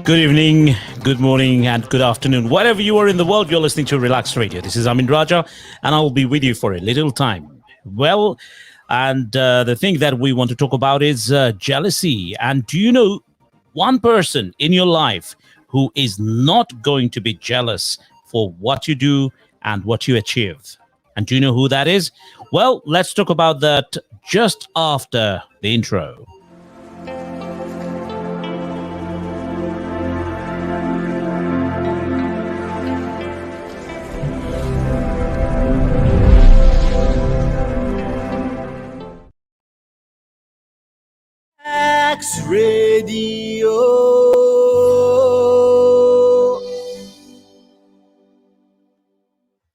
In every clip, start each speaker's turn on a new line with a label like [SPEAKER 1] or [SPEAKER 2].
[SPEAKER 1] Good evening, good morning, and good afternoon. Wherever you are in the world, you're listening to Relax Radio. This is Amin Raja, and I will be with you for a little time. Well, and the thing that we want to talk about is jealousy. And do you know one person in your life who is not going to be jealous for what you do and what you achieve? And do you know who that is? Well, let's talk about that just after the intro.
[SPEAKER 2] Relax Radio.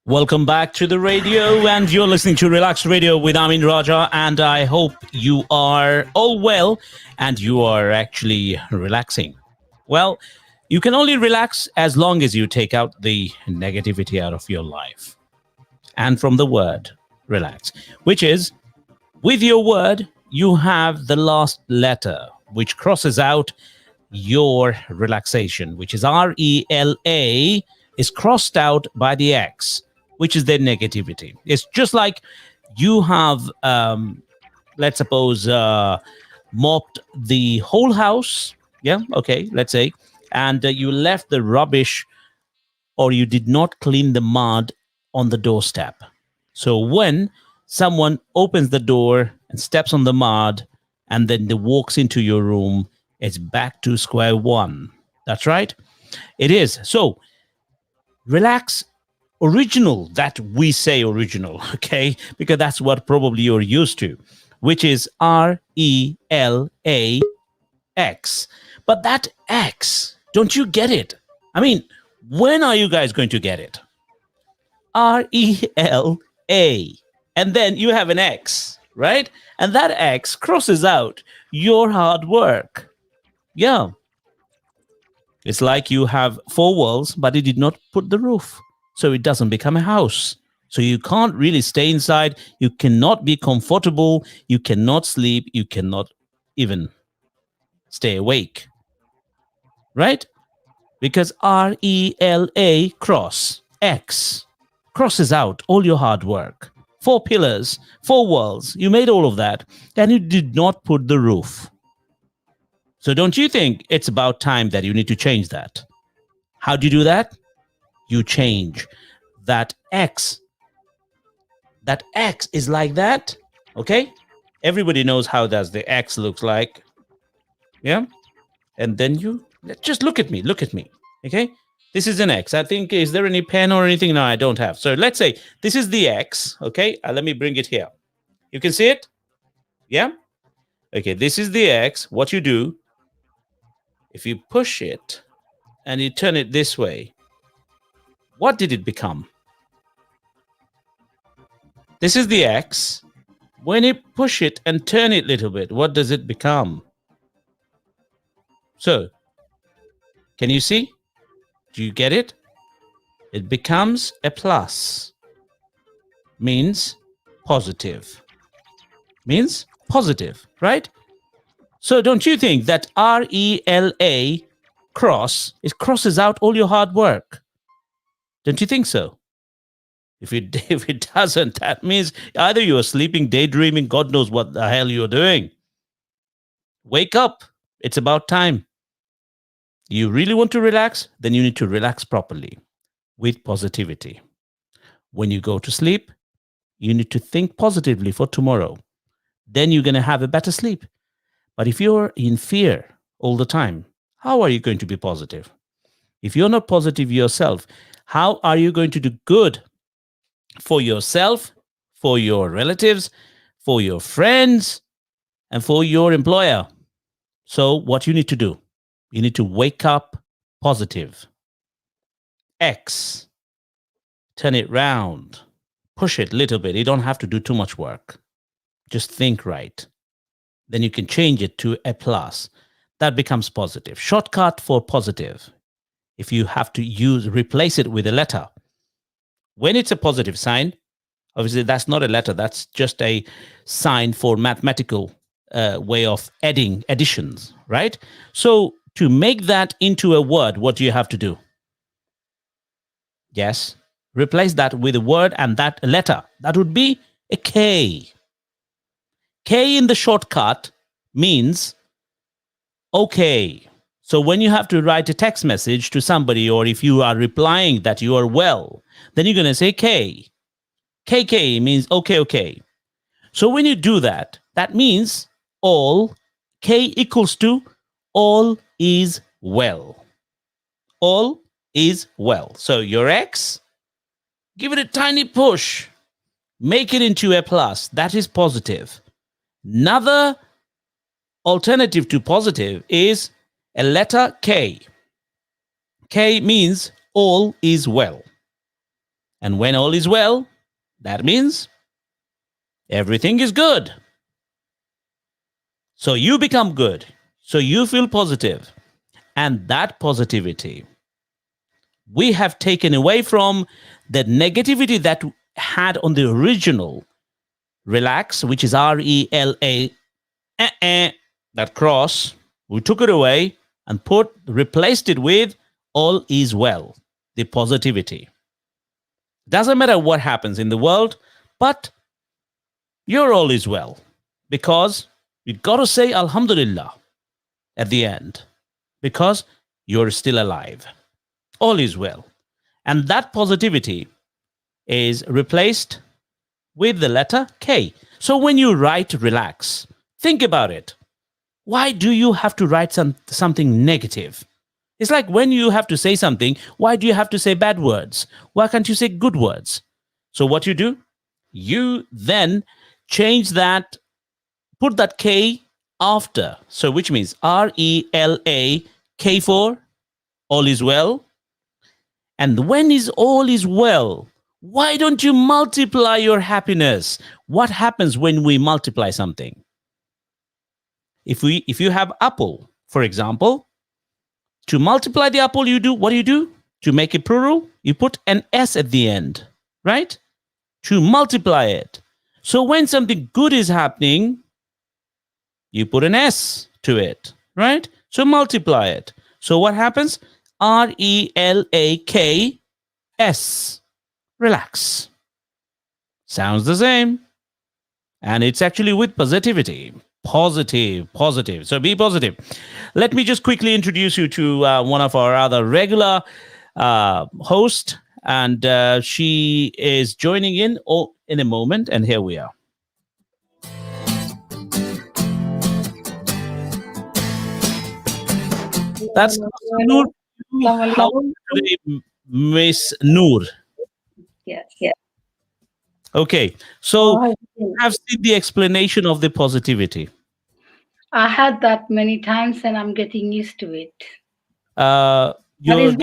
[SPEAKER 1] Welcome back to the radio, and you're listening to Relax Radio with Amin Raja, and I hope you are all well and you are actually relaxing. Well, you can only relax as long as you take out the negativity out of your life. And from the word relax, which is, with your word, you have the last letter, which crosses out your relaxation, which is RELA, is crossed out by the X, which is their negativity. It's just like you have, let's suppose, mopped the whole house. Yeah, okay, let's say, and you left the rubbish, or you did not clean the mud on the doorstep. So when someone opens the door and steps on the mud and then they walks into your room, it's back to square one. That's right. It is. So relax original, that we say original, okay? Because that's what probably you're used to, which is RELAX. But that X, don't you get it? I mean, when are you guys going to get it? RELA. And then you have an X, right? And that X crosses out your hard work. Yeah. It's like you have four walls, but it did not put the roof. So it doesn't become a house. So you can't really stay inside. You cannot be comfortable. You cannot sleep. You cannot even stay awake. Right? Because RELA cross X crosses out all your hard work. 4 pillars, 4 walls. You made all of that, and you did not put the roof. So don't you think it's about time that you need to change that? How do you do that? You change that X. That X is like that, okay? Everybody knows how does the X looks like. Yeah? And then you just look at me, okay? This is an X. I think, is there any pen or anything? No, I don't have. So let's say this is the X, okay? Let me bring it here. You can see it? Yeah? Okay, this is the X. What you do, if you push it and you turn it this way, what did it become? This is the X. When you push it and turn it a little bit, what does it become? So, can you see? Do you get it? It becomes a plus. Means positive. Means positive, right? So don't you think that RELA cross, it crosses out all your hard work? Don't you think so? If it doesn't, that means either you're sleeping, daydreaming, God knows what the hell you're doing. Wake up. It's about time. You really want to relax? Then you need to relax properly with positivity. When you go to sleep, you need to think positively for tomorrow. Then you're going to have a better sleep. But if you're in fear all the time, how are you going to be positive? If you're not positive yourself, how are you going to do good for yourself, for your relatives, for your friends, and for your employer? So what you need to do, you need to wake up positive. X. Turn it round. Push it a little bit. You don't have to do too much work. Just think right. Then you can change it to a plus. That becomes positive. Shortcut for positive. If you have to replace it with a letter. When it's a positive sign, obviously that's not a letter. That's just a sign for mathematical way of additions, right? So To make that into a word, what do you have to do? Yes. Replace that with a word and that letter. That would be a K. K in the shortcut means okay. So when you have to write a text message to somebody, or if you are replying that you are well, then you're going to say K. KK means okay, okay. So when you do that, that means all, K equals to all is well. All is well. So your X, give it a tiny push, make it into a plus. That is positive. Another alternative to positive is a letter K. K means all is well. And when all is well, that means everything is good. So you become good. So you feel positive. And that positivity, we have taken away from the negativity that had on the original relax, which is RELA, that cross. We took it away and replaced it with all is well, the positivity. Doesn't matter what happens in the world, but your all is well, because you got to say Alhamdulillah at the end, because you're still alive. All is well. And that positivity is replaced with the letter K. So when you write relax, think about it. Why do you have to write something negative? It's like when you have to say something, why do you have to say bad words? Why can't you say good words? So what you do, you then change that, put that K after. So which means RELA, K for all is well. And when is all is well, why don't you multiply your happiness? What happens when we multiply something? If you have apple, for example, to multiply the apple, what do? To make it plural, you put an S at the end, right? To multiply it. So when something good is happening, you put an S to it, right? So multiply it. So what happens? RELAKS. Relax. Sounds the same. And it's actually with positivity. Positive. So be positive. Let me just quickly introduce you to one of our other regular hosts, and she is joining in a moment, and here we are. That's Noor. Miss Noor.
[SPEAKER 2] Yes.
[SPEAKER 1] Okay, so I've seen the explanation of the positivity.
[SPEAKER 2] I had that many times, and I'm getting used to it.
[SPEAKER 1] But
[SPEAKER 2] it's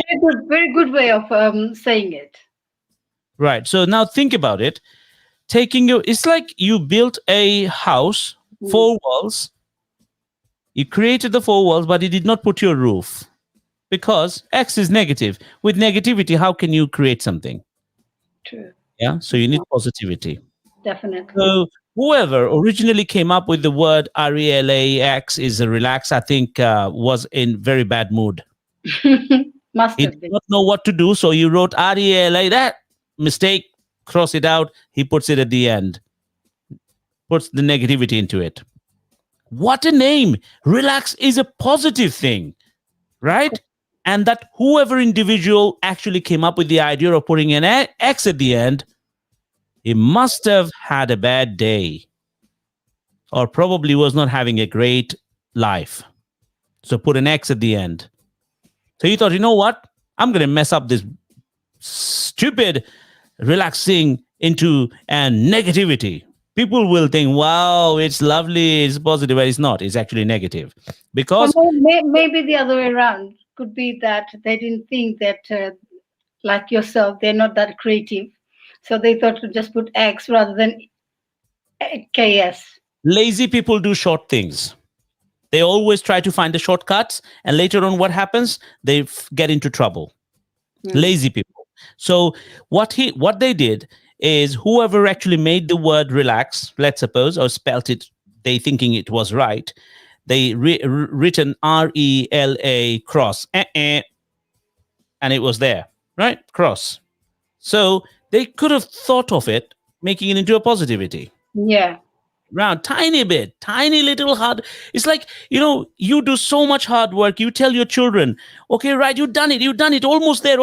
[SPEAKER 2] very good way of saying it.
[SPEAKER 1] Right. So now think about it. It's like you built a house, 4 walls. You created the 4 walls, but you did not put your roof, because X is negative. With negativity, how can you create something?
[SPEAKER 2] True.
[SPEAKER 1] Yeah. So you need positivity.
[SPEAKER 2] Definitely.
[SPEAKER 1] So whoever originally came up with the word RELAX is a relax, I think was in very bad mood.
[SPEAKER 2] Must
[SPEAKER 1] he
[SPEAKER 2] have
[SPEAKER 1] did
[SPEAKER 2] been.
[SPEAKER 1] not know what to do, so he wrote RELA. That mistake, cross it out. He puts it at the end, puts the negativity into it. What a name! Relax is a positive thing, right? And that whoever individual actually came up with the idea of putting an X at the end, he must have had a bad day, or probably was not having a great life. So put an X at the end. So he thought, you know what? I'm going to mess up this stupid relaxing into and negativity. People will think, wow, it's lovely, it's positive, but it's not. It's actually negative. Because
[SPEAKER 2] maybe the other way around. Could be that they didn't think that, like yourself, they're not that creative. So they thought to just put X rather than KS.
[SPEAKER 1] Lazy people do short things. They always try to find the shortcuts, and later on, what happens? They get into trouble. Lazy people. So what they did is, whoever actually made the word relax, let's suppose, or spelt it, they thinking it was right, they written RELA cross, and it was there, right? Cross. So they could have thought of it, making it into a positivity.
[SPEAKER 2] Yeah.
[SPEAKER 1] Round, tiny bit, tiny little hard. It's like, you do so much hard work. You tell your children, okay, right, you've done it, almost there.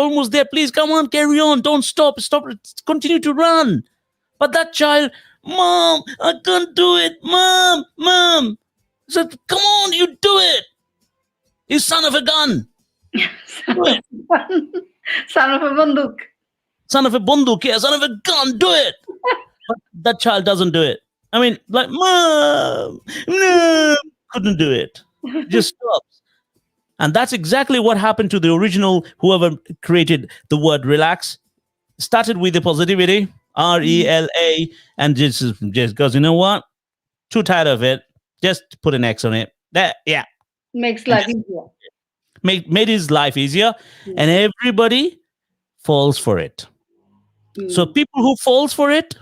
[SPEAKER 1] Please come on, carry on, don't stop, continue to run. But that child, Mom, I can't do it, Mom. Said, come on, you do it. You son of a gun.
[SPEAKER 2] Son of a banduk.
[SPEAKER 1] Son of a bunduk, yeah, son of a gun, do it. But that child doesn't do it. I mean, like, Mom, no, couldn't do it. Just stops. And that's exactly what happened to the original, whoever created the word relax. Started with the positivity, RELA, and just goes, you know what? Too tired of it. Just put an X on it. That, yeah.
[SPEAKER 2] Makes life easier.
[SPEAKER 1] Made his life easier, and everybody falls for it. So people who falls for it,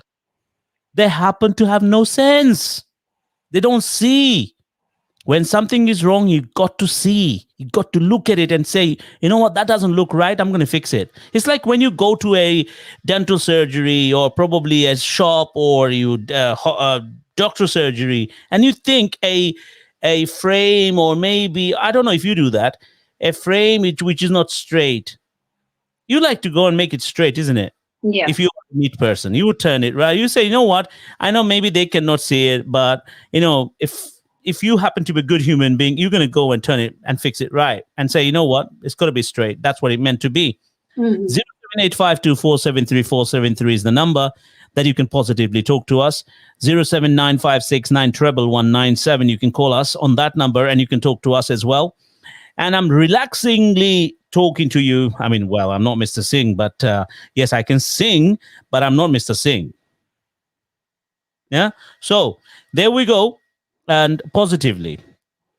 [SPEAKER 1] they happen to have no sense. They don't see. When something is wrong, you got to see. You got to look at it and say, you know what, that doesn't look right. I'm going to fix it. It's like when you go to a dental surgery or probably a shop or doctor surgery, and you think a frame, or maybe, I don't know if you do that, a frame which is not straight. You like to go and make it straight, isn't it?
[SPEAKER 2] Yeah.
[SPEAKER 1] If you're a neat person, you would turn it, right? You say, you know what? I know maybe they cannot see it, but if you happen to be a good human being, you're going to go and turn it and fix it right and say, you know what? It's got to be straight. That's what it meant to be. 07852473473 is the number that you can positively talk to us. 07956911197. You can call us on that number and you can talk to us as well. And I'm relaxingly talking to you. I mean, well, I'm not Mr. Singh, but yes, I can sing, but I'm not Mr. Singh. Yeah. So there we go. And positively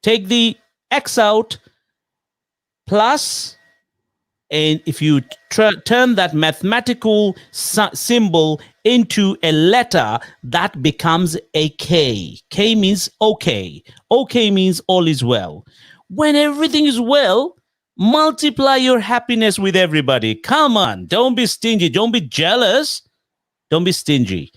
[SPEAKER 1] take the X out, plus, and if you turn that mathematical symbol into a letter, that becomes a K. K means okay. Okay means all is well. When everything is well, multiply your happiness with everybody. Come on, don't be stingy. Don't be jealous. Don't be stingy.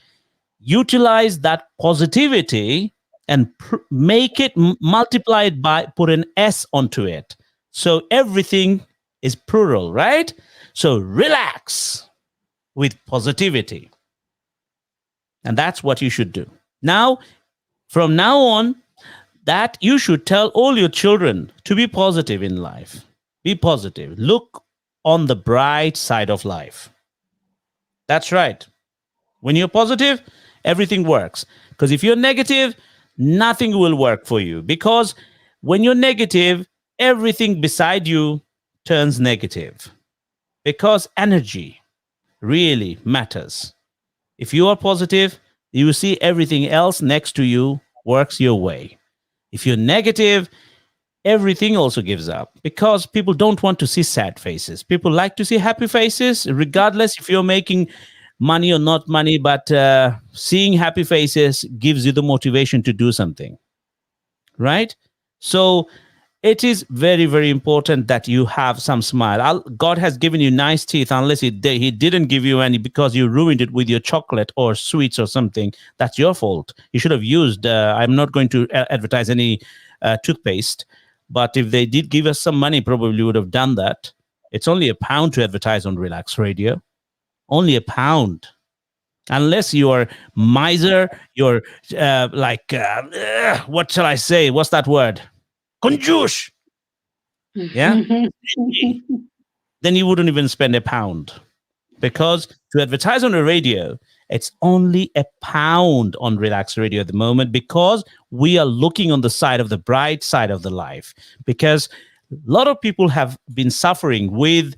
[SPEAKER 1] Utilize that positivity and make it, multiply it by, put an S onto it. So everything is plural, right? So relax with positivity. And that's what you should do. Now, from now on, that you should tell all your children to be positive in life. Be positive. Look on the bright side of life. That's right. When you're positive, everything works. Because if you're negative, nothing will work for you. Because when you're negative, everything beside you turns negative. Because energy really matters. If you are positive, you see everything else next to you works your way. If you're negative, everything also gives up, because people don't want to see sad faces. People like to see happy faces, regardless if you're making money or not money, but seeing happy faces gives you the motivation to do something, right? So it is very, very important that you have some smile. God has given you nice teeth, unless he didn't give you any because you ruined it with your chocolate or sweets or something. That's your fault. You should have used, I'm not going to advertise any toothpaste, but if they did give us some money, probably would have done that. It's only £1 to advertise on Relax Radio. Only £1. Unless you are miser, you're what shall I say? What's that word? Conjush. Yeah. Then you wouldn't even spend £1, because to advertise on the radio, it's only £1 on Relax Radio at the moment, because we are looking on the side of the bright side of the life. Because a lot of people have been suffering with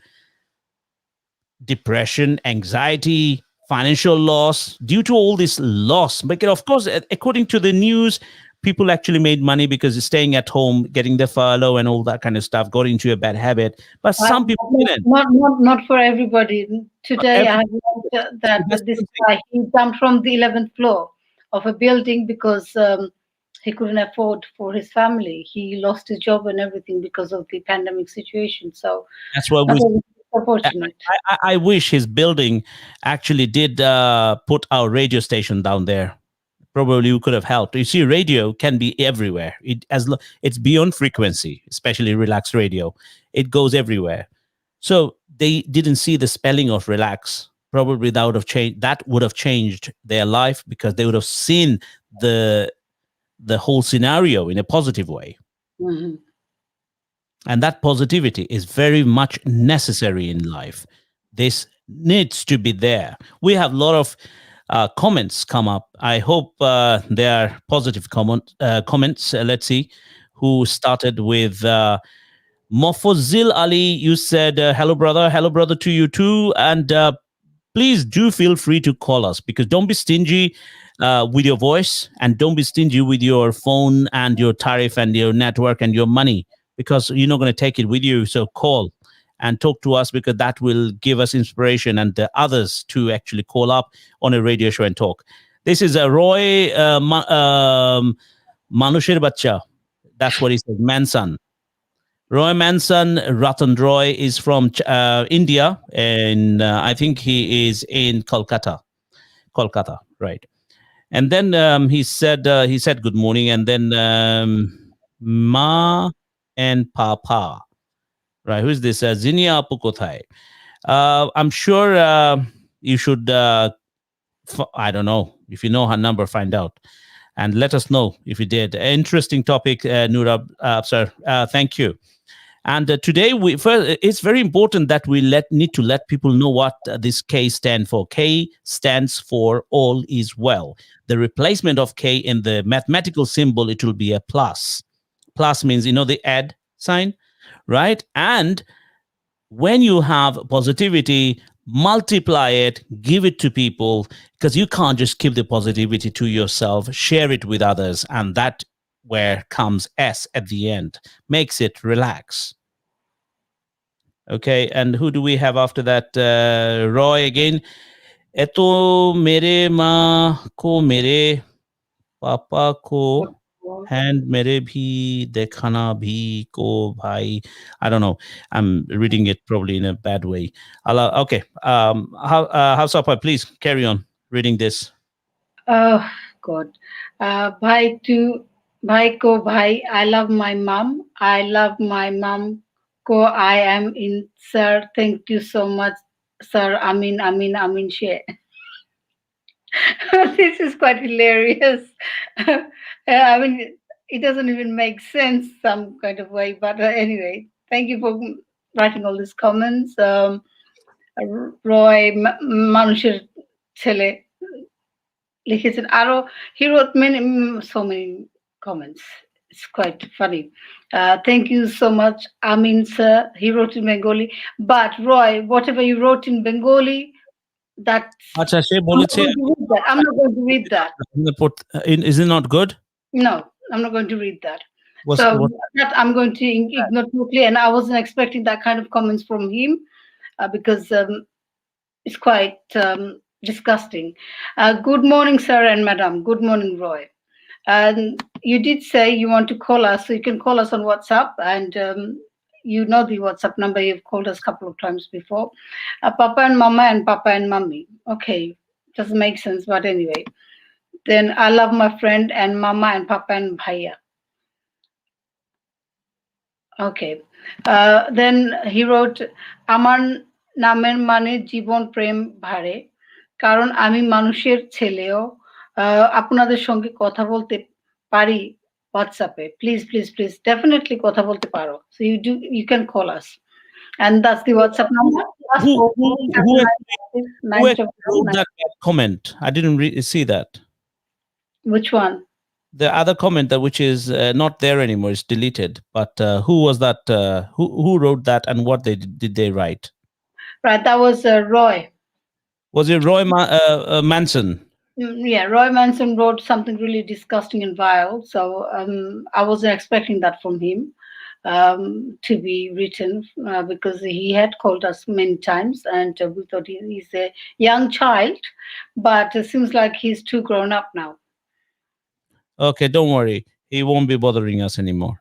[SPEAKER 1] depression, anxiety, financial loss due to all this loss. Because of course, according to the news, people actually made money because they're staying at home, getting their furlough and all that kind of stuff, got into a bad habit. But some people didn't.
[SPEAKER 2] Not for everybody. Today I have learned that this guy, he jumped from the 11th floor of a building because he couldn't afford for his family. He lost his job and everything because of the pandemic situation. So
[SPEAKER 1] That's what
[SPEAKER 2] that
[SPEAKER 1] we.
[SPEAKER 2] was
[SPEAKER 1] I,
[SPEAKER 2] unfortunate.
[SPEAKER 1] I wish his building actually did put our radio station down there. Probably we could have helped. You see, radio can be everywhere. It's beyond frequency, especially relaxed radio. It goes everywhere. So they didn't see the spelling of relax. Probably that would have changed their life, because they would have seen the the whole scenario in a positive way.
[SPEAKER 2] Mhm.
[SPEAKER 1] And that positivity is very much necessary in life. This needs to be there. We have a lot of comments come up. I hope they are positive comments. Let's see who started with Mofozil Ali. You said, hello, brother to you too. And please do feel free to call us, because don't be stingy with your voice, and don't be stingy with your phone and your tariff and your network and your money, because you're not going to take it with you. So call and talk to us, because that will give us inspiration and others to actually call up on a radio show and talk. This is a Roy Manushir Bacha. That's what he says, Manson. Roy Manson, Ratan Roy is from India, and I think he is in Kolkata. Kolkata, right? And then he said good morning, and then Ma and Papa, right? Who's this? Zinia Pukothai. I'm sure you should. I don't know if you know her number. Find out and let us know if you did. Interesting topic, Nura, sir. Thank you. And today, it's very important that we need to let people know what this K stands for. K stands for all is well. The replacement of K in the mathematical symbol, it will be a plus. Plus means, the add sign, right? And when you have positivity, multiply it, give it to people, because you can't just keep the positivity to yourself. Share it with others, and that where comes S at the end, makes it relax. Okay, and who do we have after that? Roy again. Eto mere ma ko mere papa ko hand mere bhi dekhana bhi ko bhai. I don't know. I'm reading it probably in a bad way. Okay. House Upper, please carry on reading this.
[SPEAKER 2] Oh God. Bhai ko bhai, I love my mom. I love my mom. Ko I am in, sir. Thank you so much, sir. Amin, share. This is quite hilarious. I mean, it doesn't even make sense some kind of way. But anyway, thank you for writing all these comments. Roy মানুষের ছেলে লিখেছেন আরো, he wrote so many comments. It's quite funny. Thank you so much, Amin sir. He wrote in Bengali, but Roy, whatever you wrote in Bengali, that's
[SPEAKER 1] Acha,
[SPEAKER 2] I'm not going to read that.
[SPEAKER 1] Is it not good?
[SPEAKER 2] No, I'm not going to read that. That I'm going to ignore totally, and I wasn't expecting that kind of comments from him, because it's quite disgusting. Good morning, sir and madam. Good morning, Roy. And you did say you want to call us, so you can call us on WhatsApp, and you know the WhatsApp number. You've called us a couple of times before. Papa and Mama and Papa and Mummy. Okay, doesn't make sense, but anyway. Then I love my friend and Mama and Papa and Bhaiya. Okay. Then he wrote, আমার নামের মানে জীবন প্রেম ভারে, কারণ আমি মানুষের ছেলেও আপনাদের সঙ্গে কথা বলতে পারি হোয়াটসঅ্যাপে। প্লিজ ডেফিনেটলি কথা বলতে পারো। So you can call us. And that's the WhatsApp number.
[SPEAKER 1] Who wrote that comment? I didn't see that.
[SPEAKER 2] Which one?
[SPEAKER 1] The other comment, which is not there anymore, is deleted. But who was that? Who wrote that, and what did they write?
[SPEAKER 2] Right, that was Roy.
[SPEAKER 1] Was it Roy Manson?
[SPEAKER 2] Yeah, Roy Manson wrote something really disgusting and vile. So I wasn't expecting that from him to be written, because he had called us many times, and we thought he's a young child, but it seems like he's too grown up now.
[SPEAKER 1] Okay, don't worry. He won't be bothering us anymore.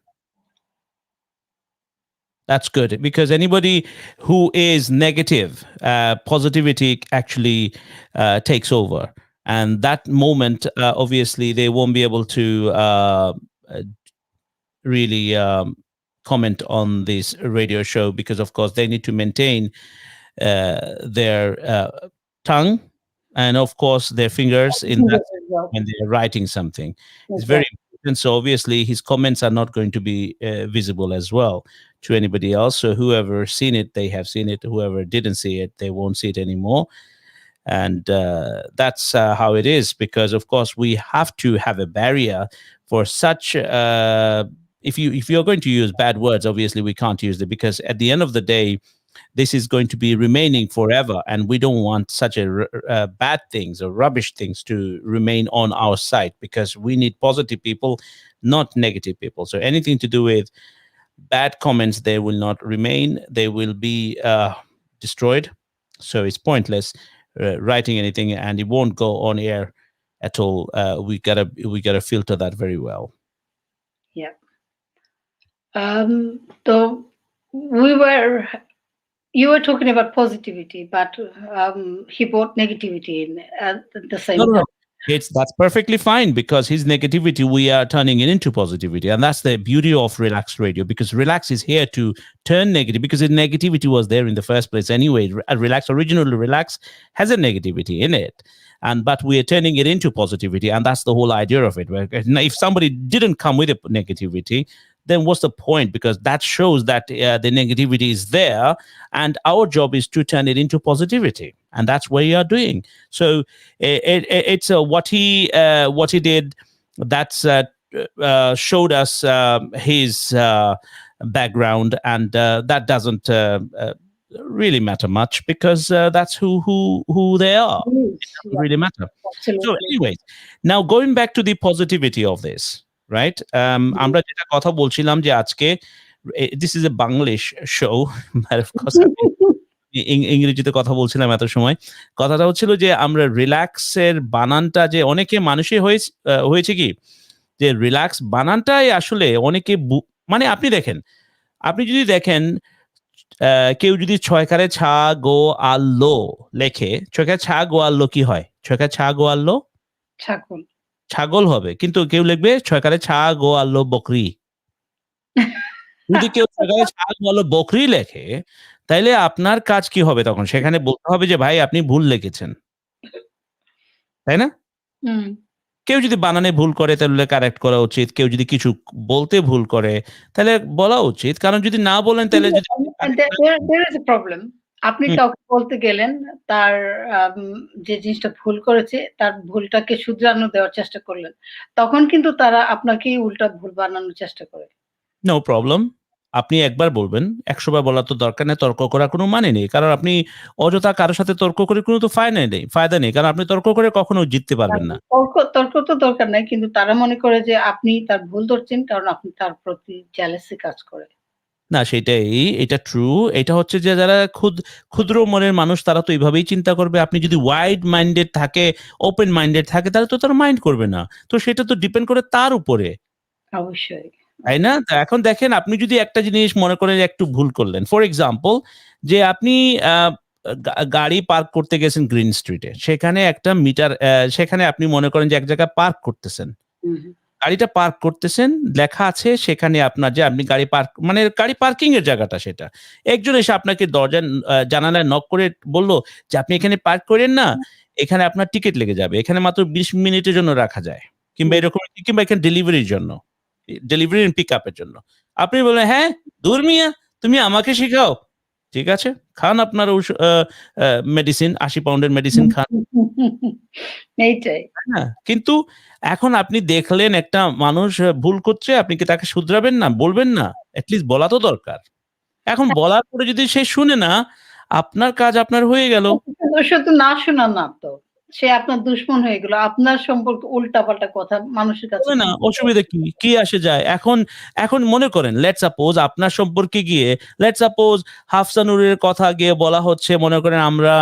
[SPEAKER 1] That's good, because anybody who is negative, positivity actually takes over. And that moment, obviously, they won't be able to really comment on this radio show, because, of course, they need to maintain their tongue and, of course, their fingers in that when they're writing something. It's very important. So obviously his comments are not going to be visible as well to anybody else. So whoever seen it, they have seen it. Whoever didn't see it, they won't see it anymore. And that's how it is, because of course we have to have a barrier for such if you're going to use bad words, obviously we can't use it, because at the end of the day, this is going to be remaining forever, and we don't want such a bad things or rubbish things to remain on our site, because we need positive people, not negative people. So anything to do with bad comments, they will not remain, they will be destroyed. So it's pointless writing anything, and it won't go on air at all. We gotta filter that very well.
[SPEAKER 2] Yeah. So you were talking about positivity, but he brought negativity in at the same time.
[SPEAKER 1] That's perfectly fine, because his negativity, we are turning it into positivity. And that's the beauty of Relax Radio, because Relax is here to turn negative, because the negativity was there in the first place anyway. Originally Relax has a negativity in it. But we are turning it into positivity. And that's the whole idea of it. If somebody didn't come with a negativity, then what's the point? Because that shows that the negativity is there, and our job is to turn it into positivity, and that's what we are doing. So it's what he did. That's showed us his background, and that doesn't really matter much, because that's who they are. It doesn't really matter.
[SPEAKER 2] Absolutely.
[SPEAKER 1] So, anyways, now going back to the positivity of this. Right? আমরা যেটা কথা বলছিলাম যে আজকে this is a Banglish show, but of course ইংরেজিতে কথা বলছিলাম এত সময়। কথাটা হচ্ছিল যে আমরা রিল্যাক্সের বানানটা যে অনেকে মানুষই হয়েছে কি যে রিল্যাক্স বানানটাই আসলে অনেকে মানে আপনি যদি দেখেন কেউ যদি ছয়কারে ছা গো আল্লো লেখে, ছয়কারে ছা গো আল্লো কি হয়? ছয়কারে ছা গো আল্লো ছাগল হবে, কিন্তু কেউ লিখবে ছয়কারে ছা গো আল্লো বকরি। যদি কেউ ছয়কারে ছা গো আল্লো বকরি লেখে, তাইলে আপনার কাজ কি হবে তখন? সেখানে বলতে হবে যে ভাই আপনি ভুল লিখেছেন, তাই না? কেউ যদি বানানে ভুল করে তাহলে কারেক্ট করা উচিত। কেউ যদি কিছু বলতে ভুল করে তাহলে বলা উচিত, কারণ যদি না বলেন তাহলে যদি
[SPEAKER 2] there is a problem. আপনি কাউকে বলতে গেলেন, তার যে জিনিসটা ভুল করেছে তার ভুলটাকে শুধরানো দেওয়ার চেষ্টা করলেন, তখন কিন্তু তারা আপনাকেই উল্টা ভুল বানানোর চেষ্টা করে।
[SPEAKER 1] নো প্রবলেম, আপনি একবার বলবেন, 100 বার বলার তো দরকার নেই। তর্ক করার কোনো মানে নেই, কারণ আপনি অযথা কারোর সাথে তর্ক করে কোনো তো ফায়দা নেই, কারণ আপনি তর্ক করে কখনো জিততে পারবেন না।
[SPEAKER 2] তর্ক তো দরকার নাই, কিন্তু তারা মনে করে যে আপনি তার ভুল ধরছেন, কারণ আপনি তার প্রতি জেলাসি কাজ করে।
[SPEAKER 1] না, সেটাই, এটা ট্রু। এটা হচ্ছে যে যারা ক্ষুদ্র মনের মানুষ, তারা তো এইভাবেই চিন্তা করবে। আপনি যদি ওয়াইড মাইন্ডেড থাকে, ওপেন মাইন্ডেড থাকে, তাহলে তো তারা মাইন্ড করবে না। তো সেটা তো ডিপেন্ড করে তার উপরে,
[SPEAKER 2] অবশ্যই,
[SPEAKER 1] তাই না? এখন দেখেন, আপনি যদি একটা জিনিস মনে করেন একটু ভুল করলেন, ফর এক্সাম্পল যে আপনি গাড়ি পার্ক করতে গেছেন গ্রিন স্ট্রিটে, সেখানে একটা মিটার, সেখানে আপনি মনে করেন যে এক জায়গায় পার্ক করতেছেন, গাড়িটা পার্ক করতেছেন, লেখা আছে সেখানে আপনার যে আপনি গাড়ি পার্কিং এর জায়গাটা, সেটা একজন এসে আপনাকে দরজা জানালায় নক করে বলল যে আপনি এখানে পার্ক করেন না, এখানে আপনার টিকিট লেগে যাবে, এখানে মাত্র 20 মিনিটের জন্য রাখা যায়, কিংবা এরকম, কিংবা এখানে ডেলিভারির জন্য, ডেলিভারি এন্ড পিক আপের জন্য। আপনি বলেন হ্যাঁ দূর মিয়া, তুমি আমাকে শিখাও। ঠিক আছে, খান আপনার মেডিসিন, 80 পাউন্ডের মেডিসিন খান।
[SPEAKER 2] এইটাই।
[SPEAKER 1] হ্যাঁ, কিন্তু এখন আপনি দেখলেন একটা মানুষ ভুল করছে, আপনি কি তাকে শুধরাবেন না? বলবেন না? এটলিস্ট বলা তো দরকার। এখন বলার পরে যদি সে শুনে না, আপনার কাজ আপনার হয়ে গেল।
[SPEAKER 2] শুধু না শোনা না তো, সে আপনার দুশমন হয়ে গেল, আপনার সম্পর্কে উল্টাপাল্টা কথা মানুষের কাছে
[SPEAKER 1] বলে না, অসুবিধা কি? কি আসে যায়? এখন মনে করেন লেটস সাপোজ আপনার সম্পর্কে গিয়ে লেটস সাপোজ হাফসা নূরের কথা গিয়ে বলা হচ্ছে, মনে করেন আমরা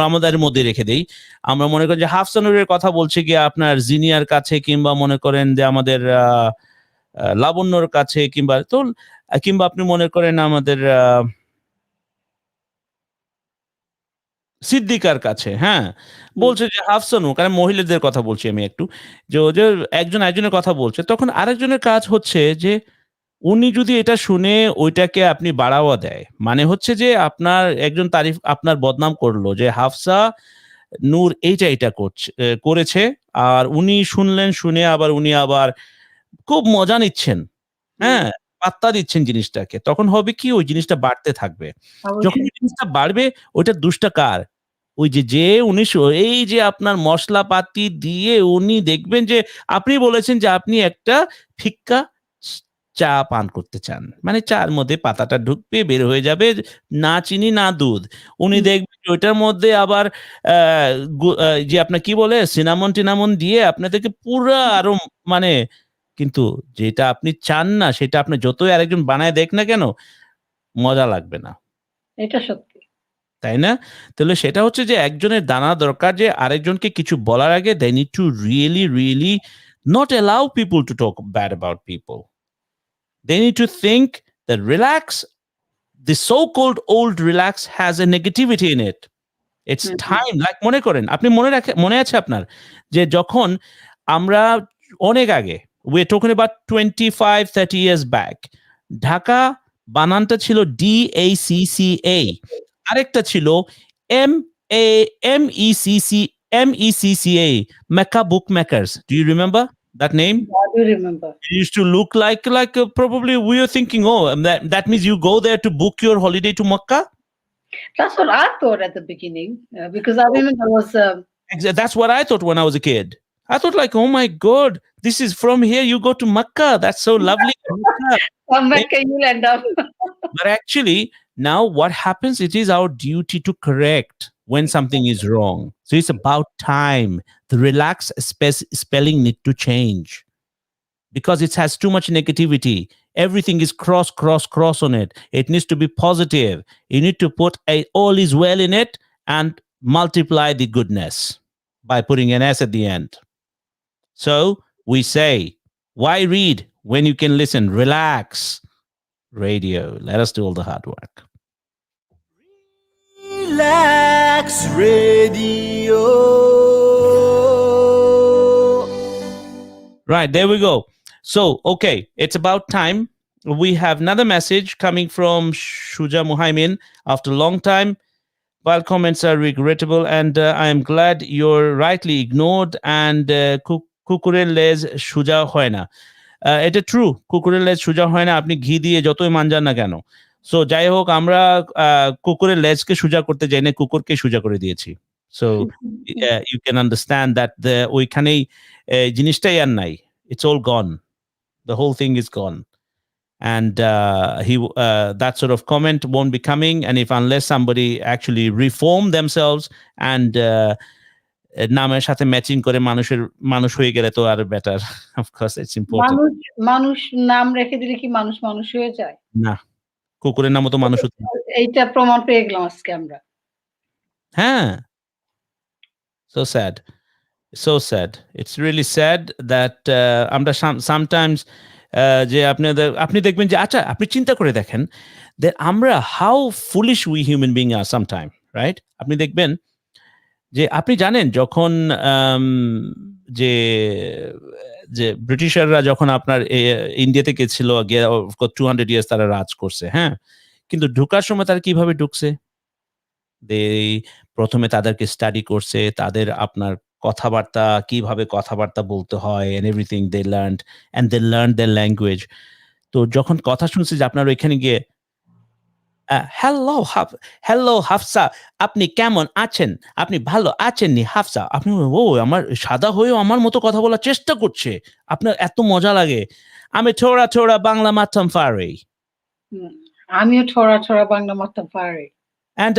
[SPEAKER 1] আমাদের মধ্যে রেখে দেই। আমরা মনে করি যে হাফসা নূরের কথা বলছে গিয়ে আপনার জিনিয়ার কাছে, কিংবা মনে করেন যে আমাদের লাবণ্যর কাছে, কিংবা আপনি মনে করেন আমাদের সিদ্দিকার কাছে, হ্যাঁ, বলছে যে হাফসা নূর, কারণ মহিলাদের কথা বলছি আমি একটু, যে ও যে একজন একজনের কথা বলছে, তখন আরেকজনের কাজ হচ্ছে যে উনি যদি এটা শুনে ওইটাকে আপনি বাড়াওয়া দেয়, মানে হচ্ছে যে আপনার একজন তারিফ, আপনার বদনাম করলো যে হাফসা নূর এইটা করেছে, আর উনি শুনলেন, শুনে আবার উনি আবার খুব মজা নিচ্ছেন, হ্যাঁ, পাত্তা দিচ্ছেন জিনিসটাকে, তখন হবে কি ওই জিনিসটা বাড়তে থাকবে। যখন ওই জিনিসটা বাড়বে, ওইটার দোষটা কার? ওই যে উনি এই যে আপনার মশলাপাতি দিয়ে উনি দেখবেন যে আপনি বলেছেন যে আপনি একটা ফিক্কা চা পান করতে চান। মানে চার মধ্যে পাতাটা ঢুকবে, বের হয়ে যাবে, না চিনি না দুধ। উনি দেখবেন যে ওইটার মধ্যে আবার আ যে আপনার কি বলে সিনামন-টিনামন দিয়ে আপনাদেরকে পুরা আরো মানে, কিন্তু যেটা আপনি চান না সেটা আপনি যতই আরেকজন বানায় দেখ না কেন, মজা লাগবে না।
[SPEAKER 2] এটা সত্যি।
[SPEAKER 1] তাই না? তাহলে সেটা হচ্ছে যে একজনের জানা দরকার যে আরেকজনকে কিছু বলার আগে they need to really not allow people to talk bad about people. They need to think that relax, the so-called old relax has a negativity in it. It's time, like মনে করেন, আপনি মনে আছে আপনার যে যখন আমরা অনেক আগে, we're talking about 25-30 years back, Dhaka বানানটা ছিল DACCA, আরেকটা ছিল MECCA, Mecca Bookmakers. Do you remember that name?
[SPEAKER 2] I do remember.
[SPEAKER 1] It used to look like probably we were thinking, oh, that means you go there to book your holiday to Mecca.
[SPEAKER 2] That's what I thought at the beginning, because I remember there was
[SPEAKER 1] That's what I thought when I was a kid. I thought like, oh my God, this is from here you go to Mecca. That's so lovely.
[SPEAKER 2] Mecca, you'll end up.
[SPEAKER 1] But actually, now what happens, it is our duty to correct when something is wrong. So it's about time. The relax spelling need to change because it has too much negativity. Everything is cross on it. It needs to be positive. You need to put all is well in it and multiply the goodness by putting an S at the end. So we say, why read when you can listen? Relax. Radio. Let us do all the hard work.
[SPEAKER 3] Relax Radio.
[SPEAKER 1] Right, there we go. So, okay, it's about time. We have another message coming from Shuja Muhaimin. After a long time, while comments are regrettable, and I am glad you're rightly ignored, and কুকুরের লেজ সোজা হয় না। এটা true, কুকুরের লেজ সোজা হয় না, আপনি ঘি দিয়ে যতই মানজান না কেন। সো যাই হোক, আমরা কুকুরের লেজকে সোজা করতে যাই না, কুকুরকে সোজা করে দিয়েছি। So you can understand that ওইখানেই জিনিসটাই আর নাই। It's all gone. The whole thing is gone. And that sort of comment won't be coming. And unless somebody actually reform themselves and নামের সাথে ম্যাচিং করে মানুষ হয়ে গেলে তো আর better. Of course, it's important.
[SPEAKER 2] মানুষ নাম রেখে দিলে কি মানুষ হয়ে যায়?
[SPEAKER 1] না, কুকুরের নামও তো মানুষ হতে।
[SPEAKER 2] এইটা প্রমাণ পেয়ে গেলাম আজকে আমরা।
[SPEAKER 1] হ্যাঁ, so sad. So sad. It's really sad that আমরা sometimes যে আপনি দেখবেন যে আচ্ছা আপনি চিন্তা করে দেখেন that আমরা how foolish we human being are sometime, right? আপনি দেখবেন যে আপনি জানেন যখন যে ব্রিটিশাররা যখন আপনার ইন্ডিয়াতে গেছিল 200 years তারা রাজ করছে, হ্যাঁ, কিন্তু ঢোকার সময় তারা কিভাবে ঢুকছে? প্রথমে তাদেরকে স্টাডি করছে, তাদের আপনার কথাবার্তা কিভাবে কথাবার্তা বলতে হয় and everything they learned, and they learned their language. তো যখন কথা শুনছে যে আপনার ওইখানে গিয়ে হ্যালো হাফসা, আপনি কেমন আছেন? আপনি ভালো আছেন নি হাফসা? আপনি আমার সাদা হয়েও আমার মতো কথা বলার চেষ্টা করছে, আপনার এত মজা লাগে। আমি থোড়া বাংলা মারতাম পারি।
[SPEAKER 2] আমিও থোড়া বাংলা মারতাম পারি।
[SPEAKER 1] And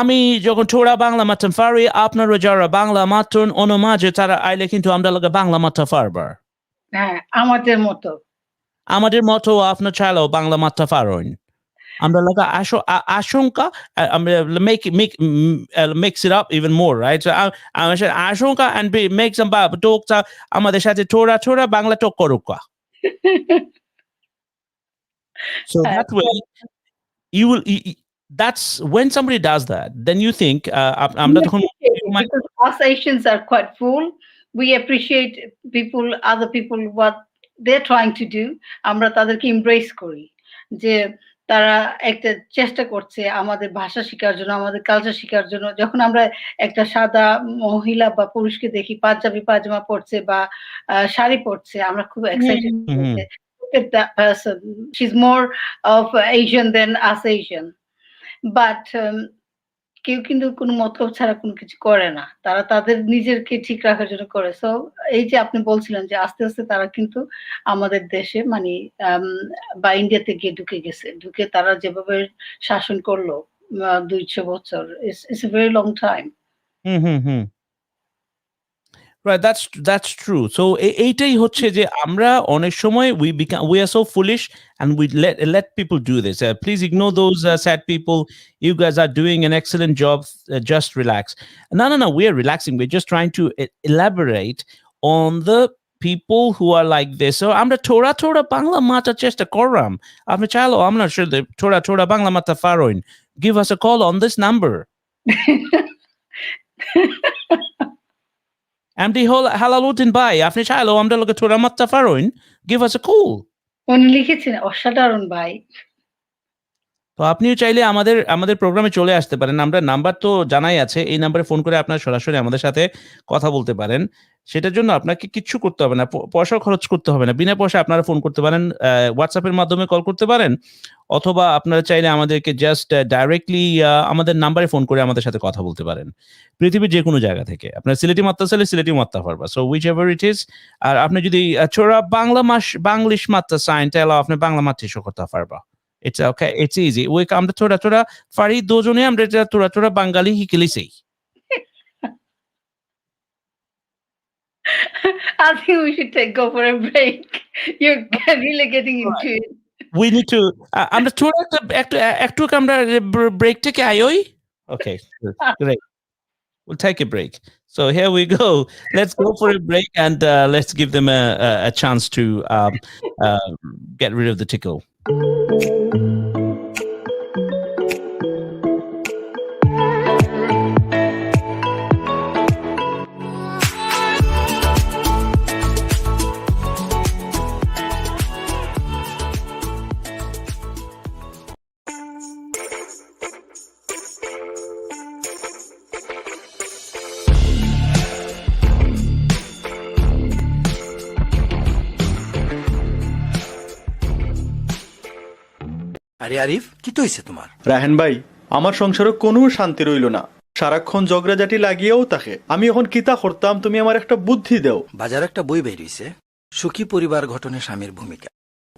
[SPEAKER 1] আমি যখন থোড়া বাংলা মারতে পারি আপনারা যারা বাংলা মাতুন অনুমাজে তারা আইলে কিন্তু আমরা লগে বাংলা মারতে পারবার
[SPEAKER 2] হ্যাঁ আমাদের মতো
[SPEAKER 1] আমাদের মতো আপনার চাইলেও বাংলা মারতে পারেন আমরা লাগা আশঙ্কা আমরা makes it up even more, right? So আমরা আশঙ্কা and make some talk আমাদের সাথে থোড়া থোড়া বাংলা টক করুক. So that way you will that's when somebody does that then you think আমরা তখন
[SPEAKER 2] because us Asians are quite full. We appreciate other people what they're trying to do. আমরা তাদেরকে embrace করি যে তারা একটা চেষ্টা করছে আমাদের ভাষা শেখার জন্য আমাদের কালচার শেখার জন্য যখন আমরা একটা সাদা মহিলা বা পুরুষকে দেখি পাঞ্জাবি পায়জামা পরছে বা শাড়ি পরছে আমরা খুব excited look at that person she's more of Asian than us Asian but কেউ কিন্তু কোনো মতলব ছাড়া কোনো কিছু করে না তারা তাদের নিজেরকে ঠিক রাখার জন্য করে সো এই যে আপনি বলছিলেন যে আস্তে আস্তে তারা কিন্তু আমাদের দেশে মানে বা ইন্ডিয়াতে গিয়ে ঢুকে তারা যেভাবে শাসন করলো 200 বছর it's a very long time
[SPEAKER 1] Right, that's true. So এইটাই হচ্ছে যে আমরা অনেক সময় we are so foolish and we let people do this. Please ignore those sad people. You guys are doing an excellent job. Just relax. No, we are relaxing. We're just trying to elaborate on the people who are like this. So আমরা থোড়া বাংলা মাথা চেষ্টা করলাম আপনি চাইলো আমরা থোড়া বাংলা মাথা পারেন give us a call on this number. MD Halaluddin Bhai, আপনি চাইলো আমরা লগে থোড়া মাত্রা পারেন give us a call.
[SPEAKER 2] উনি লিখেছেন অসাধারণ ভাই
[SPEAKER 1] তো আপনিও চাইলে আমাদের প্রোগ্রামে চলে আসতে পারেন আমরা নাম্বার তো জানাই আছে এই নম্বরে ফোন করে আপনারা সরাসরি আমাদের সাথে কথা বলতে পারেন সেটার জন্য আপনাকে কিচ্ছু করতে হবে না পয়সা খরচ করতে হবে না বিনা পয়সা আপনারা ফোন করতে পারেন হোয়াটসঅ্যাপের মাধ্যমে কল করতে পারেন অথবা আপনারা চাইলে আমাদেরকে জাস্ট ডাইরেক্টলি আমাদের নাম্বারে ফোন করে আমাদের সাথে কথা বলতে পারেন পৃথিবীর যে কোনো জায়গা থেকে আপনারা সিলেটি মাত্রা চাইলে সিলেটি মাত্রা পারবা so whichever it is আর আপনি যদি ছোড়া বাংলিশ মাত্রা সাইন তাহলে আপনি বাংলা মাত্রা শো করতে পারবা It's okay. It's easy. We come to Tora Farid dojone amra Tora Bangali hikilisi.
[SPEAKER 2] I think we should go for a break. You're really getting into it.
[SPEAKER 1] We need to amra Tora ekটু আমরা break থেকে আইই. Okay. Great. We'll take a break. So here we go. Let's go for a break and let's give them a chance to get rid of the tickle.
[SPEAKER 3] আরে আরিফ কি তো হইছে তোমার
[SPEAKER 4] রাহেন ভাই আমার সংসারে কোনো শান্তি রইল না সারাক্ষণ ঝগড়াঝাটি লাগিয়েও থাকে আমি এখন কিতা করতাম তুমি আমার একটা বুদ্ধি দাও
[SPEAKER 3] বাজার একটা বই বের হইছে সুখী পরিবার গঠনে স্বামীর ভূমিকা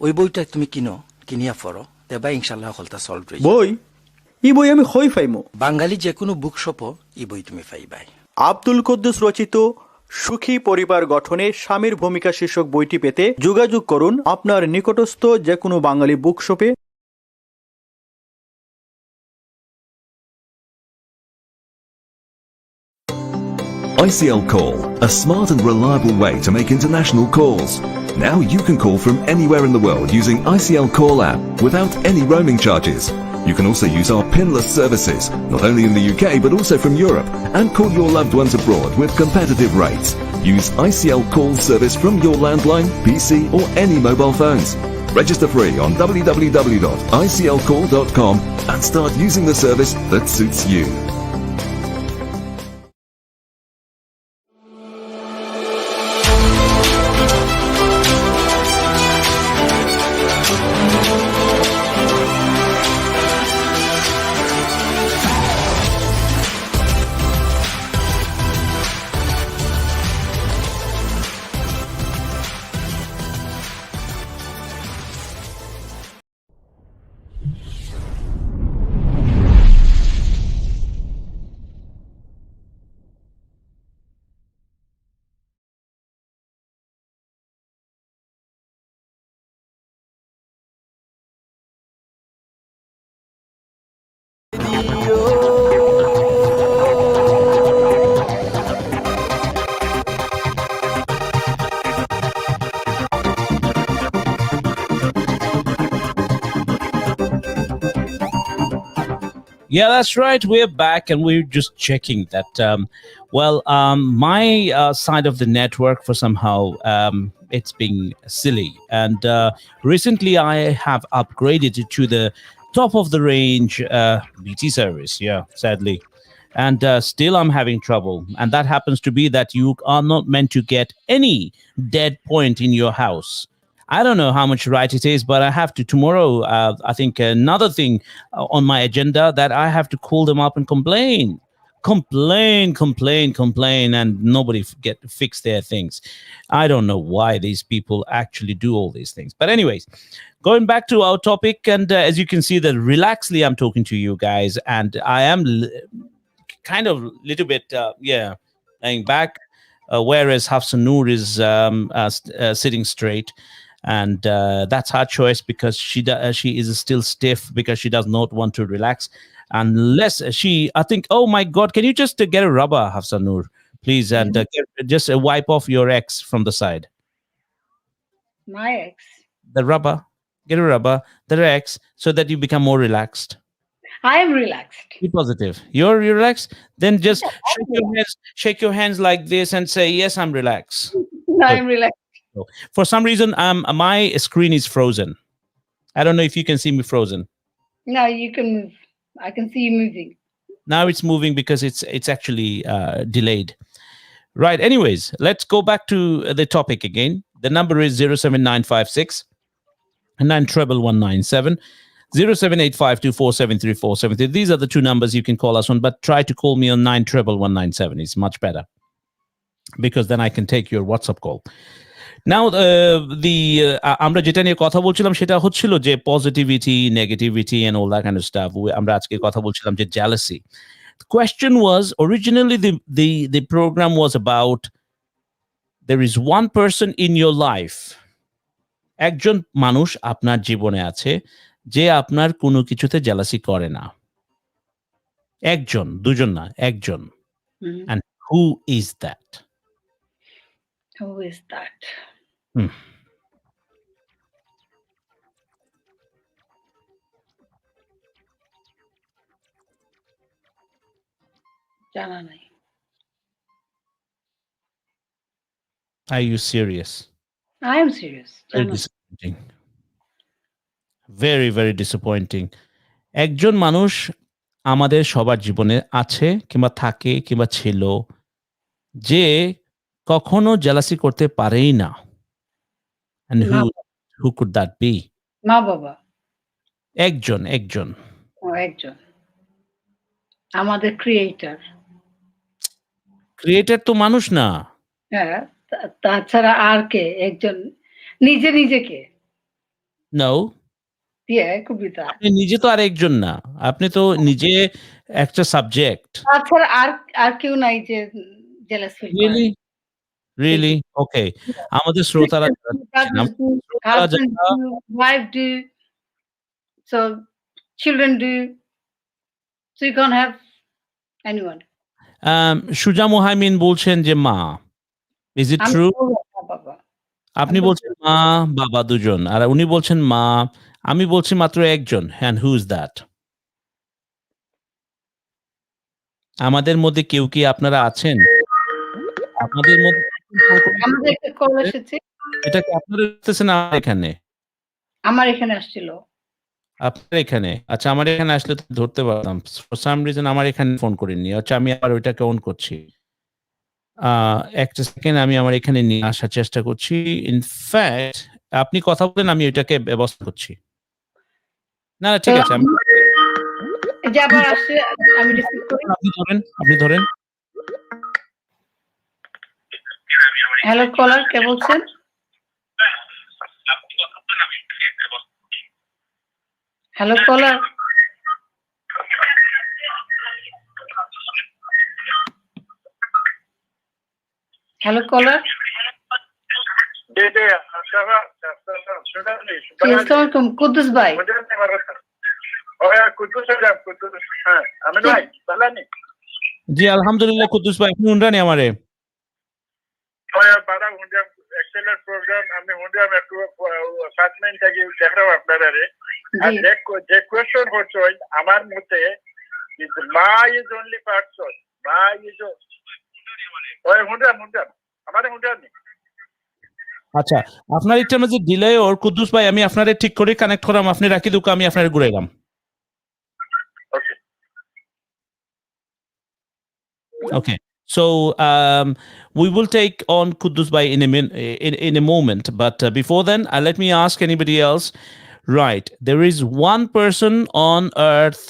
[SPEAKER 3] ওই বইটা তুমি কিনিয়া পড়ো তেবা ইনশাআল্লাহ হলতা সলভ হইছে
[SPEAKER 4] বই ই বই আমি কই পাইমু
[SPEAKER 3] বাঙালি যে কোনো বুক শপও ই বই তুমি পাইবাই
[SPEAKER 4] আব্দুল কুদ্দুস রচিত সুখী পরিবার গঠনে স্বামীর ভূমিকা শীর্ষক বইটি পেতে যোগাযোগ করুন আপনার নিকটস্থ যে কোনো বাঙালি বুক শপে
[SPEAKER 5] ICL Call, a smart and reliable way to make international calls. Now you can call from anywhere in the world using ICL Call app without any roaming charges. You can also use our pinless services, not only in the UK but also from Europe, and call your loved ones abroad with competitive rates. Use ICL Call service from your landline, PC or any mobile phones. Register free on www.iclcall.com and start using the service that suits you.
[SPEAKER 4] দিও।
[SPEAKER 1] Yeah, that's right. We're back, and we're just checking that. My side of the network for somehow it's being silly, and recently I have upgraded it to the top of the range BT service. Yeah, sadly, and still I'm having trouble, and that happens to be that you are not meant to get any dead point in your house. I don't know how much right it is, but I have to tomorrow. I think another thing on my agenda that I have to call them up and complain, and nobody get to fix their things. I don't know why these people actually do all these things. But anyways, going back to our topic, and as you can see, that relaxedly I'm talking to you guys, and I am kind of little bit laying back, whereas Hafsanur is sitting straight. And that's her choice, because she is still stiff, because she does not want to relax unless I think, oh my god, can you just get a rubber, Hafsanur, please, and just wipe off your ex from the side.
[SPEAKER 2] My ex.
[SPEAKER 1] The rubber, get a rubber, the ex, so that you become more relaxed.
[SPEAKER 2] I am relaxed.
[SPEAKER 1] Be positive. You're relaxed, then just shake your hands like this and say, yes, I'm relaxed.
[SPEAKER 2] I am relaxed.
[SPEAKER 1] For some reason, my screen is frozen. I don't know if you can see me frozen.
[SPEAKER 2] No, you can move. I can see you moving.
[SPEAKER 1] Now it's moving because it's actually delayed. Right. Anyways, let's go back to the topic again. The number is 07956 91197 07852473473. These are the two numbers you can call us on, but try to call me on 91197. It's much better, because then I can take your WhatsApp call. Now, আমরা যেটা নিয়ে কথা বলছিলাম সেটা হচ্ছিল যে positivity, negativity and all that kind of stuff. আমরা আজকে কথা বলছিলাম যে jealousy. The question was, originally the program was about, there is one person in your life, একজন মানুষ আপনার জীবনে আছে যে আপনার কোনো কিছুতে jealousy করে না। একজন, দুজন না, একজন। And who is that?
[SPEAKER 2] Who is that? জানা নাই।
[SPEAKER 1] Are you serious?
[SPEAKER 2] I am serious.
[SPEAKER 1] Very disappointing. Very, very disappointing. একজন মানুষ আমাদের সবার জীবনে আছে, কিংবা থাকে, কিংবা ছিল, যে কখনো জেলাসি করতে পারেই না। And who could that be?
[SPEAKER 2] মা বাবা।
[SPEAKER 1] একজন।
[SPEAKER 2] একজন। আমাদের ক্রিয়েটর।
[SPEAKER 1] ক্রিয়েটর তো মানুষ না।
[SPEAKER 2] হ্যাঁ, তাছাড়া আর কে? একজন নিজেকে।
[SPEAKER 1] No.
[SPEAKER 2] Yeah, it could be that.
[SPEAKER 1] আপনি নিজে তো আর একজন না, আপনি তো নিজে একটা সাবজেক্ট।
[SPEAKER 2] তাছাড়া আর কেউ নাই যে জেলাস ফিল করে।
[SPEAKER 1] Really? Okay. আমাদের শ্রোতারা
[SPEAKER 2] wife do, so children do, so you can't have anyone.
[SPEAKER 1] সুজা মোহাইমিন বলছেন যে মা। Is it true? আপনি বলছেন মা বাবা দুজন, আর উনি বলছেন মা, আমি বলছি মাত্র একজন। And who is that? আমাদের মধ্যে কেউ কি আপনারা আছেন? আপনাদের মধ্যে
[SPEAKER 2] আমাদের একটা কল এসেছে।
[SPEAKER 1] এটা কি আপনারা দেখতেছেন এখানে?
[SPEAKER 2] আমার এখানে আসছিল।
[SPEAKER 1] আপনার এখানে? আচ্ছা, আমার এখানে আসলে তো ধরতে পারতাম। For some reason আমার এখানে ফোন করিনি। আচ্ছা, আমি আবার ওইটাকে অন করছি। একটা সেকেন্ড, আমি আমার এখানে নিয়ে আসার চেষ্টা করছি। ইনফ্যাক্ট আপনি কথা বলেন, আমি ওইটাকে ব্যবস্থা করছি। না ঠিক আছে, আমি
[SPEAKER 2] যাবার আসছে, আমি রিসিভ করি।
[SPEAKER 1] আপনি ধরেন।
[SPEAKER 2] হ্যালো কলার, কে বলছেন? হ্যালো কলার, হ্যালো কলার, আসসালামু আলাইকুম কুদ্দুস ভাই।
[SPEAKER 6] কুদ্দুস সাহেব কুদ্দুস হ্যাঁ আমিন ভাই বালানি
[SPEAKER 1] জি আলহামদুলিল্লাহ কুদ্দুস ভাই আপনি শুনরানি আমারে
[SPEAKER 6] ওয়া বারা হুন্ডাম এক্সেলেন্ট প্রোগ্রাম আমি হুন্ডাম একটু 7 মিনিট আগে দেখাও আপনারা রে আর
[SPEAKER 2] জি
[SPEAKER 6] যে কোয়েশ্চন হচ্ছে আমার মতে is ma is only person ma is ওই হুন্ডাম আমারে হুন্ডাম নি
[SPEAKER 1] আচ্ছা আপনার একটা মাঝে ডিলে ওর কুদ্দুস ভাই আমি আপনারে ঠিক করে কানেক্ট করাম আপনি রাখি দুক আমি আপনারে ঘুরাইলাম
[SPEAKER 6] ওকে
[SPEAKER 1] Okay. So we will take on Kuddus Bhai in a moment. But before then, let me ask anybody else. Right. There is one person on earth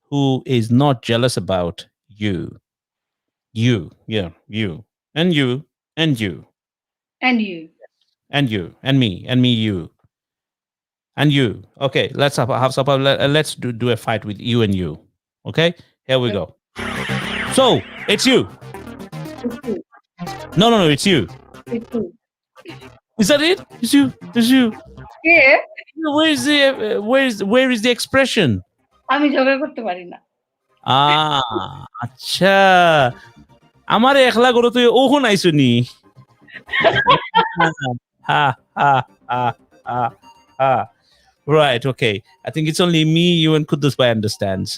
[SPEAKER 1] who is not jealous about you. You. Yeah. You. And you. And you.
[SPEAKER 2] and you
[SPEAKER 1] And you. And me. And me. You. And you. Okay. Let's have supper. Let's do a fight with you and you. Okay. Here we go. So it's you.
[SPEAKER 2] it's you
[SPEAKER 1] No, it's you.
[SPEAKER 2] it's you
[SPEAKER 1] Is that it? It's you. It's you.
[SPEAKER 2] yeah
[SPEAKER 1] Where is the expression?
[SPEAKER 2] আমি ঝগড়া করতে পারি না
[SPEAKER 1] আচ্ছা আমারে একলা করো তুই ওহো নাইছো নি ha ha ha ha ha right okay I think it's only me you and Kuddus Bhai understands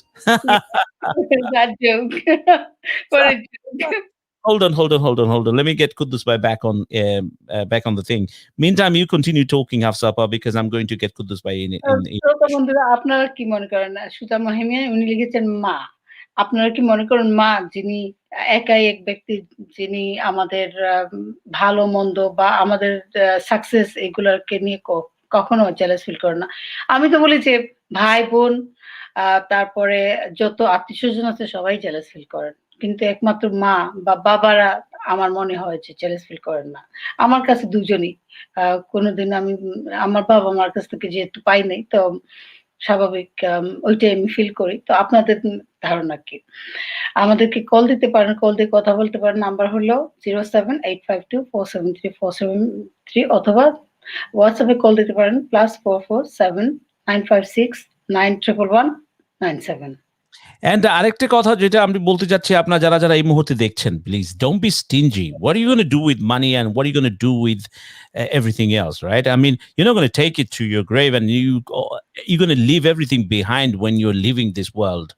[SPEAKER 2] that joke what a joke
[SPEAKER 1] hold on let me get Kuddus Bhai back on the thing meantime you continue talking Hafsapa because I'm going to get Kuddus Bhai in
[SPEAKER 2] শ্রোতা বন্ধুরা আপনারা কি মনে করেন সুতা মহিমিয়া উনি লিখেছেন মা আপনারা কি মনে করেন মা যিনি একাই এক ব্যক্তি যিনি আমাদের ভালো মন্দ বা আমাদের সাকসেস এগুলোকে নিয়ে কখনো জেলাস ফিল করে না আমি তো বলি যে ভাই বোন তারপরে যত আত্মীয় স্বজন আছে সবাই জেলাস ফিল করেন কিন্তু একমাত্র মা বা বাবারা আমার মনে হয় যে জেলাস ফিল করেন না আমার কাছে দুজনই কোনোদিন আমি আমার বাবা মার কাছ থেকে যেহেতু পাই নাই তো স্বাভাবিক ওইটাই আমি ফিল করি তো আপনাদের ধারণা কি আমাদেরকে কল দিতে পারেন কল দিয়ে কথা বলতে পারেন নাম্বার হলো 07852473473 অথবা হোয়াটসঅ্যাপে কল দিতে পারেন +44795691197
[SPEAKER 1] And আরেকটা কথা যেটা আমি বলতে যাচ্ছি আপনারা যারা এই মুহূর্তে দেখছেন please don't be stingy what are you going to do with money and what are you going to do with everything else right I mean you're not going to take it to your grave and you're going to leave everything behind when you're leaving this world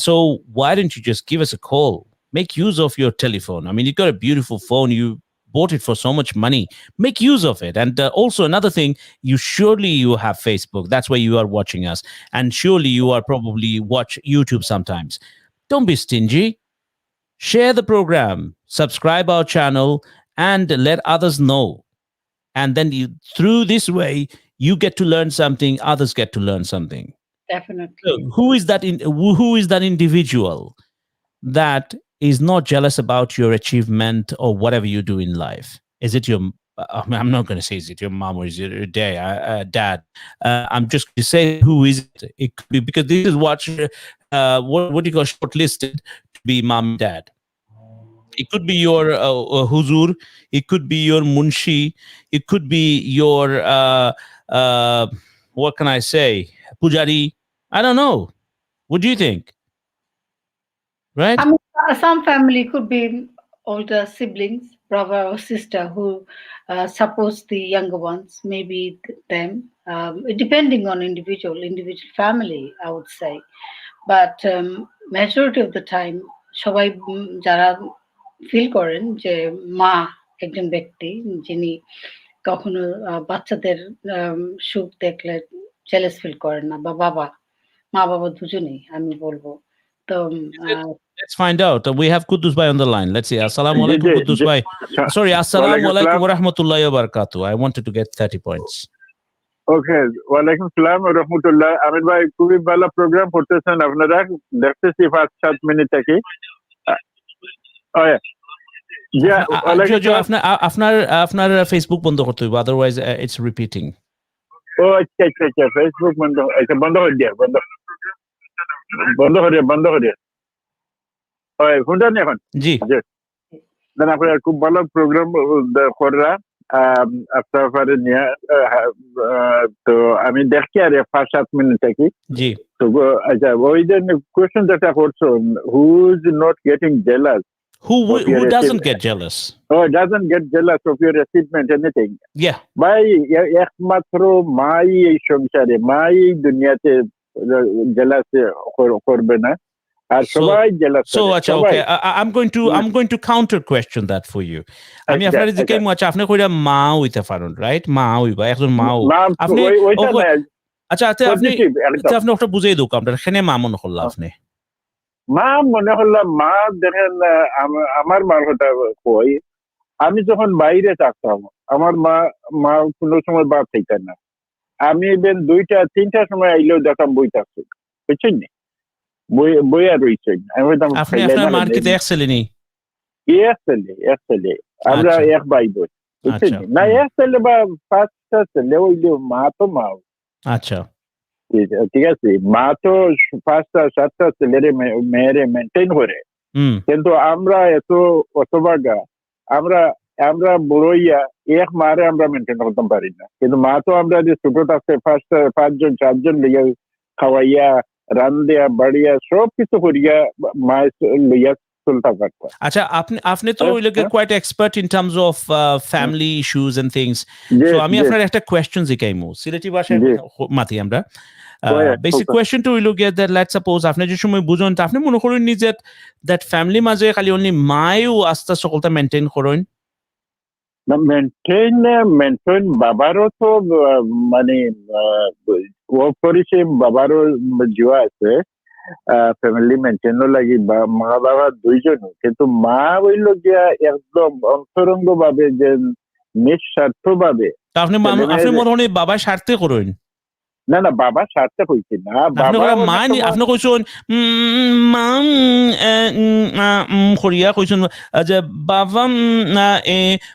[SPEAKER 1] so why don't you just give us a call make use of your telephone I mean you got a beautiful phone you bought it for so much money make use of it and also another thing you have Facebook that's why you are watching us and surely you are probably watch YouTube sometimes don't be stingy share the program subscribe our channel and let others know and then through this way you get to learn something others get to learn something
[SPEAKER 2] definitely
[SPEAKER 1] so who is that individual that is not jealous about your achievement or whatever you do in life? Is it your, I'm not going to say is it your mom or is it your dad? I'm just going to say who is it? It could be because this is what do you call shortlisted to be mom and dad. It could be your huzur. It could be your munshi. It could be your, what can I say? Pujari. I don't know. What do you think? Right?
[SPEAKER 2] I mean, some family could be older siblings, brother or sister who supports the younger ones, maybe them, depending on individual family, I would say. But majority of the time, সবাই যারা feel করেন যে মা একজন ব্যক্তি যিনি কখনো বাচ্চাদের সুখ দেখলে জেলাস ফিল করেন না বা মা বাবা দুজনেই আমি বলবো তো
[SPEAKER 1] let's find out we have Kuddus Bhai on the line let's see assalamu alaikum Kuddus Bhai sorry assalamu alaikum wa rahmatullahi wa barakatuh I wanted to get 30 points
[SPEAKER 6] ওকে ওয়ালাইকুম সালাম ওয়া রাহমাতুল্লাহ আমির ভাই খুবই ভালো প্রোগ্রাম করতেছেন আপনারা দেখতেছি 5-7 মিনিট থেকে
[SPEAKER 1] আপনার ফেসবুক বন্ধ করতে হবে otherwise it's repeating
[SPEAKER 6] ও আচ্ছা ফেসবুক বন্ধ করে দিয়া বন্ধ করে ওই শুনছেন এখন
[SPEAKER 1] জি
[SPEAKER 6] দেন আপনারা খুব ভালো প্রোগ্রাম করা আপনার পরে নিয়ে তো আমি দেখি আর 5-7 মিনিট থাকি
[SPEAKER 1] জি
[SPEAKER 6] তো আচ্ছা ওই যে কোয়েশ্চেন যেটা করছো who is not getting jealous
[SPEAKER 1] who
[SPEAKER 6] What we
[SPEAKER 1] who
[SPEAKER 6] are
[SPEAKER 1] doesn't
[SPEAKER 6] achieving.
[SPEAKER 1] get jealous
[SPEAKER 6] or doesn't get jealous of your achievement anything
[SPEAKER 1] yeah
[SPEAKER 6] ভাই একমাত্র মাই এই সংসারে মাই এই দুনিয়াতে জেলাস করবে না আর
[SPEAKER 1] So-
[SPEAKER 6] সবাই জেলাস
[SPEAKER 1] so
[SPEAKER 6] করে
[SPEAKER 1] acha
[SPEAKER 6] সবাই
[SPEAKER 1] okay I'm going to counter question that for you আমি
[SPEAKER 6] আচ্ছা,
[SPEAKER 1] আপনার
[SPEAKER 6] আচ্ছা।
[SPEAKER 1] জিজ্ঞাসা আচ্ছা আপনি কইরা মা হইতে পারেন রাইট মা হইবা একজন মা আপনি
[SPEAKER 6] ওইটা না
[SPEAKER 1] আচ্ছা আচ্ছা আপনি
[SPEAKER 6] পজিটিভ একদম
[SPEAKER 1] আচ্ছা আপনি ওটা বুঝাই দাও আপনার এখানে মা মনে করলাম আপনি
[SPEAKER 6] মা মনে হলাম মা দেখেন আমার মার কথা কই আমি যখন বাইরে থাকতাম আমার মা কোনো সময় বাদ থাকতেন না আমি ইভেন 2টা-3টার সময় আইলেও দেখতাম বই থাকছে বুঝছেন নি বই আর রয়েছেন আমি বলতাম
[SPEAKER 1] আপনি আপনার মার্কেটে এক ছেলে নেই
[SPEAKER 6] এক ছেলে আমরা
[SPEAKER 1] আচ্ছা।
[SPEAKER 6] এক ভাই বোন বুঝছেন
[SPEAKER 1] আচ্ছা,
[SPEAKER 6] নি? না
[SPEAKER 1] হুম।
[SPEAKER 6] এক ছেলে বা 5টা ছেলে হইলেও মা তো মা
[SPEAKER 1] আচ্ছা
[SPEAKER 6] ঠিক আছে মা তো 5টা-7টা ছেলেরে মেয়েরে মেনটেন করে
[SPEAKER 1] হুম
[SPEAKER 6] কিন্তু আমরা এত অতভাগা আমরা আমরা বড়ইয়া এক মারে আমরা মেনটেন করতে পারি না কিন্তু মা তো আমরা যে ছোট থাকতে 5জন-4জন লইয়া খাওয়াইয়া রান্ধিয়া বাড়িয়া সব কিছু করিয়া মা লইয়া চলতে পারতাম
[SPEAKER 1] আচ্ছা আপনি তো
[SPEAKER 6] হ্যাঁ,
[SPEAKER 1] ওই লোকে
[SPEAKER 6] হ্যাঁ।
[SPEAKER 1] Quite expert in terms of family issues and things
[SPEAKER 6] যে
[SPEAKER 1] সো আমি আপনার একটা কোয়েশ্চন জিকাইমু সিলেটি ভাষায়
[SPEAKER 6] জি।
[SPEAKER 1] মাতি আমরা
[SPEAKER 6] Right,
[SPEAKER 1] বেসিক
[SPEAKER 6] okay.
[SPEAKER 1] কোয়েশ্চন তো হইল গিয়া দ্যাট লেটস সাপোজ আপনি যে সময় বুঝুন তা আপনি মনে করেন নি যে দ্যাট ফ্যামিলি মাঝে খালি অনলি মায়ও আস্তে সকলটা মেনটেন করেন
[SPEAKER 6] মেনটেন বাবারও তো মানে ও করেছে বাবারও জুয়া আছে ফ্যামিলি মেনটেনও লাগি বা মা বাবা দুইজনও কিন্তু মা হইল গিয়া একদম অন্তরঙ্গ ভাবে যে নিঃস্বার্থ ভাবে
[SPEAKER 1] তা আপনি
[SPEAKER 6] ছেলে
[SPEAKER 1] আপনি
[SPEAKER 6] মেয়েদের-
[SPEAKER 1] মনে করেন বাবা স্বার্থে করেন
[SPEAKER 6] না বাবা সার্থক হয়েছে না
[SPEAKER 1] আপনি
[SPEAKER 6] বাবা
[SPEAKER 1] কইরা মা আপনি কইছেন মা করিয়া কইছেন যে বাবা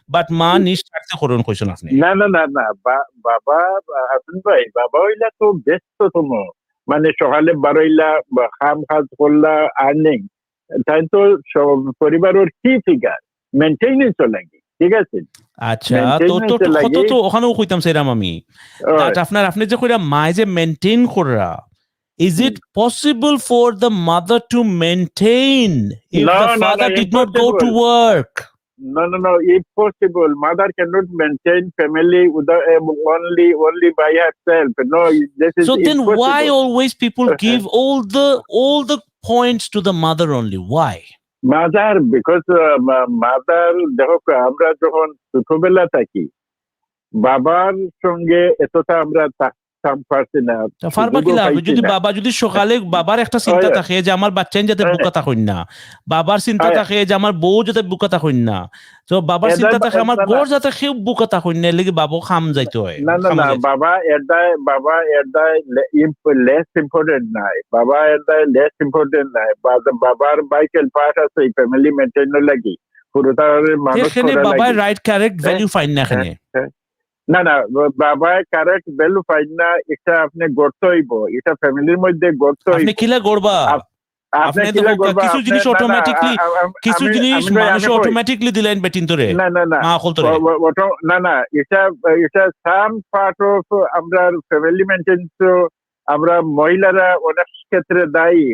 [SPEAKER 1] বাট মা নিঃস্বার্থে করেন কইছেন আপনি
[SPEAKER 6] না বাবা হাসান ভাই বাবা হইলা তো ব্যস্ততম মানে সকালে বারোইলা খাম কাজ করলা আর্নিং তাই তো পরিবারের কি ফিগার মেনটেনেন্স লাগে ঠিক আছে
[SPEAKER 1] আচ্ছা তো তো
[SPEAKER 6] Maintenance লাগে।
[SPEAKER 1] কত তো ওখানেও কইতাম সেরাম আমি that আপনি যে কইরা মাই যে মেনটেন করা is it possible for the mother to maintain if
[SPEAKER 6] No,
[SPEAKER 1] the
[SPEAKER 6] no,
[SPEAKER 1] father
[SPEAKER 6] no,
[SPEAKER 1] did not go to
[SPEAKER 6] impossible.
[SPEAKER 1] work
[SPEAKER 6] No, impossible. Mother cannot maintain family without only by herself. No, this is
[SPEAKER 1] so then
[SPEAKER 6] impossible.
[SPEAKER 1] why always people give all the points to the mother only why
[SPEAKER 6] mother because mother দেখো আমরা যখন ছোটবেলা থাকি বাবার সঙ্গে এতটা আমরা থাকতাম পারছি না
[SPEAKER 1] ফারবা কি
[SPEAKER 6] সুযোগও
[SPEAKER 1] লাভ
[SPEAKER 6] পাইছি
[SPEAKER 1] যদি
[SPEAKER 6] না।
[SPEAKER 1] বাবা যদি সকালে বাবার একটা চিন্তা
[SPEAKER 6] হ্যাঁ।
[SPEAKER 1] থাকে যে আমার বাচ্চা যাতে
[SPEAKER 6] হ্যাঁ।
[SPEAKER 1] বুকা থাকুন না বাবার চিন্তা
[SPEAKER 6] হ্যাঁ।
[SPEAKER 1] থাকে যে আমার বউ যাতে বুকা থাকুন না তো বাবার
[SPEAKER 6] এদাই
[SPEAKER 1] চিন্তা থাকে আমার
[SPEAKER 6] না, না।
[SPEAKER 1] গড় যাতে সেও বুকা থাকুন না লেগে বাবু খাম যাইতে হয় খামা যাইতে হয়।
[SPEAKER 6] বাবা এদাই লেস ইম্পর্টেন্ট নাই বাবা এদাই লেস ইম্পর্টেন্ট নাই বাবার ভাইটাল পার্ট আছে ফ্যামিলি মেনটেন লাগি পুরোটার মানুষ
[SPEAKER 1] এখানে
[SPEAKER 6] করা
[SPEAKER 1] বাবার
[SPEAKER 6] লাগি।
[SPEAKER 1] রাইট কারেক্ট ভ্যালু ফাইন না এখানে
[SPEAKER 6] না বাবা কারেক্ট ভ্যালু পাইন না এটা আপনি গড়তে হইব এটা ফ্যামিলির মধ্যে গড়তে
[SPEAKER 1] আপনি
[SPEAKER 6] হইব
[SPEAKER 1] কিলা গড়বা
[SPEAKER 6] আপনি
[SPEAKER 1] আপনি
[SPEAKER 6] কি
[SPEAKER 1] দেখো
[SPEAKER 6] করবা?
[SPEAKER 1] কিছু জিনিস
[SPEAKER 6] আপনি- না, না,
[SPEAKER 1] অটোমেটিকলি কিছু
[SPEAKER 6] আমি-
[SPEAKER 1] জিনিস
[SPEAKER 6] আমি-
[SPEAKER 1] মানুষ
[SPEAKER 6] আমি কই।
[SPEAKER 1] অটোমেটিকলি দিলেন বেটিন তোরে
[SPEAKER 6] না
[SPEAKER 1] মা হল তোরে
[SPEAKER 6] না এটা সাম পার্ট অফ আমরা ফ্যামিলি মেনটেন্স আমরা মহিলারা অনেক ক্ষেত্রে দায়ী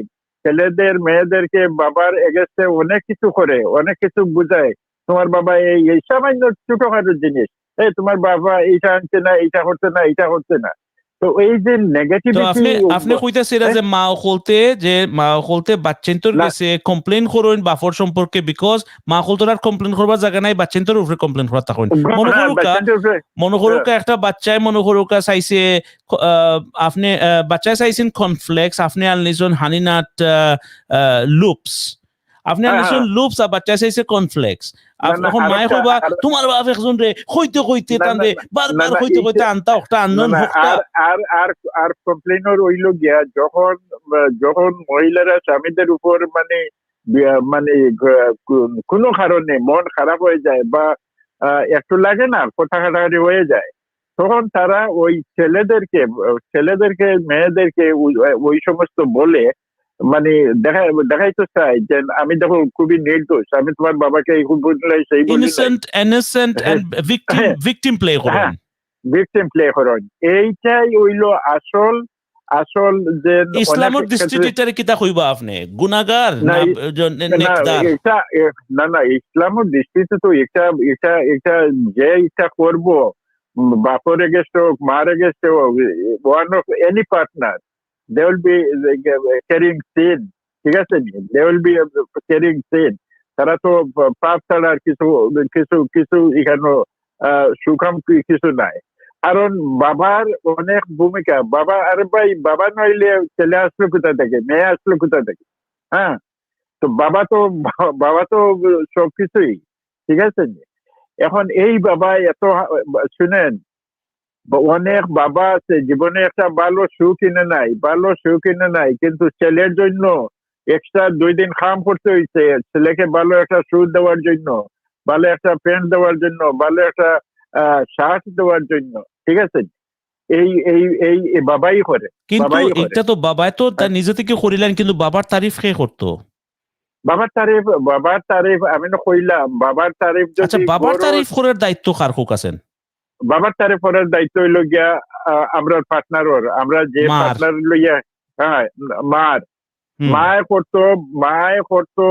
[SPEAKER 6] ছেলেদের মেয়েদেরকে বাবার এগেস্টে অনেক কিছু করে অনেক কিছু বুঝায় তোমার বাবা এই সামান্য ছোটখাটো জিনিস এই তোমার বাবা এইটা আনছে না এইটা করছে না এইটা করছে না তো এই যে
[SPEAKER 1] তো
[SPEAKER 6] নেগেটিভিটি
[SPEAKER 1] আপনি কইতাছেন যে মা হলতে বাচ্চেন্তর
[SPEAKER 6] না।
[SPEAKER 1] কাছে কমপ্লেইন করুন বাফর সম্পর্কে বিকজ মা হলতর আর কমপ্লেইন করবার জায়গা নাই বাচ্চেন্তর উপরে কমপ্লেইন করা থাকুন মনে করুকা একটা বাচ্চায় মনে করুকা চাইছে আপনি বাচ্চায় চাইছেন কনফ্লেক্স আপনি আনলিজন হানিনাট লুপস আপনি আনলিজন লুপস আর বাচ্চা চাইছে কনফ্লেক্স এখন মায়ে কইবা তোমার বাপ একজন রে কইতে টান রে বারবার কইতে আনতা একটা আনন
[SPEAKER 6] আর কমপ্লেইনর হইল গিয়া যখন মহিলারা স্বামীদের উপর মানে কোনো কারণে মন খারাপ হয়ে যায় বা একটু লাগে না কথা কাটাকাটি হয়ে যায় তখন তারা ওই ছেলেদেরকে মেয়েদেরকে ওই সমস্ত বলে মানে দেখাইতে চাই যে আমি দেখো খুবই নির্দোষ, আমি তোমার বাবাকে এই বললাই সেই বলি
[SPEAKER 1] innocent and victim play করেন।
[SPEAKER 6] হ্যাঁ, ভিকটিম প্লে করেন, এইটাই হইলো আসল যে
[SPEAKER 1] ইসলামের দৃষ্টিতে এটারে কিতা কইবা আপনি, গুনাহগার
[SPEAKER 6] না,
[SPEAKER 1] না নেকদার?
[SPEAKER 6] না ইসলামের দৃষ্টিতে তো এটা যে এটা করবো বাপর এগেস্ট হোক মার এগেস্ট হোক, one of any partner they will be carrying sin, ঠিক আছে, they will be carrying sin. তারা তো পাপ ছাড়া আর কিছু কিছু কিছু এখানে সুখাম কিছু নাই। কারণ বাবার অনেক ভূমিকা, বাবা আরে ভাই বাবা নইলে ছেলে আসলো কোথা থেকে, মেয়ে আসলো কোথা থেকে, হ্যাঁ, তো বাবা তো সবকিছুই, ঠিক আছে। এখন এই বাবা এত শুনেন, অনেক বাবা আছে জীবনে একটা ভালো সুখ কিনে নাই, কিন্তু ছেলের জন্য এক্সট্রা 2 দিন কাম করতে হয়েছে, ছেলেকে ভালো একটা সুখ দেওয়ার জন্য, ভালো একটা প্যান্ট দেওয়ার জন্য, ভালো একটা শার্ট দেওয়ার জন্য, ঠিক আছে। এই এই এই বাবাই করে,
[SPEAKER 1] কিন্তু এটা তো বাবাই তো তার নিজে থেকে করিলেন, কিন্তু বাবার তারিফ কে করতো?
[SPEAKER 6] বাবার তারিফ আমি না কইলাম, বাবার তারিফ
[SPEAKER 1] আচ্ছা,
[SPEAKER 6] যদি
[SPEAKER 1] বাবার তারিফ করার দায়িত্ব কার হোক আছেন?
[SPEAKER 6] বাবার তারিফ করার দায়িত্ব হইল গিয়া আমরা পার্টনার, আমরা যে পার্টনার লইয়া, হ্যাঁ, মায় করতো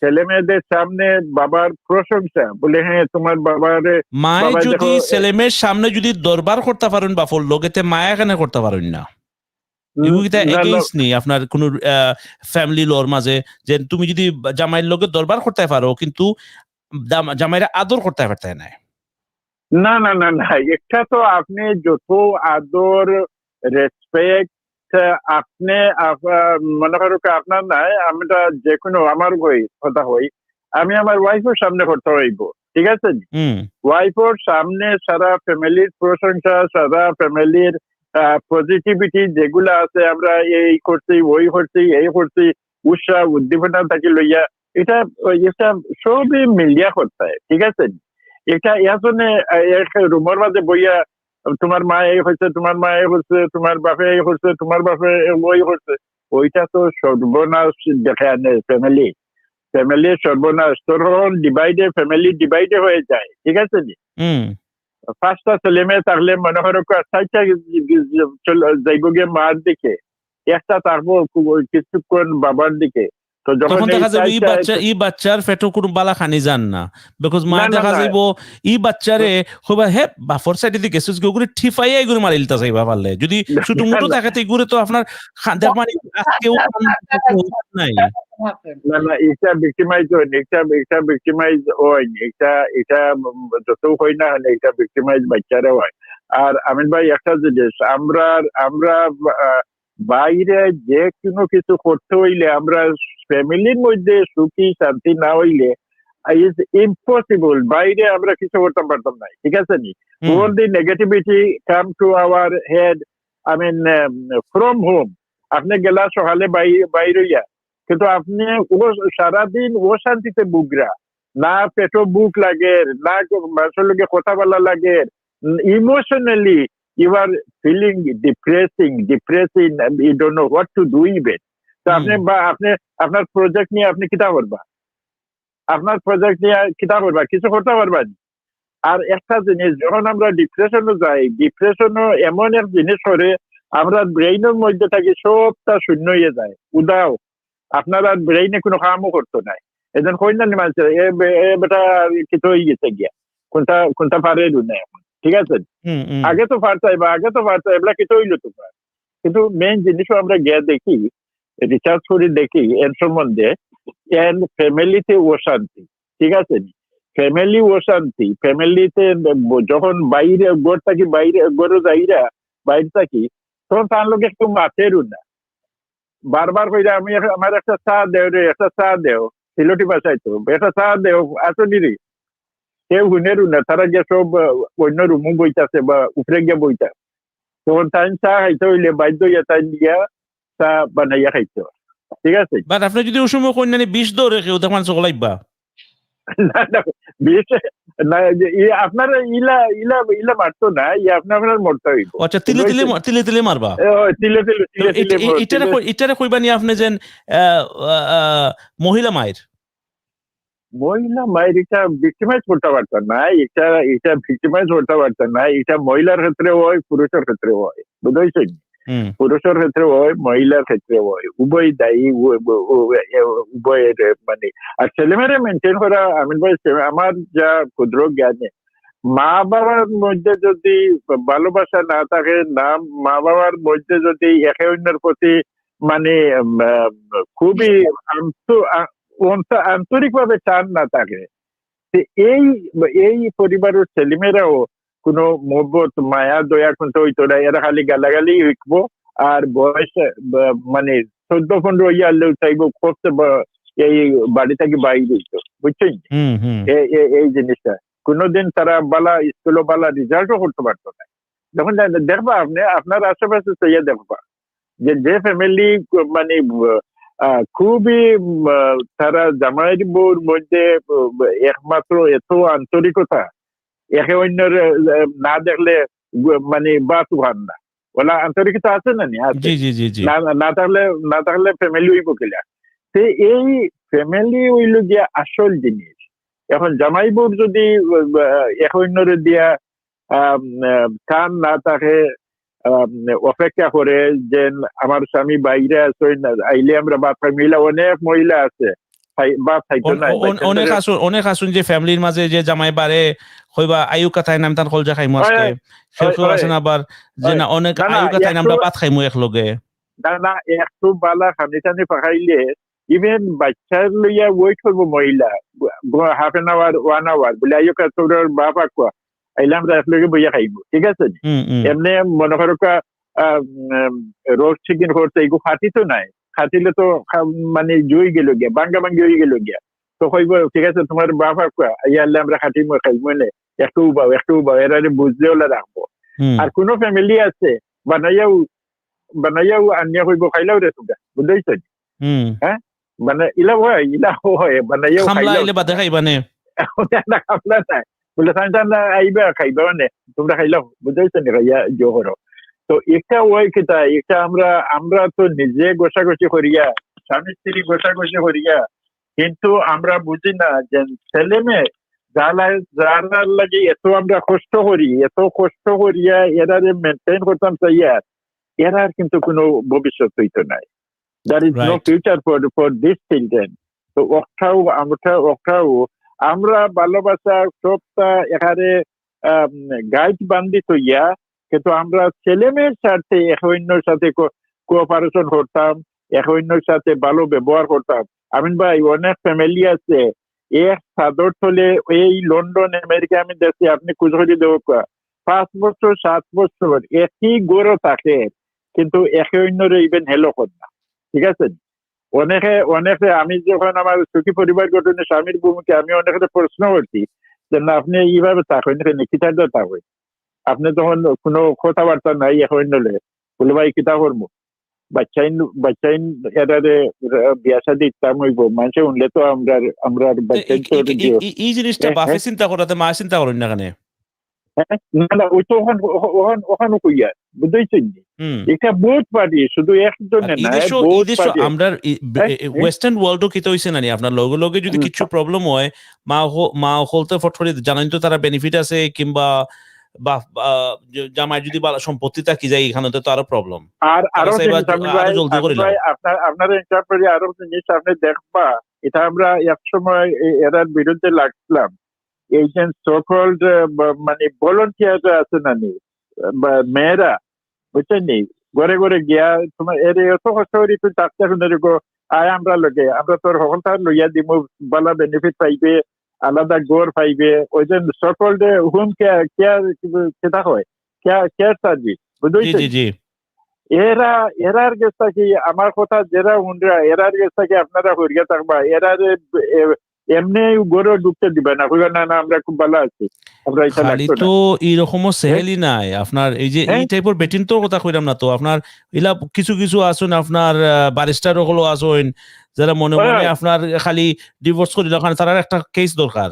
[SPEAKER 6] ছেলে মেয়েদের সামনে বাবার প্রশংসা, বলে হ্যাঁ তোমার বাবার
[SPEAKER 1] মায় যদি ছেলে মেয়ের সামনে যদি দরবার করতে পারেন বাপর লগেতে মায়া কেন করতে পারেন না? এগেইনস্ট নেই আপনার কোন ফ্যামিলি লোর মাঝে, যে তুমি যদি জামাইয়ের লগে দরবার করতে পারো কিন্তু জামাইরা আদর করতে পারতে না।
[SPEAKER 6] না, একটা তো আপনি যত আদর রেসপেক্ট আপনি মনে করো আপনার নাই, আমরা যে কোনো আমার কথা হই, আমি আমার ওয়াইফের সামনে করতে হইব, ঠিক আছে। ওয়াইফের সামনে সারা ফ্যামিলির প্রশংসা, সারা ফ্যামিলির পজিটিভিটি যেগুলা আছে, আমরা এই করছি ওই করছি এই করছি, উৎসাহ উদ্দীপনা থাকি লইয়া, এটা সবই মিলিয়া করতে হয়, ঠিক আছে। এটা এজন্য রুমের মাঝে বইয়া তোমার মা এই হচ্ছে, তোমার মা এই হচ্ছে, তোমার বাপে এই হচ্ছে, তোমার বাপে ওই হচ্ছে, ওইটা তো সর্বনাশ দেখে আনে ফ্যামিলির সর্বনাশ। তখন ফ্যামিলি ডিভাইডে হয়ে যায়, ঠিক আছে। 5টা ছেলে মেয়ে থাকলে মনে করো 4টা যাইব গিয়ে মার দিকে, একটা থাকবো কিছুক্ষণ বাবার দিকে, তো যখন
[SPEAKER 1] দেখা যাবে এই বাচ্চার পেটে কোনো বালা খানি যান না, বিকজ মা দেখা যাইব এই বাচ্চারে হইবা হে বাফর সাইডে দিকে গেছিস গুরে ঠিফাইয়া এগুলো মারিলতা যাইবা পারলে, যদি ছোট মোটো দেখাতে এগুলো তো আপনার মানে আজকেও নাই।
[SPEAKER 6] না এটা ভিক্টিমাইজ হয়নি, এটা ভিক্টিমাইজ হয়নি, এটা যত হয় না এটা ভিক্টিমাইজ বাচ্চারা হয়। আর আমিন ভাই একটা জিনিস, আমরা বাইরে যে কোনো কিছু করতে হইলে, আমরা ফ্যামিলির মধ্যে সুখী শান্তি না হইলে ইজ ইম্পসিবল, বাইরে আমরা কিছু করতে পারতাম না, ঠিক আছে। All the negativity come to our head, I mean from home. আপনি গেলা সকালে বাইরে ইয়া, কিন্তু আপনি সারাদিন ও শান্তিতে বুকরা, না পেটো বুক লাগে, না মানুষের লোকে কথা বলা লাগে, emotionally you are feeling depressing, you don't know what to do even. তো আপনি আপনার প্রজেক্ট নিয়ে আপনি কিতা করবা, কিছু করতে পারবেন। আর একটা জিনিস, যখন আমরা ডিপ্রেশনে যাই, ডিপ্রেশনও এমন এক জিনিস করে, আমরা ব্রেইনের মধ্যে থাকি সবটা শূন্য হয়ে যায়, উদাও, আপনার আর ব্রেইনে কোনো কামও করতো নাই। এজন কই না মানুষের বেটা কিছু হয়ে গেছে গিয়া, কোনটা পারে না এখন, ঠিক আছে। আগে তো পারতাই এগুলা কিছু হইলো তোমার, কিন্তু মেইন জিনিসও আমরা গিয়ে দেখি, রিসার্চ করে দেখি এর সম্বন্ধে, ফ্যামিলিতে অশান্তি, ঠিক আছে, ফ্যামিলি অশান্তি, ফ্যামিলিতে যখন বাইরে গড় থাকি, গড়ে যাইরা বাইরে থাকি, তখন তার লোক একটু মাথেরও না, বারবার কইরা আমি আমার একটা চা দেও রে, একটা চা দেও, সিলটি বাসায় তো একটা চা দেও, আসনি রে, কেউ শুনেরও না, তারা গিয়ে সব অন্য রুমও বইতাছে বা উপরে গিয়ে বইতাছে, তখন তাই চা খাইতে হইলে বাধ্য হইয়া তাই গিয়া চা বানাইয়া খাইতে, ঠিক আছে।
[SPEAKER 1] বাট আপনি যদি ওই সময় কন্যানি 20 দৌড়ে কেউ দেখমান চলাইবা,
[SPEAKER 6] না না বিষ না আপনারা ইলা ইলা ইলা মারতো না আপনার মরতে হইব
[SPEAKER 1] আচ্ছা তিলে তিলে তিলে মারবা
[SPEAKER 6] তিলে তিলে তিলে তিলে
[SPEAKER 1] ইটারে কইবা নি আপনি যেন মহিলা মায়ের
[SPEAKER 6] মহিলা মায়ের এটা ভিক্টিমাইজ করতে পারতেন না, এটা ভিক্টিমাইজ করতে পারতেন না, এটা মহিলার ক্ষেত্রে হয় পুরুষের ক্ষেত্রে হয়, বুঝতে পুরুষের ক্ষেত্রে হয় মহিলার ক্ষেত্রে হয়, উভয় দায়ী উভয়ের মানে। আর ছেলেমেয়েরা মেনটেন করা আমিন ভাই আমার যা ক্ষুদ্র জ্ঞানে মা বাবার মধ্যে যদি ভালোবাসা না থাকে না, মা বাবার মধ্যে যদি একে অন্যের প্রতি মানে খুবই আন্তরিকভাবে টান না থাকে, এই এই পরিবারের ছেলেমেয়েরাও কোনো মহব্বত মায়া দয়া কিন্তু হইতো না, এরা খালি গালাগালি শিখবো আর বয়স মানে 14-15 ইয়ারলেও চাইবো করতে এই বাড়ি থেকে বাইরে হইতো, বুঝছেন এই জিনিসটা। কোনোদিন তারা বালা স্কুলে বালা রেজাল্টও করতে পারতো না। যখন দেখবা আপনি আপনার আশেপাশে চাইয়া দেখবা যে ফ্যামিলি মানে খুবই তারা জামাইয়ের বউর মধ্যে একমাত্র এত আন্তরিকতা, একে অন্যের না দেখলে মানে বাত ভান না, ওলা আন্তরিকতা আছে না না থাকলে ফ্যামিলি হইব কিলা। এই ফ্যামিলি হইল গিয়া আসল জিনিস। এখন জামাই বউর যদি একে অন্যরে দিয়া কান না থাকে, অপেক্ষা করে যে আমার স্বামী বাইরে আছে আইলে আমরা বাপ মহিলা, অনেক মহিলা আছে
[SPEAKER 1] অনেক আসুন যে ফ্যামিলির মাঝে যে জামাই বারে হইবা আয়ু কথায় নাম তার কলজা খাইমু আজকে, সেও আছেন আবার যে না অনেক আয়ু কথায় আমরা ভাত খাইমু একলগে,
[SPEAKER 6] না না একটু বালা খানি টানি পাকাইলে ইভেন বাচ্চার লইয়া ওয়েট করবো মহিলা হাফ এন আওয়ার 1 আওয়ার বলে আয়ু তোর বাপ আকুয়া আইলে আমরা একলগে বইয়া খাইবো, ঠিক আছে। এমনি মনে করো রোড চিকেন করতে এগু খাটি তো নাই, খাটিলে তো মানে জুই গেল গিয়া বাঙ্গা ভাঙ্গি হয়ে গেল গিয়া, তো কইব ঠিক আছে তোমার বাপ আকুয়া আইলে আমরা খাটি খাইবো না, একটু উবাও এরা বুঝলেও রাখবো। আর কোন ফ্যামিলি আছে বানাইয়াও আনিয়া কইব খাইলাও রে তোমরা, বুঝতেছ হ্যাঁ, মানে ইলা হয় বানাইয়াও
[SPEAKER 1] খাইবা না
[SPEAKER 6] খাবলা নাই বলে আইবা খাইবা মানে তোমরা খাইলাও, বুঝতেছ না খাইয়া জো করো। তো এটা ওই কিতা এটা আমরা তো নিজে গোসাগোসি করিয়া স্বামী স্ত্রী গোসাগোসি করিয়া, কিন্তু আমরা বুঝি না যে ছেলে মেয়ে যারা লাগে এত আমরা কষ্ট করিয়া এরা মেনটেন করতাম চাইয়া, এরার কিন্তু কোনো ভবিষ্যৎ হইতো নাই, there is no future for this children. তো আমরা ভালোবাসা সবটা এখানে গাইড বান্দি তৈয়া, কিন্তু আমরা ছেলে মেয়ের সাথে এক অন্যের সাথে কোঅপারেশন করতাম, এক অন্যের সাথে ভালো ব্যবহার করতাম। আমিন ভাই অনেক ফ্যামিলি আছে এক চাদর তলে, এই লন্ডন আমেরিকা আমি দেখছি আপনি খুঁজে দেব 5 বছর 7 বছর একই গড়ে থাকে, কিন্তু একে অন্যরে ইভেন হেলো কর না, ঠিক আছে। অনেকে আমি যখন আমার সুখী পরিবার গঠনে স্বামীর ভূমিকা আমি অনেকে প্রশ্ন করছি যে না আপনি এইভাবে থাকেন কিতাব থাকেন, আপনি যখন কোনো কথাবার্তা নাই এখন নলে বলে ভাই কিতা করবো বাচ্চাইন এরারে বিয়া শাদী ইচ্ছা হইব মানুষে উনলে তো আমরা
[SPEAKER 1] এই জিনিসটা বাপে চিন্তা করাতে মা চিন্তা করেন না কেন?
[SPEAKER 6] না ওই তো ওখানে কইয়া বুঝতেছেন এটা বহুত পার্টি শুধু একজনে না,
[SPEAKER 1] আমরা ওয়েস্টার্ন ওয়ার্ল্ডও কিতা হইছে না আপনার লগে লগে যদি কিছু প্রবলেম হয় মা হলতে ফটফটি জানেন তো তারা বেনিফিট আছে, কিংবা বা জামাই যদি সম্পত্তি থাকি যায় এখানে তো আরো প্রবলেম।
[SPEAKER 6] আর আরো জলদি করে আপনার ইন্টারপ্রেট আরো জিনিস আপনি দেখবা, এটা আমরা এক সময় এরার বিরুদ্ধে লাগছিলাম, এই যে সো-কল্ড মানে ভলান্টিয়ার আছে না মেয়েরা, বুঝছেন নি, ঘরে ঘরে গিয়া তোমার এর এত কষ্ট করি তুই চাকরি শুনে রেখো আয় আমরা লগে আমরা তোর সকলটা লইয়া দিব, বালা বেনিফিট পাইবে, আলাদা গড় পাইবে, ওই যে সো-কল্ড হোম কেয়ার সেটা হয় কেয়ার সার্ভিস, বুঝছেন। এরার গেছে কি আমার কথা যারা উনরা এরার গেছে কি আপনারা হরিয়া থাকবা, এরারে এমনি গড়ে ঢুকতে দিবে না, কইবা না না আমরা খুব ভালো আছি, আমরা এটা
[SPEAKER 1] খালি
[SPEAKER 6] লাগতো না।
[SPEAKER 1] তো এইরকমও সেহেলি নাই আপনার এই যে এই
[SPEAKER 6] হ্যাঁ।
[SPEAKER 1] টাইপের বেটিন তো কথা কইরাম না তো আপনার ইলা কিছু কিছু আসুন আপনার ব্যারিস্টার হলো আসুন যারা মনে মনে
[SPEAKER 6] হ্যাঁ।
[SPEAKER 1] আপনার খালি ডিভোর্স করি ওখানে তার একটা কেস দরকার,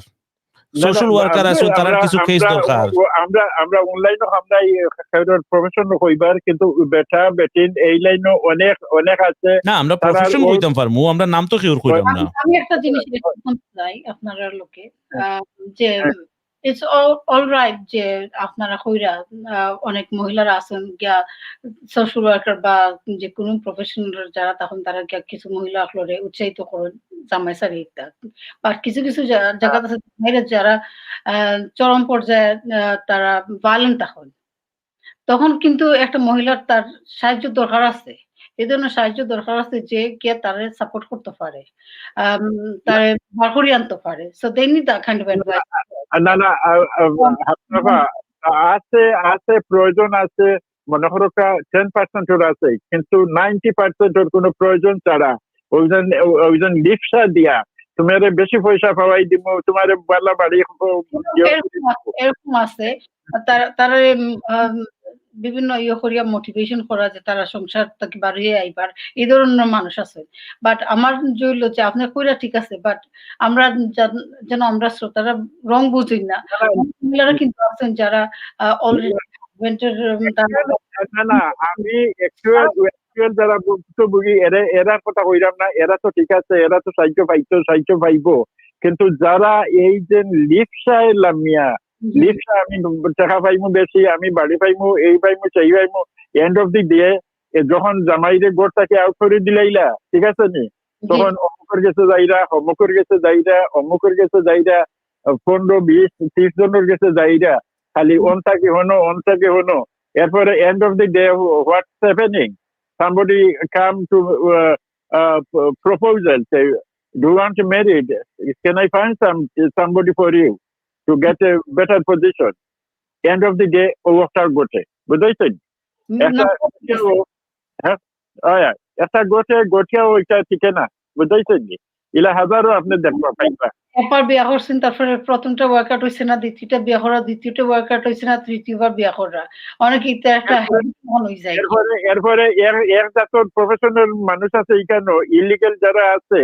[SPEAKER 6] না,
[SPEAKER 1] সোশ্যাল ওয়ার্কার
[SPEAKER 6] আমরা-
[SPEAKER 1] আসুন তার কিছু কেস
[SPEAKER 6] আমরা-
[SPEAKER 1] দরকার।
[SPEAKER 6] আমরা অনলাইনে আমরা প্রফেশন কইবার, কিন্তু বেটা বেটিন এই লাইনে অনেক অনেক আছে।
[SPEAKER 1] না আমরা
[SPEAKER 6] তারা
[SPEAKER 1] প্রফেশন
[SPEAKER 6] ওই-
[SPEAKER 1] কইতাম পারমু, আমরা নাম তো কেউ কইতাম না।
[SPEAKER 2] আমি একটা জিনিস বলতে চাই আপনারা লোকে যে
[SPEAKER 6] হ্যাঁ।
[SPEAKER 2] ইটস অল রাইট যে আপনারা কইরা অনেক মহিলারা আছেন গিয়া সোশ্যাল ওয়ার্কার বা যে কোনো প্রফেশনাল যারা তখন তারা গিয়া কিছু মহিলা আসলে উৎসাহিত করেন জামাই সারি বা কিছু কিছু জায়গা আছে বাইরে যারা চরম পর্যায়ে তারা ভায়োলেন্ট তখন কিন্তু একটা মহিলার তার সাহায্য দরকার আছে। এই ধরনের সাহায্য দরকার আছে যে কে তারে সাপোর্ট করতে পারে, তারে বার করে আনতে পারে। So they need that kind of advice.
[SPEAKER 6] না না হাফনাফা আছে আছে প্রয়োজন আছে, মনে করো 10% আছে, কিন্তু 90% কোনো প্রয়োজন ছাড়া ওইজন লিপসা দিয়া তোমার বেশি পয়সা পাওয়াই দিব, তোমার বালা বাড়ি
[SPEAKER 2] এরকম আছে তারা বিভিন্ন করিয়া মোটিভেশন করা যে তারা সংসার থেকে বাড়িয়ে আইবার এই ধরনের মানুষ আছে। বাট আমার জইল যে আপনার কইরা ঠিক আছে, বাট আমরা যেন আমরা শ্রোতারা রং বুঝি না। মহিলারা কিন্তু আছেন যারা অলরেডি
[SPEAKER 6] না না আমি অ্যাকচুয়াল যারা ভুক্তভোগী এরা কথা কইরাম না, এরা তো ঠিক আছে, এরা তো সাহায্য পাইবো, কিন্তু যারা এই যে লিপসা লামিয়া লিপসা আমি টাকা পাইমু বেশি, আমি বাড়ি পাইমু, এই পাইমু সেই পাইমু, এন্ড অফ দি ডে যখন জামাইরে গোড়টাকে আউট করে দিলাইলা, ঠিক আছে নি, তখন অমুকের গেছে যাইরা, অমুকের গেছে যাইরা, অমুকের গেছে যাইরা, 15-20-30 জনের গেছে যাইরা, খালি অনটাকে হনো। এরপরে end of the day what's happening, somebody come to proposal, say, do you want to marry? Can I find somebody for you to get a better position? End of the day, ওটা গোটে বুঝাইছেন, একটা গোটে ওইটা ঠিক না, বুঝাইছেন নি, ইলা হাজারও আপনি দেখবা পাইবা।
[SPEAKER 2] একবার বিয়া করছেন, তারপরে প্রথমটা ওয়ার্কআউট হয়েছে না, দ্বিতীয়টা বিয়া করা, দ্বিতীয়টা ওয়ার্কআউট হয়েছে না, তৃতীয়বার বিয়া করা, অনেকে একটা হয়ে যায়।
[SPEAKER 6] এরপরে এর জাতর প্রফেশনাল মানুষ আছে এখানে, ইলিগাল যারা আছে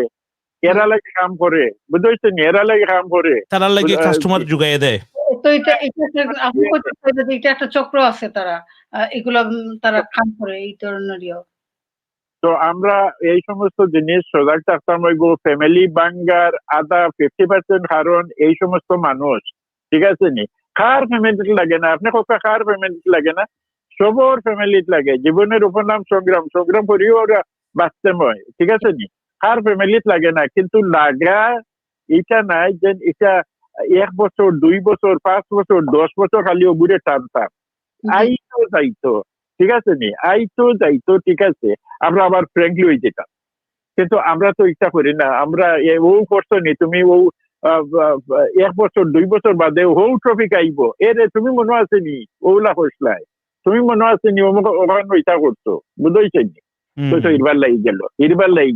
[SPEAKER 6] এরা লাগে কাম করে, বুঝাইছেন, এরা লাগে কাম করে,
[SPEAKER 1] তারা লাগে কাস্টমার জুগাইয়ে দেয়।
[SPEAKER 2] তো এটা আপনি কইতে চাইছেন যে এটা একটা চক্র আছে, তারা এগুলা তারা কাম করে এই ধরনেরও।
[SPEAKER 6] তো আমরা এই সমস্ত জিনিস সজাগ থাকতাম হইব, ফ্যামিলি বাঙ্গার আদা 50% কারণ এই সমস্ত মানুষ, ঠিক আছে নি, কার ফ্যামিলি লাগে না, আপনি কার ফ্যামিলি লাগে না, সবর ফ্যামিলি লাগে, জীবনের উপনাম সংগ্রাম করিও ওরা বাঁচতে হয়, ঠিক আছে নি, কার ফ্যামিলি লাগে না, কিন্তু লাগা এটা নাই যে এটা 1 বছর 2 বছর 5 বছর 10 বছর খালি ওগুলো টানতাম, আইতো যাইতো, ঠিক আছে নি, আইতো যাইতো, ঠিক আছে, আমরা আবার ফ্র্যাঙ্কলি হয়ে যেতাম, কিন্তু আমরা তো ইচ্ছা করি না, আমরা ও করছো নি, তুমি ও 1 বছর 2 বছর বাদে ও ট্রফিক আইব, এরে তুমি মনে আছে নি ওলা করছলাই, তুমি মনে আছে নি ওখানে ইচ্ছা করছো, বুঝাইছে নি, তো ইরবার লাগি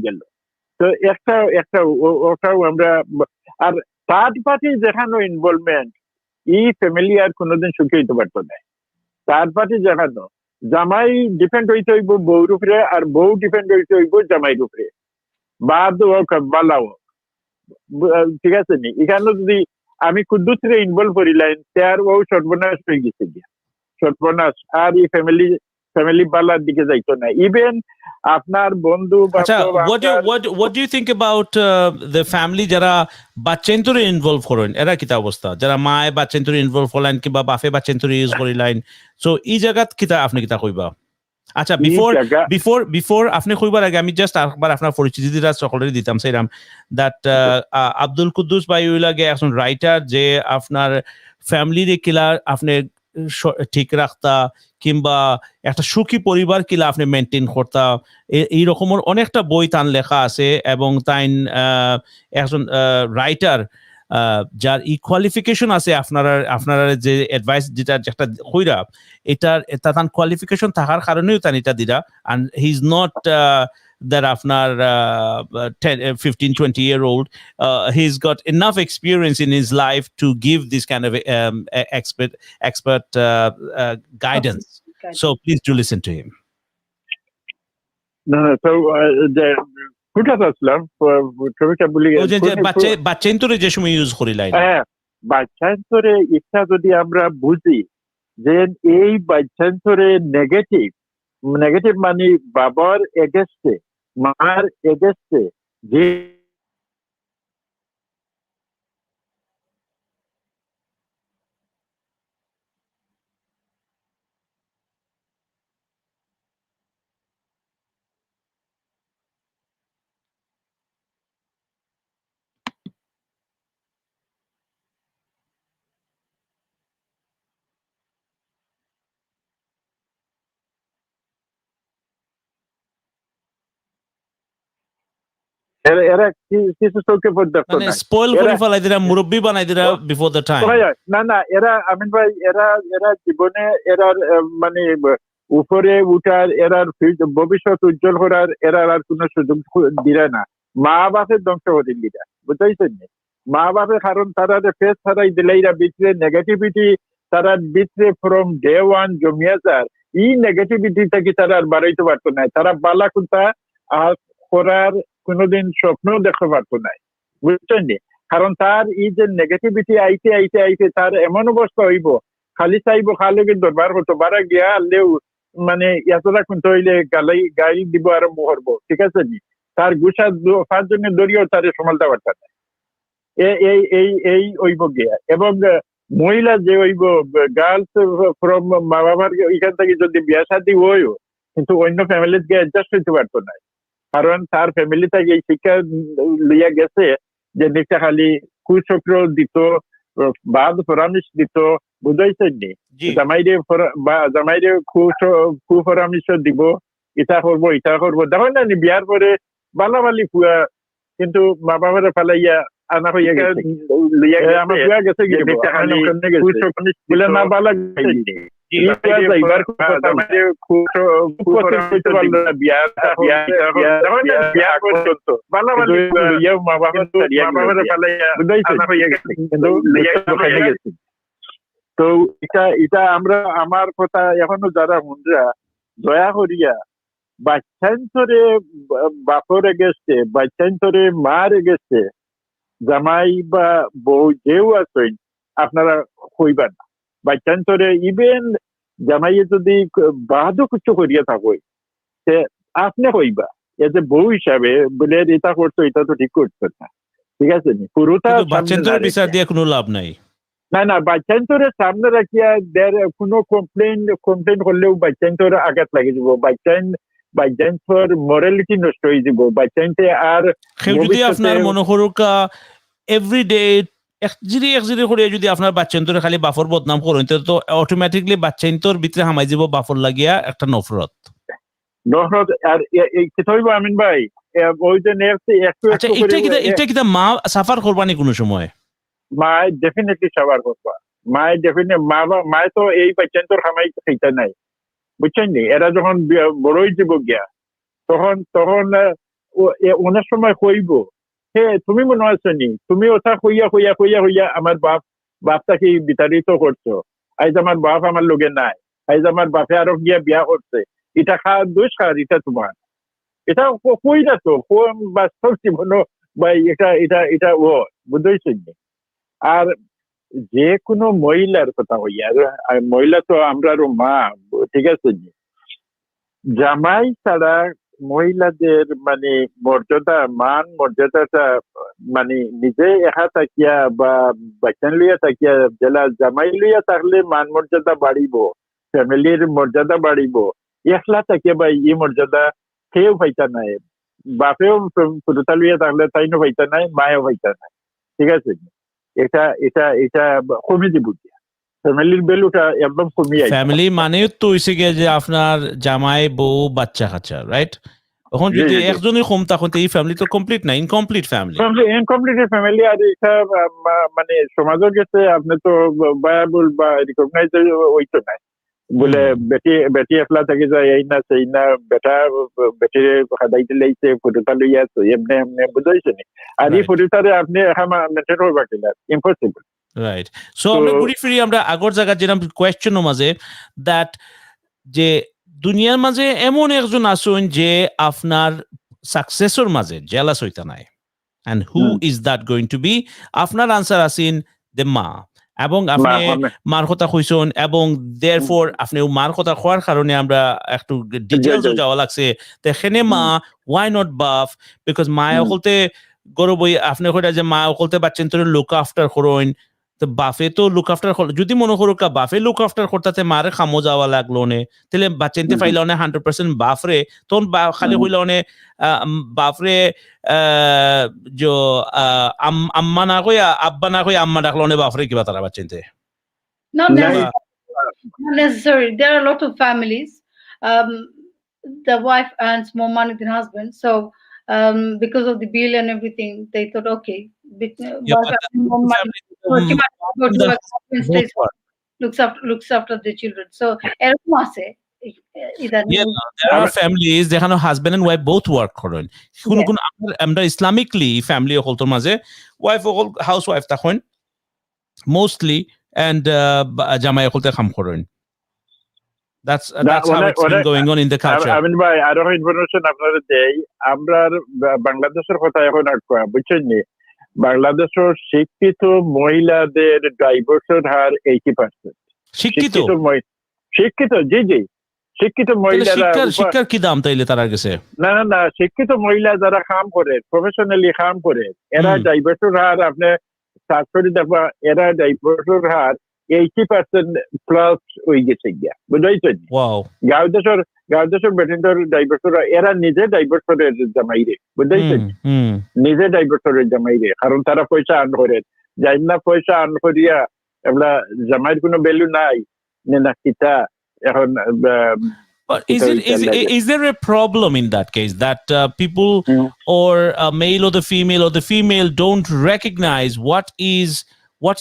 [SPEAKER 6] গেল। তো একটা ওটাও আমরা, আর থার্ড পার্টি যেখানে ইনভলভমেন্ট, এই ফ্যামিলি আর কোনোদিন সুখী হইতে পারতো না। থার্ড পার্টি যেখানে জামাই ডিপেন্ড হইতে হইব বউর উপরে, আর বউ ডিপেন্ড হইতে হইব জামাইয়ের উপরে, বাদ হোক বালাও, ঠিক আছে নি, এখানে যদি আমি কুদ্দুসরে ইনভলভ করিলাম তার ও সর্বনাশ হয়ে গেছে গিয়া, সর্বনাশ, আর এই ফ্যামিলি বালার দিকে যাইতো না, ইভেন আপনার বন্ধু
[SPEAKER 1] what do you think about the family যারা বাচ্চেন্তরে ইনভলভ করেন, এরা কিতা অবস্থা, যারা মায়ে বাচ্চেন্তরে ইনভলভ হলেন কিংবা বাফে বাচ্চেন্তরে ইউজ করিলেন, সো এই জায়গাত কিতা আপনি কিতা কইবা? আচ্ছা, বিফোর আপনি কইবার আগে আমি জাস্ট একবার আপনার পরিচিতিটা সকলেরই দিতাম সেইরাম, দ্যাট আব্দুল কুদ্দুস ভাই লাগে একজন রাইটার, যে আপনার ফ্যামিলির কিলা আপনি ঠিক রাখতা কিংবা একটা সুখী পরিবার কিলা আপনি মেনটেন করতা, এই রকমের অনেকটা বই তান লেখা আছে, এবং তাই একজন রাইটার যার কোয়ালিফিকেশন আছে আপনারা যে অ্যাডভাইস যেটা একটা কইরা এটার তার কোয়ালিফিকেশন থাকার কারণেও তান এটা দিরা and he's not that আপনার 15-20-year-old he's got enough experience in his life to give this kind of expert guidance. So please do listen to him.
[SPEAKER 6] No, so কোথায় আসলাম ছবিটা বলি
[SPEAKER 1] ও যে বাচ্চান্তরে যে সময় ইউজ করিলাই
[SPEAKER 6] হ্যাঁ বাচ্চান্তরে ইচ্ছা যদি আমরা বুঝি যে এই বাচ্চান্তরে নেগেটিভ মানে বাবার এগেস্টে মার এগেস্টে যে এরা কিছু চোখে পড়তে
[SPEAKER 1] মানে স্পয়েল করে ফেলাই দিরা মুরব্বি বানাই দিরা বিফোর দ্য টাইম
[SPEAKER 6] না এরা আমিন ভাই এরা জীবনে এরার মানে উপরে উঠার এরার ভবিষ্যৎ উজ্জ্বল করার এরার আর কোনো সুযোগ দিলে না মা বাপের ধ্বংস করে দিরা বুঝাইছেন মা বাপের কারণ তারা ফেস ছাড়াই দিলে এরা ভিতরে নেগেটিভিটি তারা ভিতরে ফ্রম ডে ওয়ান জমিয়া যার এই নেগেটিভিটি থেকে তারা আর বাড়াইতে পারতো না তারা বালা কোনটা করার কোনোদিন স্বপ্ন দেখতে পারতো না বুঝছেন কারণ তার এই যে নেগেটিভিটি আইতে তার এমন অবস্থা হইব খালি চাইব খালি দরবার করতো বারা গিয়া আনলেও মানে এতটা কিন্তু হইলে গাড়ি দিব আরম্ভ করবো ঠিক আছে নি তার গুছা 5 জনের দড়িয়েও তার সমালতে পারত না এই হইব গিয়া এবং মহিলা যে হইব গার্লস ফ্রম মা বাবার এখান থেকে যদি বিয়া শাদী হইও কিন্তু অন্য ফ্যামিলিতে গিয়ে অ্যাডজাস্ট হইতে পারতো না কারণ তার ফ্যামিলি থেকে এই শিক্ষা লইয়া গেছে যে নিচে খালি কুচক্র দিত বাদ পরামর্শ দিত বুঝাইছেন নি জামাইরে কুপরামর্শ দিব এটা করবো দেখো না বিয়ার পরে বালাবালি ফুয়া কিন্তু মা বাবার ফালাইয়া আনা হইয়া গেছে আমার ফুয়া গেছে বলে না বালা তো এটা আমরা আমার কথা এখনো যারা হুন্ডরা দয়া করিয়া বাচ্চান্তরে বাপর গেছে বাচ্চান্তরে মার গেছে জামাই বা বউ যেও আছেন আপনারা কইবা না বাচ্চান্তরে ইভেন জামাইয়ে যদি বাদও কিছু করিয়া থাকো সে আপনি কইবা এজ এ বউ হিসাবে বলে এটা করতো এটা তো ঠিক করতো না ঠিক আছে নি পুরোটা
[SPEAKER 1] বাচ্চান্তরে বিচার দিয়ে কোনো লাভ নাই
[SPEAKER 6] না বাচ্চান্তরে সামনে রাখিয়া কোনো কমপ্লেন করলেও বাচ্চান্তর আঘাত লাগি যাব বাচ্চান্তর মরালিটি নষ্ট হয়ে যাব বাচ্চান্তে আর
[SPEAKER 1] যদি আপনার মনে করুকা এভরিডে একজিরি করে যদি আপনার বাচ্চান্তরে খালি বাফর বদনাম করেন তো অটোমেটিকলি বাচ্চান্তর ভিতরে হামাই যাব বাফর লাগিয়া একটা নফরত
[SPEAKER 6] আর কি হইব আমিন ভাই ওই যে
[SPEAKER 1] আচ্ছা এটা কিটা মা সাফার করবানি কোনো সময়
[SPEAKER 6] মা ডেফিনেটলি সাফার করবা মা তো এই বাচ্চান্তর হামাই খাইতে নাই বুঝছেন নি এরা যখন বড়ই যাব গিয়া তখন অনেক সময় কইব হে তুমি মনে আছো নি তুমি ওটা হইয়া আমার বাপটাকে বিতাড়িত করছো আজ আমার বাপ আমার লগে নাই আজ আমার বাপে আরো গিয়া বিয়া করছে এটা দোষ এটা তোমার এটা কইরা তো বাস্তব জীবন বা এটা ও বুঝেছেন নি আর যে কোনো মহিলার কথা হইয়া মহিলা তো আমরা মা ঠিক আছে নি জামাই ছাড়া মহিলাদের মানে মান মর্যাদাটা মানে নিজে একা থাকিয়া বা বাচ্চান লইয়া থাকিয়া জেলা জামাই লইয়া থাকলে মান মর্যাদা বাড়িব ফ্যামিলির মর্যাদা বাড়িব একলা থাকিয়া বা এই মর্যাদা কেউ পাইতা নাই বাপেও পুরোটা লইয়া থাকলে তাইও পাইতা নাই মায়েও পাইতা নাই ঠিক আছে এটা কমে দিব ফ্যামিলির ভ্যালুটা একদম কমিয়ে
[SPEAKER 1] ফ্যামিলি মানে তো হইছে গিয়ে যে আপনার জামাই বউ বাচ্চা কাচ্চা রাইট এখন
[SPEAKER 6] জি,
[SPEAKER 1] যদি
[SPEAKER 6] জি, জি।
[SPEAKER 1] একজনই কম তখন তো এই ফ্যামিলি তো কমপ্লিট না, ইনকমপ্লিট ফ্যামিলি।
[SPEAKER 6] ইনকমপ্লিট ফ্যামিলি আর এটা মানে সমাজের কাছে আপনি তো ভায়াবল বা রিকগনাইজ হইতো না বলে বেটি একলা থাকি যায় এই না সেই না বেটা বেটিরে হাদাইতে লাইছে ফটোটা লইয়া তো এমনি এমনি বুঝাইছে নি আর এই
[SPEAKER 1] Right.
[SPEAKER 6] ফটোটারে আপনি মেনটেন করবা কিনা ইম্পসিবল।
[SPEAKER 1] রাইট। সো আমরা ঘুরি ফিরি আমরা আগর জায়গা যেরকম কোয়েশ্চেনের মাঝে দ্যাট যে দুনিয়ার মাঝে এমন একজন আসুন যে আপনার সাকসেসর মাঝে জেলাস হইতা নাই, and who is that going to be? আপনার আনসার আসিন দে মা, এবং আপনি মার কথা কইছেন এবং therefore আপনি মার কথা হওয়ার কারণে আমরা একটু ডিটেইলসও যাওয়া লাগছে দেখেনে মা why not বাফ বিকজ মায়া বলতে গরব আপনি কইরা যে মা বলতে বাচ্চেন তোর লুক আফটার করইন, তো বাফে তো লুক আফটার যদি মনে করো বাফে লুক আফটার করতে মারে খামো যাওয়া লাগলো নে তাহলে বাচ্চেনতে ফাইলে অনে 100% বাফরে তখন খালি হইলে অনে বাফরে जो अम्मा ना कोई अब्बा ना कोई अम्मा डाकलो ने बाफरे की बता रहा बच्चे थे।
[SPEAKER 2] Not necessary. There are a lot of families. The wife earns more money than husband, so because of the bill and everything, they thought, okay, more money, looks after the children. So,
[SPEAKER 1] there are families যেখানে husband and wife both work করেন। কোন কোন আমরা ইসলামিকলি family হলতর মাঝে wife হল house wife তখন mostly and জামাই হলতে কাম করেন। That's how it's been going on in the culture.
[SPEAKER 6] I mean, by আরো ইনফরমেশন আপনাদের দেই আমরা বাংলাদেশের কথা এখন আর বুঝছেন নি বাংলাদেশের শিক্ষিত মহিলাদের ডাইভোর্সের হার 80%। শিক্ষিত জি জি শিক্ষিত মহিলারা
[SPEAKER 1] শিক্ষার কি দাম তাইলে তারা গেছে
[SPEAKER 6] না না না শিক্ষিত মহিলা যারা কাম করে প্রফেশনালি কাম করে এরা ডাইভোর্সের হার আপনি সার্চ দেখবা এরা ডাইভোর্সের হার 80% প্লাস হয়ে গেছে গিয়া বুঝাইছেন গাঁও দেশের বেটিন্ডর ডাইভোর্সের এরা নিজে ডাইভোর্সের জামাই রে বুঝাইছেন নিজে ডাইভোর্সের জামাই রে কারণ তারা পয়সা আর্ন করে যাই না পয়সা আর্ন করিয়া এগুলা জামাইয়ের কোনো ভ্যালু নাই না কিতা এখন
[SPEAKER 1] But is there a problem in that case that people or male or the female don't recognize what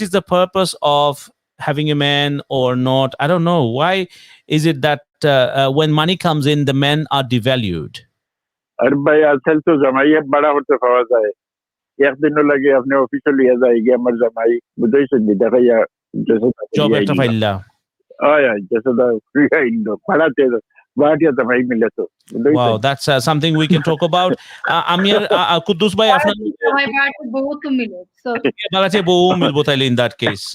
[SPEAKER 1] is the purpose of having a man or not? I don't know. Why is it that when money comes in, the men are devalued?
[SPEAKER 6] ভাই আজকাল তো জামাইয়ে বড় হতে পাওয়া যায় একদিনও লাগে আপনি অফিসিয়ালি যায় গিয়ে আমার জামাই বুঝাইছেন দেখাইয়া
[SPEAKER 1] জব একটা ফাইলা Wow, that's something we can talk about. Amir Kudus bhai in that case.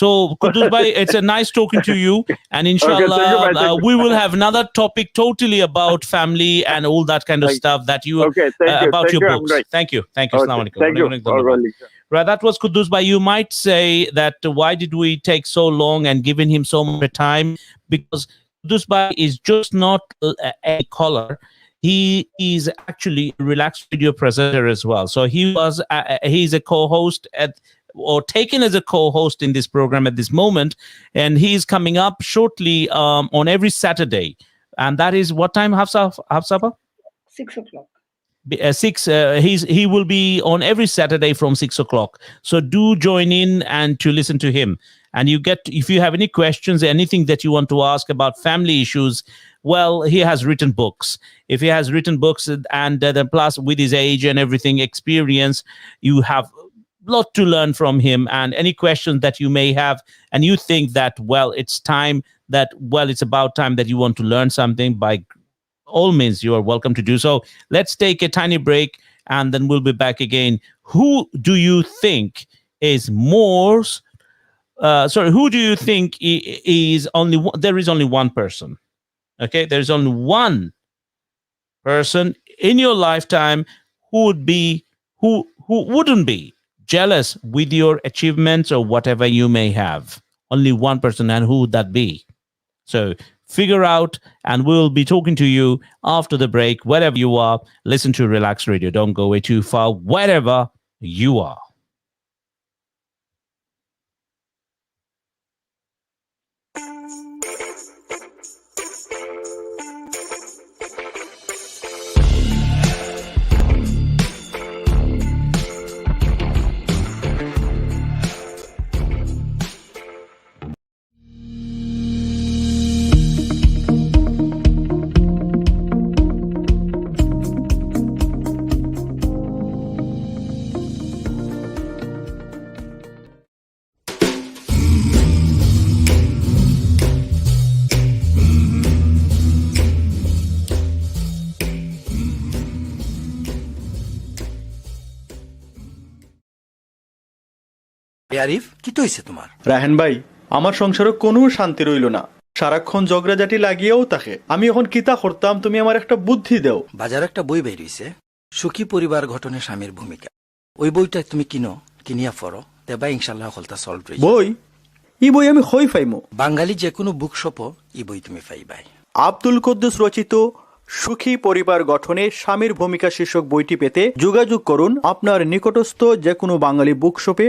[SPEAKER 1] So Kudus bhai, it's a nice talking to you, and inshallah we will have another topic totally about family and all that kind of stuff that you about your books. Thank you. Assalamu alaikum. Right, that was Kudus bhai. You might say that why did we take so long and given him so much time? Because Kudus bhai is just not a caller. He is actually a relaxed video presenter as well. So he's a co-host or taken as a co-host in this program at this moment, and he's coming up shortly on every Saturday, and that is what time? Hafsaba?
[SPEAKER 2] 6 o'clock.
[SPEAKER 1] 6 he will be on every Saturday from 6 o'clock, so do join in and to listen to him. And you get, if you have any questions, anything that you want to ask about family issues, well, he has written books. If he has written books and then plus with his age and everything experience, you have a lot to learn from him. And any questions that you may have and you think that, well, it's about time that you want to learn something, by all means, you are welcome to do so. Let's take a tiny break and then we'll be back again. Who do you think is more who do you think is only one? There is only one person. Okay, there is only one person in your lifetime who wouldn't be jealous with your achievements or whatever you may have. Only one person, and who would that be? So figure out, and we'll be talking to you after the break. Wherever you are, listen to Relax Radio. Don't go away too far. Wherever you are.
[SPEAKER 3] এ আরিফ, কি তো হয়েছে তোমার?
[SPEAKER 4] রাহেন ভাই, আমার সংসারে কোনো শান্তি রইল না, সারাক্ষণ ঝগড়াঝাটি লাগিয়েও থাকে। আমি এখন কিতা করতাম, তুমি আমার একটা বুদ্ধি দাও।
[SPEAKER 3] বাজার একটা বই বের হইছে, সুখী পরিবার গঠনে স্বামীর ভূমিকা। ওই বইটা তুমি কিনিয়া পড়ো, দেবা ইনশাল্লাহ হলতা সলভ হয়ে যাবে।
[SPEAKER 4] বই? ই বই আমি হই পাইমো?
[SPEAKER 3] বাঙালি যে কোনো বুক শপও এই বই তুমি পাইবাই।
[SPEAKER 4] আব্দুল কুদ্দুস রচিত সুখী পরিবার গঠনে স্বামীর ভূমিকা শীর্ষক বইটি পেতে যোগাযোগ করুন আপনার নিকটস্থ যে কোনো বাঙালি বুকশপে।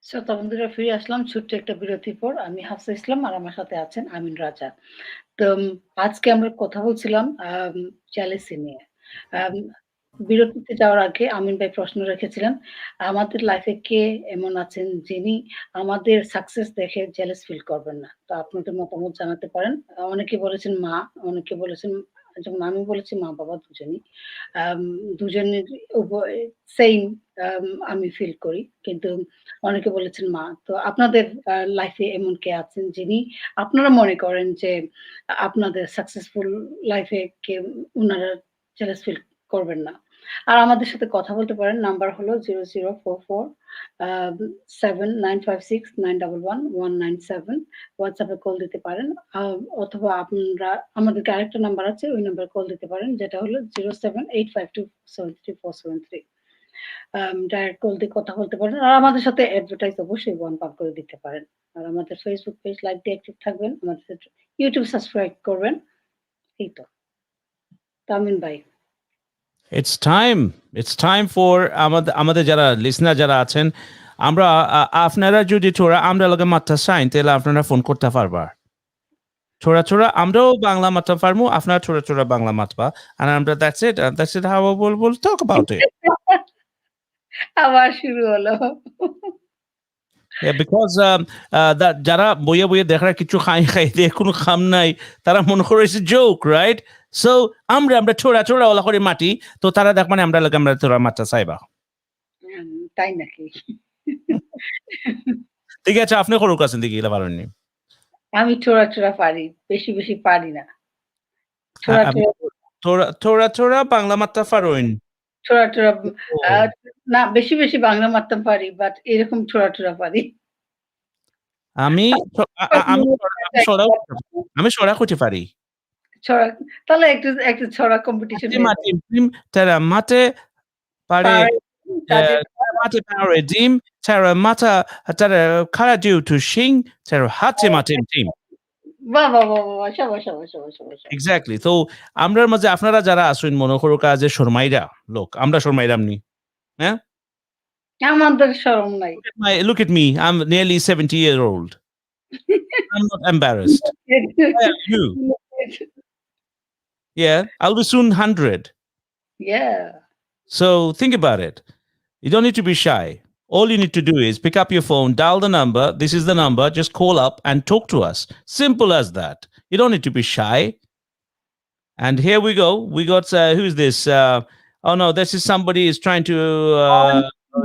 [SPEAKER 2] শ্রোতা বন্ধুরা, ফিরে আসলাম ছোট্ট একটা বিরতির পর। আমি হাফসা ইসলাম আর আমার সাথে আছেন আমিন রাজা। তো আজকে আমরা কথা বলছিলাম জেলাসি নিয়ে। আম বিরতিতে যাওয়ার আগে আমিন ভাই প্রশ্ন রেখেছিলেন, আমাদের লাইফে কে এমন আছেন যিনি আমাদের সাকসেস দেখে জেলাস ফিল করবেন না? তো আপনাদের মতামত জানাতে পারেন। অনেকে বলেছেন মা, অনেকে বলেছেন, যেমন আমি বলেছি মা-বাবা দুজনই। আম দুজনের সেইম আমি ফিল করি। কিন্তু অনেকে বলেছেন মা। তো আপনাদের লাইফে এমন কে আছেন যিনি আপনারা মনে করেন যে আপনাদের সাকসেসফুল লাইফে কে উনারা জেলাস ফিল করবেন না? আর আমাদের সাথে কথা বলতে পারেন। নাম্বার হলো 0044 7956911197। হোয়াটসঅ্যাপে কল দিতে পারেন। অথবা আপনারা আমাদেরকে আরেকটা নাম্বার আছে, ওই নাম্বারে কল দিতে পারেন, যেটা হলো 07852734473। ডাইরেক্ট কল দিয়ে কথা বলতে পারেন। আর আমাদের সাথে অ্যাডভার্টাইজ অবশ্যই ওয়ান পাক করে দিতে পারেন। আর আমাদের ফেসবুক পেজ লাইক দিয়ে অ্যাক্টিভ থাকবেন। আমাদের ইউটিউব সাবস্ক্রাইব করবেন। এই তো। তামিন ভাই।
[SPEAKER 1] It's time for আমাদের যারা লিসনার যারা আছেন, আমরা আপনারা যদি থোড়া আমরা লগে মাত্রা চাইন তাহলে আপনারা ফোন করতে পারবা। থোড়া আমরাও বাংলা মাত্রা পারমু, আপনারা থোড়া বাংলা মাতবা। আর আমরা that's it how we'll talk about it.
[SPEAKER 2] আবার শুরু হলো।
[SPEAKER 1] Yeah, because যারা বইয়ে দেখার কিছু খাই দিয়ে কোনো খাম নাই, তারা মনে করে it's a joke, right? So আমরা থোড়া ওলা করে মাটি, তো তারা দেখ মানে আমরা থোড়া মাত্রা চাইবা।
[SPEAKER 2] তাই নাকি?
[SPEAKER 1] ঠিক আছে, আপনি করুক আছেন দেখি এগুলা পারেননি।
[SPEAKER 2] আমি ছোড়া পারি। বেশি পারি না।
[SPEAKER 1] থোড়া বাংলা মাত্রা পারোইন।
[SPEAKER 2] ছোড়া আ না, বেশি বাংলা মারতে পারি, বাট এরকম ছোড়া পারি।
[SPEAKER 1] আমি ছড়া কইতে পারি।
[SPEAKER 2] ছড়া, তাহলে একটু ছড়া কম্পিটিশন
[SPEAKER 1] তারা মাতে পারে, মাতে পারে ডিম, তারা খারা ডিউ টু শিং, তারা হাতে মাতে ডিম।
[SPEAKER 2] বাহ! শাবাশ।
[SPEAKER 1] এক্স্যাক্টলি। তো আমরার মাঝে আপনারা যারা আছেন মনে করো কাজে শর্মাইরা লোক, আমরা শর্মাইরাম নি। হ্যাঁ?
[SPEAKER 2] আমাদের শরম নাই।
[SPEAKER 1] Look at me. I'm nearly 70 years old. I'm not embarrassed. Why are you? Yeah, I'll be soon 100.
[SPEAKER 2] Yeah.
[SPEAKER 1] So think about it. You don't need to be shy. All you need to do is pick up your phone, dial the number. This is the number. Just call up and talk to us. Simple as that. You don't need to be shy. And here we go. We got, who's this? Oh no, this is somebody is trying to,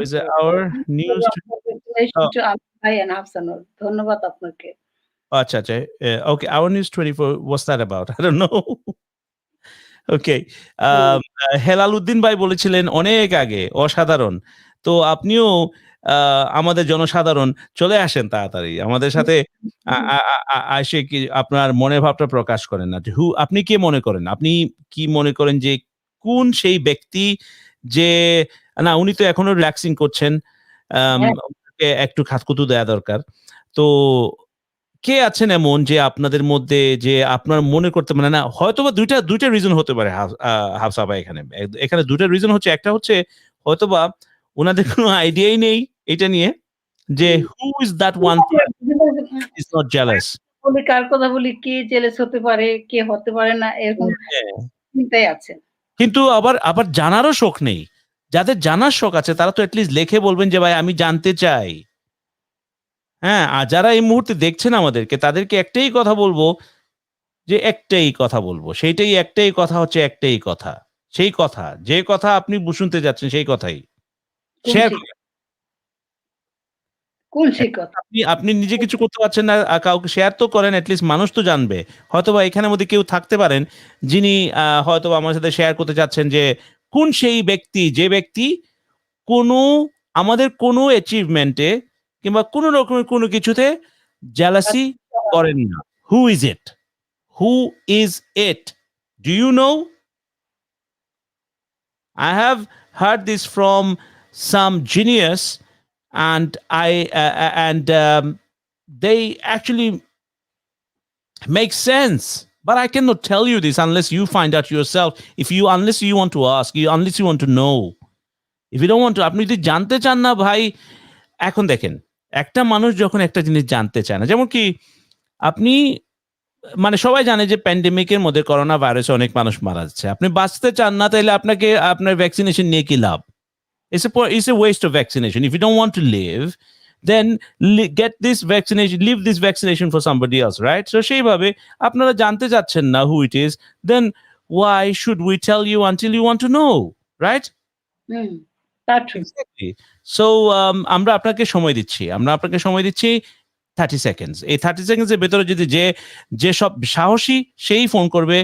[SPEAKER 1] is it our news?
[SPEAKER 2] ভাই and Hafsanur, ধন্যবাদ আপনাকে।
[SPEAKER 1] Acha. Okay, our news 24. What's that about? I don't know. Okay. Helaluddin ভাই বলেছিলেন অনেক আগে, অসাধারণ। তো আপনিও আমাদের জনসাধারণ চলে আসেন তাড়াতাড়ি আমাদের সাথে এসে কি আপনার মনের ভাবটা প্রকাশ করেন না। আপনি কি মনে করেন? আপনি কি মনে করেন যে কোন সেই ব্যক্তি যে না উনি তো এখনো রিল্যাক্সিং করছেন, একটু খাতকুতু দেয়া দরকার। তো কে আছেন এমন যে আপনাদের মধ্যে যে আপনার মনে করতে মানে না, হয়তোবা দুইটা রিজন হতে পারে হাফসা ভাই। এখানে দুইটা রিজন হচ্ছে, একটা হচ্ছে হয়তোবা ওনাদের কোনো আইডিয়াই নেই এটা নিয়ে যে who is that one is not jealous.
[SPEAKER 2] বলি কার কথা বলি, কে জেলাস হতে পারে, কে হতে পারে না, এরকম চিন্তাই আছে।
[SPEAKER 1] কিন্তু আবার জানারও শখ নেই। যাদের জানার শখ আছে তারা তো অ্যাটলিস্ট লিখে বলবেন যে ভাই আমি জানতে চাই। হ্যাঁ, আর যারা এই মুহূর্তে দেখছেন আমাদেরকে, তাদেরকে একটাই কথা বলবো, সেইটাই একটাই কথা হচ্ছে একটাই কথা, সেই কথা যে কথা আপনি শুনতে যাচ্ছেন সেই কথাই শেয়ার
[SPEAKER 2] কোন সেই কথা?
[SPEAKER 1] আপনি নিজে কিছু করতে পারছেন না, কাউকে শেয়ার তো করেন, অ্যাটলিস্ট মানুষ তো জানবে। হয়তোবা এখানের মধ্যে কেউ থাকতে পারেন যিনি হয়তোবা আমার সাথে শেয়ার করতে চাচ্ছেন যে কোন সেই ব্যক্তি যে ব্যক্তি কোনো আমাদের কোনো অ্যাচিভমেন্টে কিংবা কোনো রকমের কোনো কিছুতে জেলাসি করেন না। Who is it? Who is it? Do you know? I have heard this from some genius, and they actually make sense. But I cannot tell you this unless you find out yourself. Unless you want to ask, unless you want to know. If you don't want to, আপনি যদি জানতে চান না ভাই, এখন দেখেন, একটা মানুষ যখন একটা জিনিস জানতে চায় না, যেমন কি আপনি মানে সবাই জানে যে প্যান্ডেমিকের মধ্যে করোনা ভাইরাসে অনেক মানুষ মারা যাচ্ছে। আপনি বাঁচতে চান না, তাহলে আপনাকে আপনার ভ্যাকসিনেশন নিয়ে কি লাভ? It's a waste of vaccination. If you don't want to live, then leave this vaccination for somebody else, right? So সেইভাবে আপনারা জানতে চাচ্ছেন না who it is, then why should we tell you until you want to know, right?
[SPEAKER 2] That's true.
[SPEAKER 1] Exactly. So আমরা আপনাকে সময় দিচ্ছি 30 seconds. এই 30 সেকেন্ডস এর ভেতরে যদি যে সব সাহসী সেই ফোন করবে,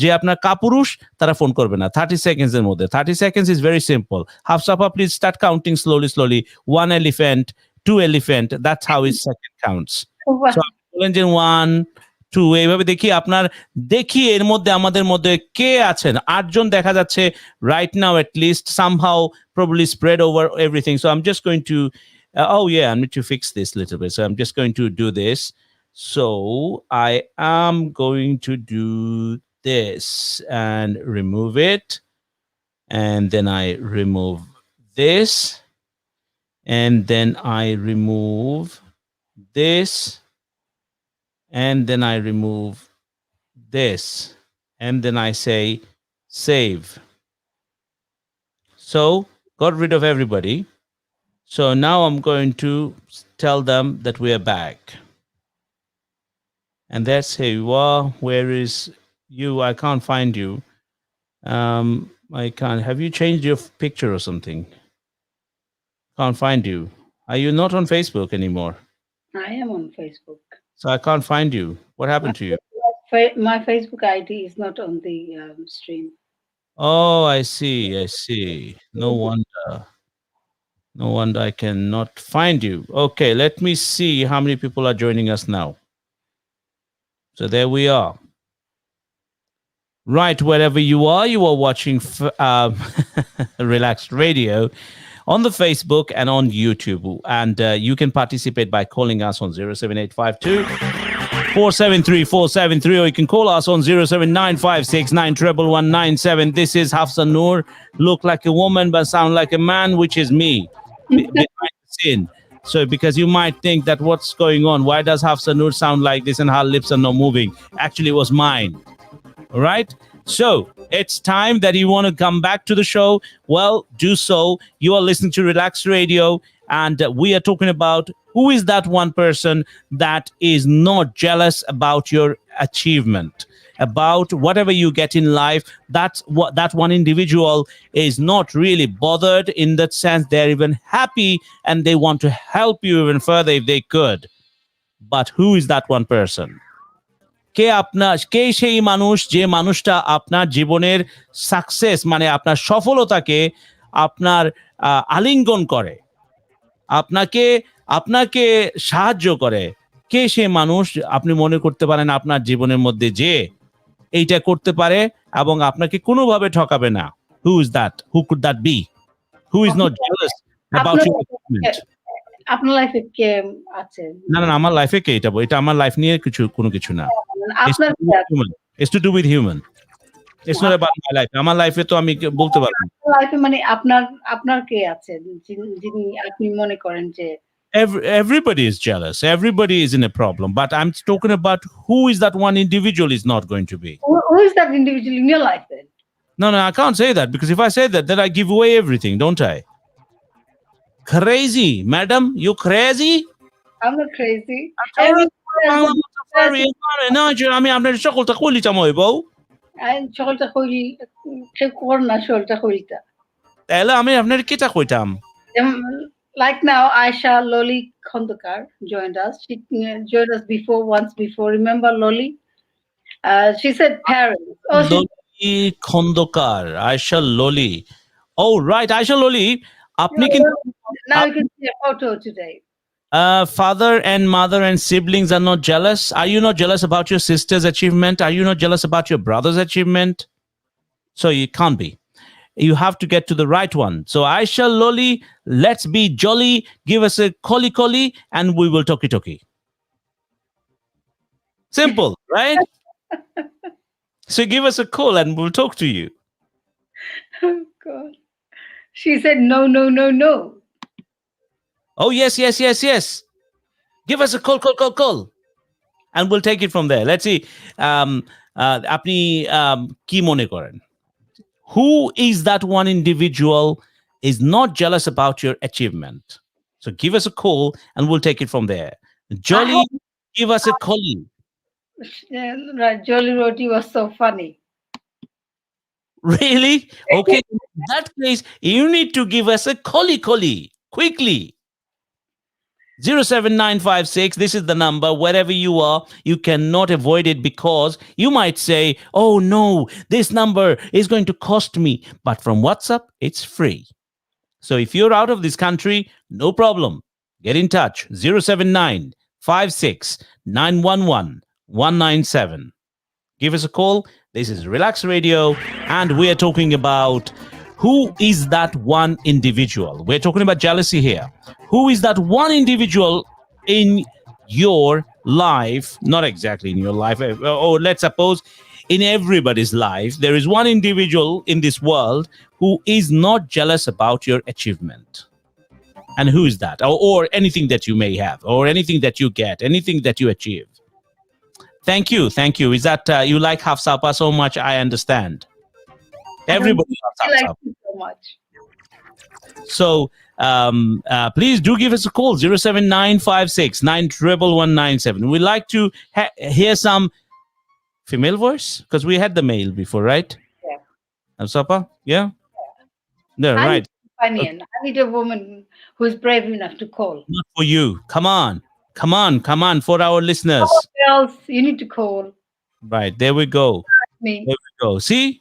[SPEAKER 1] যে আপনার কাপুরুষ তারা ফোন করবে না 30 সেকেন্ডস এর মধ্যে। 30 seconds is very simple. Hafsapa, please start counting slowly. 1 elephant, 2 elephant, that's how his second counts. So বলেন যে 1 2 এইভাবে দেখি এর মধ্যে আমাদের মধ্যে কে আছেন। 8 জন দেখা যাচ্ছে right now, at least somehow probably spread over everything. So I'm just going to oh yeah, I need to fix this a little bit. So I'm just going to do this. So I am going to do this and remove it. And then I remove this. And then I remove this. And then I remove this. And then I say save. So got rid of everybody. So now I'm going to tell them that we are back. And that's hey, well, where is you? I can't find you. I can't. Have you changed your picture or something? Can't find you. Are you not on Facebook anymore?
[SPEAKER 2] I am on Facebook.
[SPEAKER 1] So I can't find you. What happened to you?
[SPEAKER 2] My Facebook ID is not on the stream.
[SPEAKER 1] Oh, I see. No wonder. No wonder I cannot find you. Okay, let me see how many people are joining us now. So there we are. Right, wherever you are watching Relaxed Radio on the Facebook and on YouTube. And you can participate by calling us on 07852 473 473, or you can call us on 07956911197. This is Hafsa Noor. Look like a woman but sound like a man, which is me. Behind the scene. So because you might think that what's going on, why does Hafsa Noor sound like this and her lips are not moving? Actually, it was mine. All right. So it's time that you want to come back to the show. Well, do so. You are listening to Relaxed Radio, and we are talking about who is that one person that is not jealous about your achievement, about whatever you get in life. That's what that one individual is not really bothered, in that sense they're even happy and they want to help you even further if they could. But who is that one person? কে সেই মানুষ যে মানুষটা আপনার জীবনের success মানে আপনার সফলতাকে আপনার আলিঙ্গন করে, আপনাকে সাহায্য করে? কে সেই মানুষ আপনি মনে করতে পারেন আপনার জীবনের মধ্যে যে এইটা করতে পারে এবং আপনাকে কোনোভাবে ঠকাবে না? Who is that? Who could that be? Who is not jealous about your achievement?
[SPEAKER 2] আপনার লাইফে কে আছে?
[SPEAKER 1] না আমার লাইফে কে? এটা আমার লাইফ নিয়ে কোনো কিছু না।
[SPEAKER 2] আপনার
[SPEAKER 1] It's to do with human. It's not about my life. আমার লাইফে তো আমি বলতে পারবো না।
[SPEAKER 2] লাইফে মানে আপনার কে আছে যিনি আপনি মনে করেন যে
[SPEAKER 1] everybody is jealous. Everybody is in a problem. But I'm talking about who is that one individual is not going to be.
[SPEAKER 2] who is that individual in your life then?
[SPEAKER 1] No, I can't say that, because if I say that, then I give away everything, don't I? Crazy, madam, you crazy?
[SPEAKER 2] I'm not crazy.
[SPEAKER 1] আমি আপনার সকলটা কইলিতাম হইব।
[SPEAKER 2] সকলটা কইলি কেউ কর না, সকলটা কইলিতা।
[SPEAKER 1] তাহলে আমি আপনার কেটা কইতাম?
[SPEAKER 2] Like now, Aisha Loli Khondokar joined us. She joined us once before. Remember Loli? She said parents. Oh, she's
[SPEAKER 1] Loli Khondokar, Aisha Loli. Oh, right, Aisha Loli. আপনি কিন্তু
[SPEAKER 2] now you can see a photo today.
[SPEAKER 1] father and mother and siblings are not jealous. Are you not jealous about your sister's achievement? Are you not jealous about your brother's achievement? So you can't be. You have to get to the right one. So Aisha Loli, let's be jolly. Give us a koli and we will toki. Simple, right? So give us a call and we'll talk to you.
[SPEAKER 2] Oh God. She said no, no, no, no.
[SPEAKER 1] Oh, yes. Give us a call. And we'll take it from there. Let's see. আপনি কি মনে করেন? Who is that one individual is not jealous about your achievement? So give us a call and we'll take it from there. Jolly, give us a call.
[SPEAKER 2] Yeah, right. Jolly Roti was so funny.
[SPEAKER 1] Really? Okay. In that case, you need to give us a coli quickly. 07956, this is the number. Wherever you are, you cannot avoid it because you might say, oh no, this number is going to cost me. But from WhatsApp, it's free. So if you're out of this country, no problem. Get in touch. 07956 911 197. Give us a call. This is Relax Radio, and we are talking about who is that one individual. We're talking about jealousy here. Who is that one individual in your life? Not exactly in your life. Or let's suppose in everybody's life, there is one individual in this world who is not jealous about your achievement. And who is that? Or anything that you may have, or anything that you get, anything that you achieve. Thank you. Is that you like Hafsapa so much? I understand. Everybody loves
[SPEAKER 2] I like
[SPEAKER 1] Hafsapa.
[SPEAKER 2] you so much.
[SPEAKER 1] So please do give us a call, 07956 91197. We'd like to hear some female voice because we had the male before, right?
[SPEAKER 2] Yeah.
[SPEAKER 1] Hafsapa? Yeah? No,
[SPEAKER 2] I
[SPEAKER 1] right.
[SPEAKER 2] need a companion. I need a woman who's brave enough to call.
[SPEAKER 1] Not for you. Come on, for our listeners.
[SPEAKER 2] Oh, girls, you need to call
[SPEAKER 1] Right, there we go.
[SPEAKER 2] me.
[SPEAKER 1] There we go. See?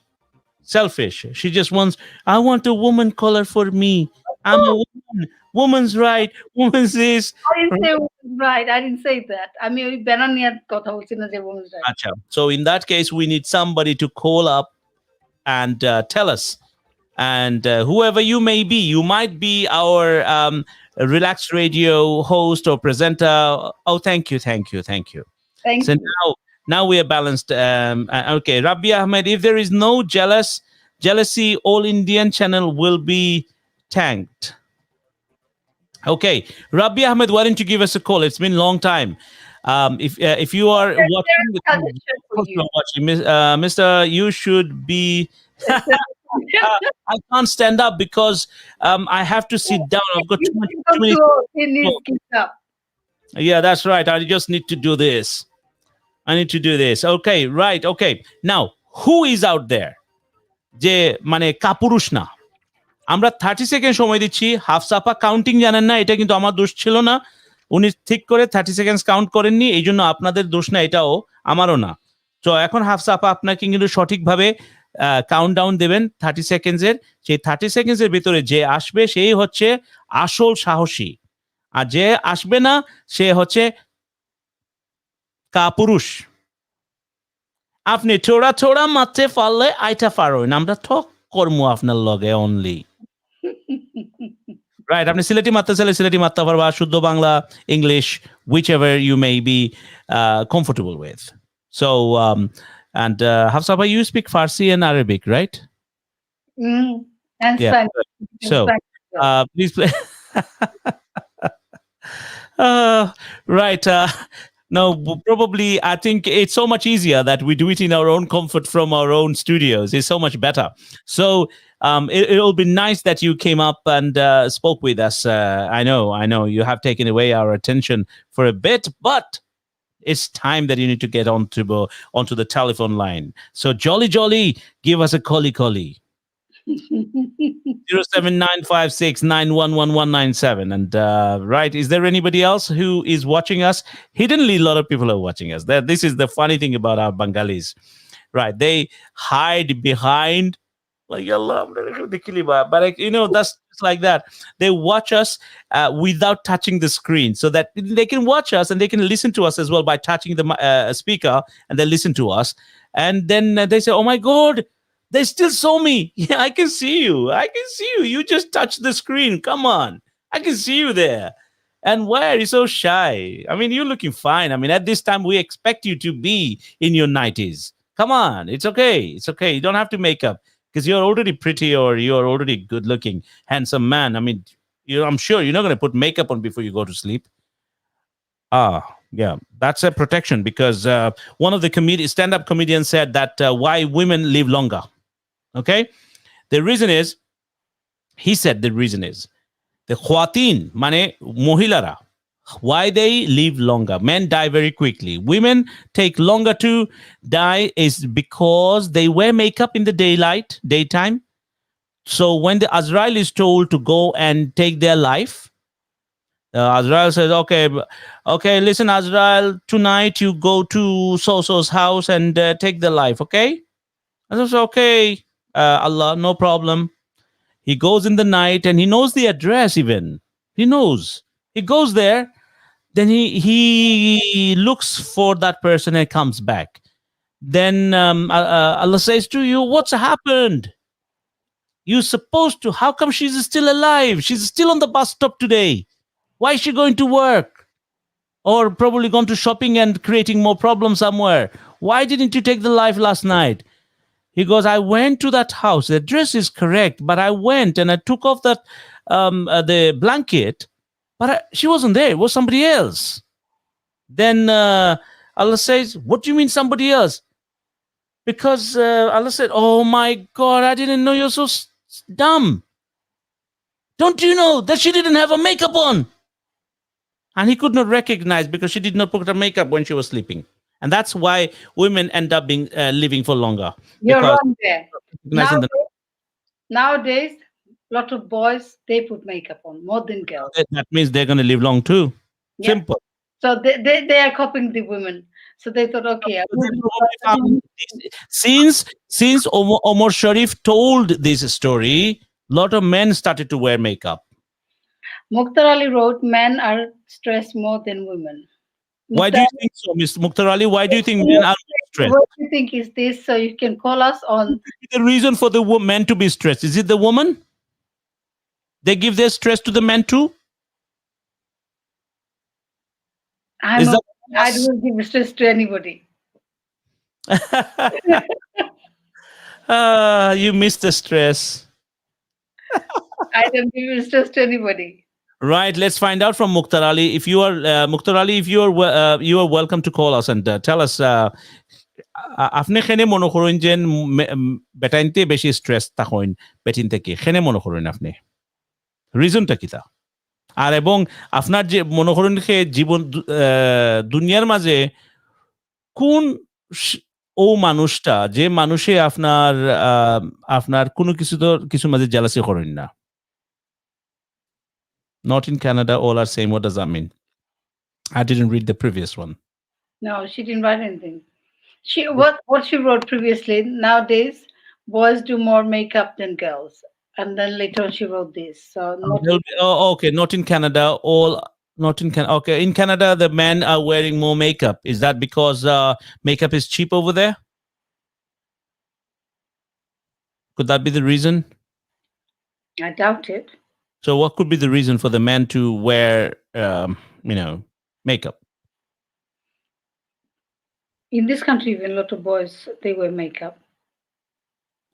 [SPEAKER 1] Selfish. She just wants, I want a woman caller for me. I'm a woman. Woman's right. Woman's this.
[SPEAKER 2] I didn't say woman's right. I didn't say that. I mean, we Benaniat kotha bolchi na je woman's right.
[SPEAKER 1] Acha. So in that case, we need somebody to call up and tell us. And whoever you may be, you might be our Relaxed Radio host or presenter. Oh, thank you.
[SPEAKER 2] Thank
[SPEAKER 1] So
[SPEAKER 2] you.
[SPEAKER 1] now we are balanced. Okay, Rabbi Ahmed, if there is no jealousy, All Indian channel will be tanked. Okay, Rabbi Ahmed, why don't you give us a call? It's been a long time. If you are watching,
[SPEAKER 2] Suggestion for you.
[SPEAKER 1] Mr. You should be. I can't stand up because I have to sit down. I've got too many.
[SPEAKER 2] He needs to get up.
[SPEAKER 1] Yeah, that's right. I just need to do this. Okay, right. Okay. Now, who is out there? যে মানে কাপুরুষ না, আমরা 30 second সময় দিচ্ছি। হাফসাপা counting জানেন না, এটা কিন্তু আমার দোষ ছিল না। উনি ঠিক করে 30 সেকেন্ডস কাউন্ট করেননি, এই জন্য আপনাদের দোষ না, এটাও আমারও না। তো এখন হাফসাপা আপনাকে কিন্তু সঠিকভাবে কাউন্ট ডাউন দেবেন 30 সেকেন্ডসের। সেই 30 সেকেন্ডসের ভিতরে যে আসবে সেই হচ্ছে আসল সাহসী, আর যে আসবে না সে হচ্ছে কাপুরুষ। আপনি ছোড়া মারতে পারলে আইটা পারবেন, আমরা ঠক করমু আপনার লগে অনলি। Right, আপনি সিলেটি মারতে চাইলে সিলেটি মারতে পারবা, শুদ্ধ Bangla, English, whichever you may be comfortable with. So, and Hafsapa, you speak Farsi and Arabic, right?
[SPEAKER 2] And
[SPEAKER 1] Yeah.
[SPEAKER 2] Spanish.
[SPEAKER 1] So, please play. Right. No, probably I think it's so much easier that we do it in our own comfort from our own studios. It's so much better. So it'll be nice that you came up and spoke with us. I know you have taken away our attention for a bit, but it's time that you need to get onto the telephone line. So jolly, give us a call. 07956911197. And right, is there anybody else who is watching us? Hiddenly, a lot of people are watching us. This is the funny thing about our Bengalis, right? They hide behind like Allah, but like, that's just like that. They watch us without touching the screen, so that they can watch us and they can listen to us as well by touching the speaker, and they listen to us, and then they say, "Oh my God, they still saw me. Yeah, I can see you. I can see you. You just touched the screen. Come on, I can see you there." And why are you so shy? I mean, you're looking fine. I mean, at this time, we expect you to be in your 90s. Come on, it's okay. It's okay. You don't have to make up because you're already pretty or you're already good looking, handsome man. I mean, I'm sure you're not going to put makeup on before you go to sleep. Yeah, that's a protection because one of the stand-up comedians said that why women live longer. Okay, the reason is, he said the reason is the khwatin, mane mohilara, why they live longer. Men die very quickly. Women take longer to die is because they wear makeup in the daytime. So when the Azrael is told to go and take their life, Azrael says, okay, listen, Azrael, tonight you go to so-so's house and take the life, okay? And I said, okay, Allah, no problem. He goes in the night and he knows the address even. He knows. He goes there. Then he looks for that person and comes back. Then Allah says to you, what's happened? You're supposed to, how come she's still alive? She's still on the bus stop today. Why is she going to work? Or probably gone to shopping and creating more problems somewhere. Why didn't you take the life last night? He goes, I went to that house. The address is correct, but I went and I took off that the blanket, but she wasn't there. It was somebody else. Then Allah says, what do you mean somebody else? Because Allah said, oh my God, I didn't know you're so dumb. Don't you know that she didn't have a makeup on? And he could not recognize because she did not put her makeup when she was sleeping. And that's why women end up being living for longer.
[SPEAKER 2] You're
[SPEAKER 1] Because
[SPEAKER 2] wrong there. Nowadays, a lot of boys, they put makeup on more than girls.
[SPEAKER 1] that means they're going to live long too.
[SPEAKER 2] Yeah.
[SPEAKER 1] Simple.
[SPEAKER 2] So they are copying the women. So they thought, okay.
[SPEAKER 1] Since Omar Sharif told this story, a lot of men started to wear makeup.
[SPEAKER 2] Mukhtar Ali wrote, men are stressed more than women.
[SPEAKER 1] Why do you think so, Mr. Mukhtar Ali? Why do you think men are stressed?
[SPEAKER 2] What do you think is this? So you can call us on.
[SPEAKER 1] The reason for the men to be stressed, is it the woman? They give their stress to the men too?
[SPEAKER 2] I don't give stress to anybody.
[SPEAKER 1] You missed the stress.
[SPEAKER 2] I don't give stress to anybody.
[SPEAKER 1] Right, let's find out from Mukhtar Ali. If you are Mukhtar Ali, if you are welcome to call us and tell us. আপনি খেনে মনে করেন যে বেটাইনতে বেশি stress তখন বেটিন থেকে খেনে মনে করেন আপনি রিজনটা কি তা আর এবং আপনার যে মনে করেন জীবন দুনিয়ার মাঝে কোন ও মানুষটা যে মানুষে আপনার কোনো কিছু মাঝে জেলাসি করেন না Not in Canada, all are same. What does that mean? I didn't read the previous one.
[SPEAKER 2] No, she didn't write anything. What she wrote previously, nowadays, boys do more makeup than girls. And then later on she wrote this. So
[SPEAKER 1] okay, not in Canada, okay, in Canada, the men are wearing more makeup. Is that because makeup is cheap over there? Could that be the reason?
[SPEAKER 2] I doubt it.
[SPEAKER 1] So what could be the reason for the men to wear, makeup?
[SPEAKER 2] In this country, even a lot of boys, they wear makeup.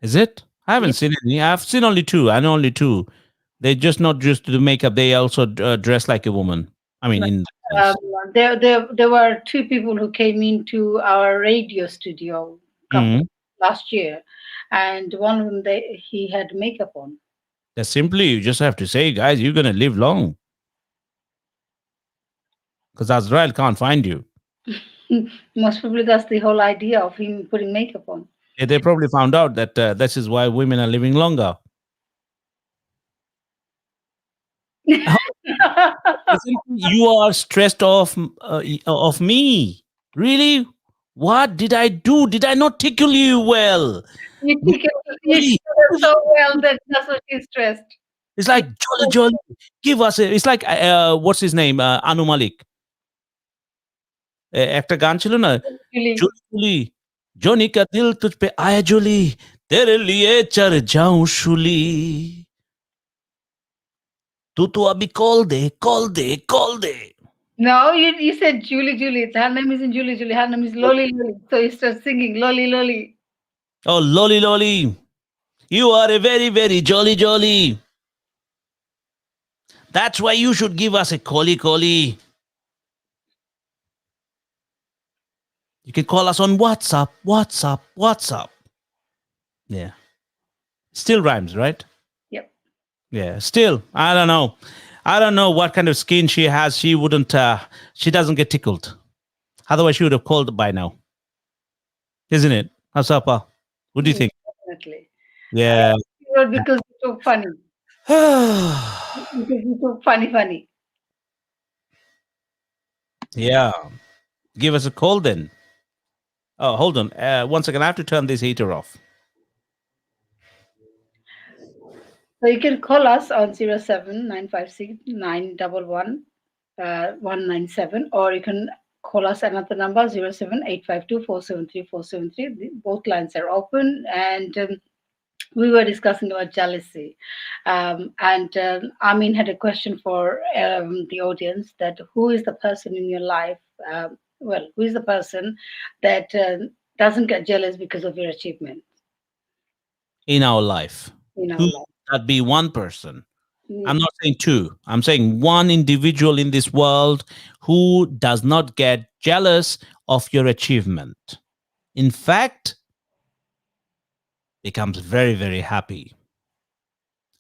[SPEAKER 1] Is it? I haven't seen any. I've seen only two. I know only two. They're just not just to do makeup. They also dress like a woman. I mean,
[SPEAKER 2] there were two people who came into our radio studio last year, and one of them he had makeup on.
[SPEAKER 1] Simply, you just have to say, guys, you're going to live long. Because Azrael can't find you.
[SPEAKER 2] Most probably that's the whole idea of him putting makeup on.
[SPEAKER 1] They probably found out that this is why women are living longer. You are stressed of me. Really? What did I do? Did I not tickle you well?
[SPEAKER 2] You take it so well that that's what she's stressed.
[SPEAKER 1] It's like jolly, jolly. Give us a. It's like what's his name? Anu Malik. একটা গান ছিল না
[SPEAKER 2] Really.
[SPEAKER 1] Julie Johnny কা দিল তুঝ pay আয়া Julie তেরে লিয়ে চর যাऊं শুলি তু अभी call they
[SPEAKER 2] No, you said Julie. Her name isn't Julie. Her name is Loli. So you start singing Loli.
[SPEAKER 1] oh lolly you are a very very jolly that's why you should give us a callie. You can call us on WhatsApp. Yeah. Still rhymes, right?
[SPEAKER 2] Yep.
[SPEAKER 1] Yeah. Still, I don't know what kind of skin she has. She wouldn't, she doesn't get tickled. Otherwise, she would have called by now. Isn't it? Hasapa? What do you think?
[SPEAKER 2] Definitely.
[SPEAKER 1] Yeah.
[SPEAKER 2] Because you're so funny. Because you're so funny.
[SPEAKER 1] Yeah. Give us a call then. Oh, hold on. 1 second. I have to turn this heater off.
[SPEAKER 2] So you can call us on 07956911197, or you can call us another number 07852473473. Both lines are open, and we were discussing about jealousy. And Amin had a question for the audience, that who is the person in your life? Who is the person that doesn't get jealous because of your achievement
[SPEAKER 1] In our life.
[SPEAKER 2] in our
[SPEAKER 1] Who
[SPEAKER 2] life?
[SPEAKER 1] that be one person? I'm not saying two. I'm saying one individual in this world who does not get jealous of your achievement. In fact, becomes very, very happy.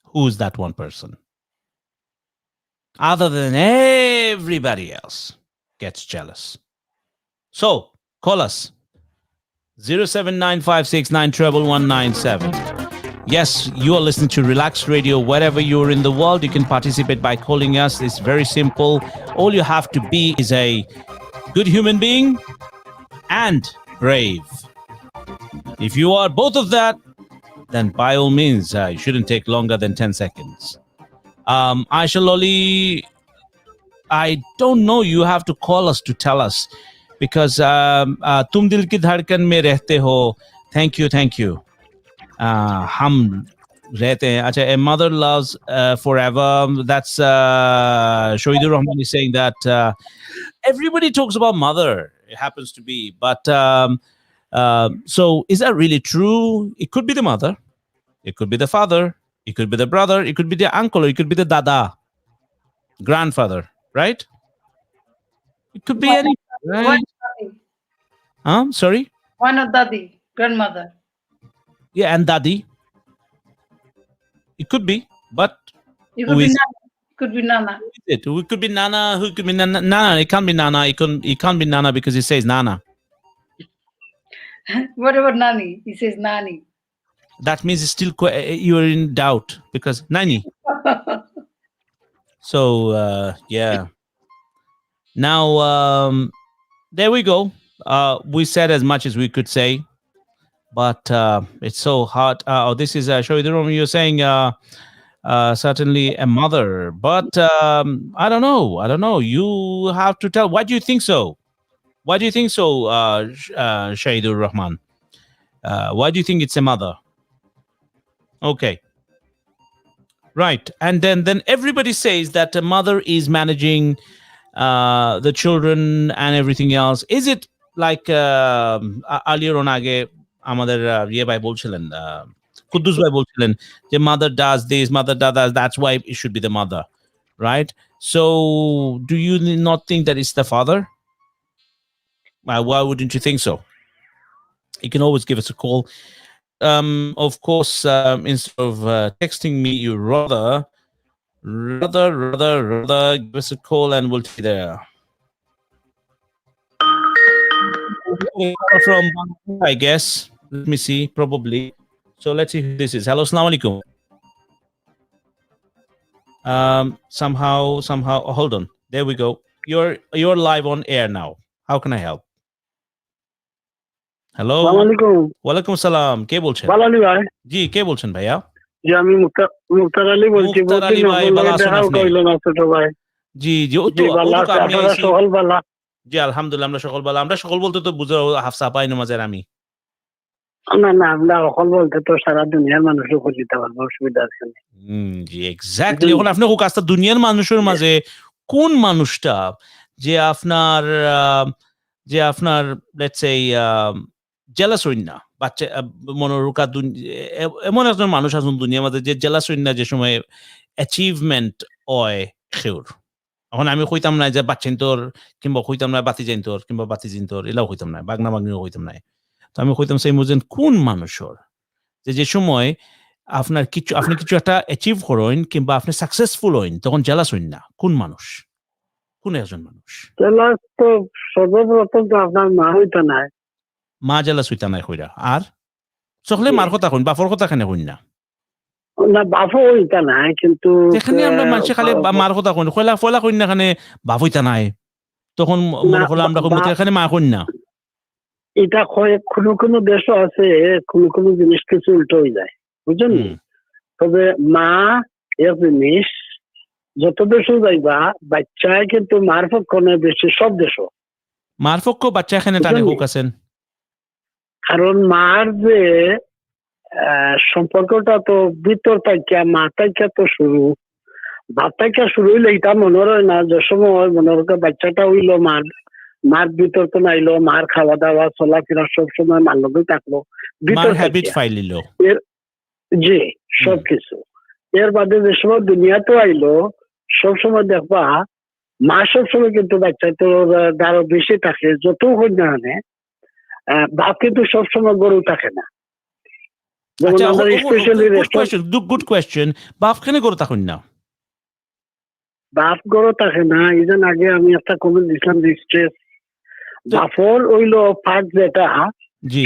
[SPEAKER 1] Who is that one person? Other than everybody else gets jealous. So call us 07956911197. Yes, you are listening to Relax Radio. Wherever you're in the world, you can participate by calling us. It's very simple. All you have to be is a good human being and brave. If you are both of that, then by all means, it shouldn't take longer than 10 seconds. Aisha Loli, I don't know. You have to call us to tell us, because tum dil ki dhadkan mein rehte ho. Thank you. Hum rehte hain. Acha, a mother loves forever. That's Shohidur Rahman is saying that everybody talks about mother. It happens to be, but so is that really true? It could be the mother, it could be the father, it could be the brother, it could be the uncle, or it could be the dada, grandfather, right? It could be any, right? Sorry?
[SPEAKER 2] One of Dadi, grandmother.
[SPEAKER 1] Yeah, and daddy. It could be, but
[SPEAKER 2] It
[SPEAKER 1] who
[SPEAKER 2] could be
[SPEAKER 1] is
[SPEAKER 2] Nana. Could be Nana.
[SPEAKER 1] it? Who could be Nana? Who could be Nana? Nana. It can't be Nana. It can't be Nana because it says Nana.
[SPEAKER 2] What about Nani? He says Nani.
[SPEAKER 1] That means it's still you're in doubt because Nani. So yeah. Now there we go. We said as much as we could say, but it's so hard. Oh, this is Shohidur. You're saying certainly a mother, but I don't know. You have to tell. Why do you think so? Why do you think so, Shohidur Rahman? Why do you think it's a mother? Okay. Right. And then everybody says that a mother is managing the children and everything else. Is it like earlier on আগে আমাদের ইয়ে ভাই বলছিলেন কুদ্দুস ভাই বলছিলেন যে mother does this, mother does that, that's why it should be the mother, right? So do you not think that it's the father? Why wouldn't you think so? You can always give us a call. Of course, instead of texting me, you rather give us a call and we'll be there. From, I guess. Let me see, probably. So let's see who this is. Hello, assalamu alaikum. Somehow, oh, hold on. There we go. You're live on air now. How can I help? Hello.
[SPEAKER 7] আসসালামাইকুম
[SPEAKER 1] ওয়ালাইকুম সালাম, কে বলছেন?
[SPEAKER 7] ভালো আলী ভাই
[SPEAKER 1] জি, কে বলছেন ভাইয়া?
[SPEAKER 7] জি আমি মুক্তার আলী বলছি
[SPEAKER 1] মুক্তার আলী ভাই, ভালো আছেন
[SPEAKER 7] দেখাও
[SPEAKER 1] আপনি?
[SPEAKER 7] কইল না ছোট ভাই
[SPEAKER 1] জি জি, ও
[SPEAKER 7] জি
[SPEAKER 1] তো
[SPEAKER 7] ভালো আছে
[SPEAKER 1] আপনি
[SPEAKER 7] আপনারা
[SPEAKER 1] আইছি।
[SPEAKER 7] সকল ভালো
[SPEAKER 1] জি আলহামদুলিল্লাহ, আমরা সকল ভালো। আমরা সকল বলতে তো বুঝো হাফসা পাই নামাজের আমি।
[SPEAKER 7] না না আমরা সকল বলতে তো সারা দুনিয়ার মানুষও খুঁজিতে পারবো অসুবিধা আছে না।
[SPEAKER 1] জি এক্স্যাক্টলি। এখন আপনি কাজটা দুনিয়ার মানুষের মাঝে কোন মানুষটা যে আপনার লেটস সে জেলাস হইন না, বাচ্চা মনোরুকা এমন একজন মানুষ আছেন দুনিয়ার মাঝে যে জেলাস হইন না যে সময় অ্যাচিভমেন্ট হয় সেউর। এখন আমি কইতাম না যে বাচ্চাইন তোর, কিংবা কইতাম না বাতি যাইন তোর, কিংবা বাতি জিন তোর, এলাও কইতাম না, বাগনা বাগনিও কইতাম না। তো আমি কইতাম সেই মুজেন কোন মানুষের যে সময় আপনি কিছু একটা অ্যাচিভ করেন কিংবা আপনি সাকসেসফুল হইন, তখন জেলাস হইন না। কোন মানুষ, কোন একজন মানুষ?
[SPEAKER 7] জেলাস তো সর্বপ্রথম তো আপনার মা হইতো না।
[SPEAKER 1] মা জেলাস হইতা নাই কইরা। আর সকলে মার কথা কইন, বাপর কথা কেন কইন না?
[SPEAKER 7] না বাপও হইতা না, কিন্তু
[SPEAKER 1] যেখানে আমরা মানুষে খালি মার কথা কইন, ফয়লা কইন না, এখানে বাপ হইতা নাই, তখন মনে হলো আমরা এখানে মা কইন না।
[SPEAKER 7] এটা কোনো কোনো দেশও আছে, কোনো জিনিস কিছু উল্টো হয়ে যায়, বুঝছেন? তবে মা এর জিনিস যত দেশও যাইবা বাচ্চায় কিন্তু মার পক্ষ নয় বেশি, সব দেশও
[SPEAKER 1] মার পক্ষ বাচ্চা এখানে টানে হোক আছেন।
[SPEAKER 7] কারণ মার যে সম্পর্কটা তো ভিতর তাইকা মা তাইকা তো শুরু, ভাত তাইকা শুরু হইলে এটা মনে হয় না যে সময় মনে হয় বাচ্চাটা হইলো মার ভিতর তো নাইলো, মার খাওয়া দাওয়া চলাফেরা সব সময় মার লগেই থাকলো, ভিতর
[SPEAKER 1] হ্যাবিট ফাইলিল
[SPEAKER 7] জি সবকিছু। এর বাদে যে সময় দুনিয়াতে আইলো সবসময় দেখবা মা সবসময় কিন্তু বাচ্চা তো আরো বেশি থাকে, যত হোক না আনে বাপ কিন্তু সবসময় গরু থাকে না।
[SPEAKER 1] Good question. বাপ কেন গরু থাকুন না?
[SPEAKER 7] বাপ গরু থাকে না, এই জন্য আগে আমি একটা কমেন্ট দিছিলাম, স্ট্রেস বাপর হইলো ফাঁক যেটা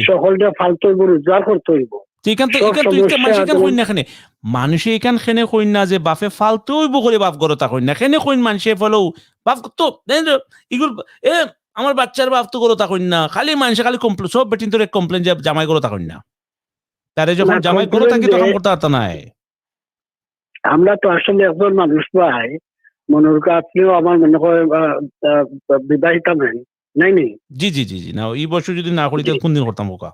[SPEAKER 7] সকলটা ফালতু রোজগার করতে হইব।
[SPEAKER 1] মানুষে এখান খেনে কইন না যে বাপে ফালতু হইব করে বাপ গরতা কইন না, খেনে কইন মানুষে ফলেও বাপ তো ইগুল আমার বাচ্চার বাপ তো গরতা কইন না, খালি মানুষে খালি সব বেটিন তোর কমপ্লেন যে জামাই গরতা কইন না। তারে যখন জামাই গরু থাকে তখন করতে পারত না।
[SPEAKER 7] আমরা তো আসলে একজন মানুষ ভাই, মনে হয় আপনিও আমার মনে হয় বিবাহিত মেন নাই নি?
[SPEAKER 1] জি জি জি জি না, এই বছর যদি না করি তাহলে কোন দিন করতাম ওকা?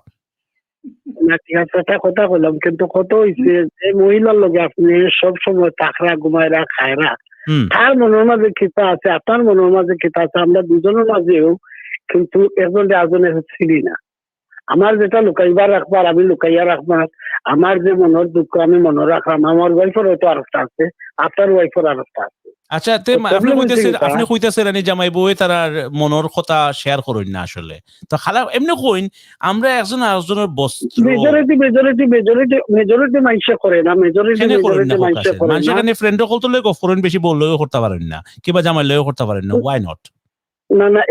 [SPEAKER 7] না ঠিক আছে, একটা কথা বললাম, কিন্তু কত হয়েছে যে মহিলার লগে আপনি সব সময় তাকরা ঘুমায়রা খায়রা, তার মনের মাঝে কিতা আছে আপনার মনের মাঝে কিতা আছে, আমরা দুজনের মাঝেও কিন্তু একজন একজনের ছিলি না। আমার যেটা লুকাইবার রাখবার আমি লুকাইয়া রাখবার, আমার যে মনের দুঃখ আমি মনে রাখলাম, আমার ওয়াইফের হয়তো আরেকটা আছে, আপনার ওয়াইফের আরেকটা আছে।
[SPEAKER 1] আচ্ছা আপনি কইতাছেন রানী জামাই বউ তার মনের কথা শেয়ার করেন না আসলে, তো খারাপ এমনি কইন আমরা একজন আরেকজনের বস্ত্র
[SPEAKER 7] মেজরিটি মাইশে করে না, মেজরিটি মাইশে করে না।
[SPEAKER 1] মানুষ এখানে ফ্রেন্ড কল তো লই করেন, বেশি বললেও করতে পারেন না, কিংবা জামাই লইও করতে পারেন না, ওয়াই নট?
[SPEAKER 7] না না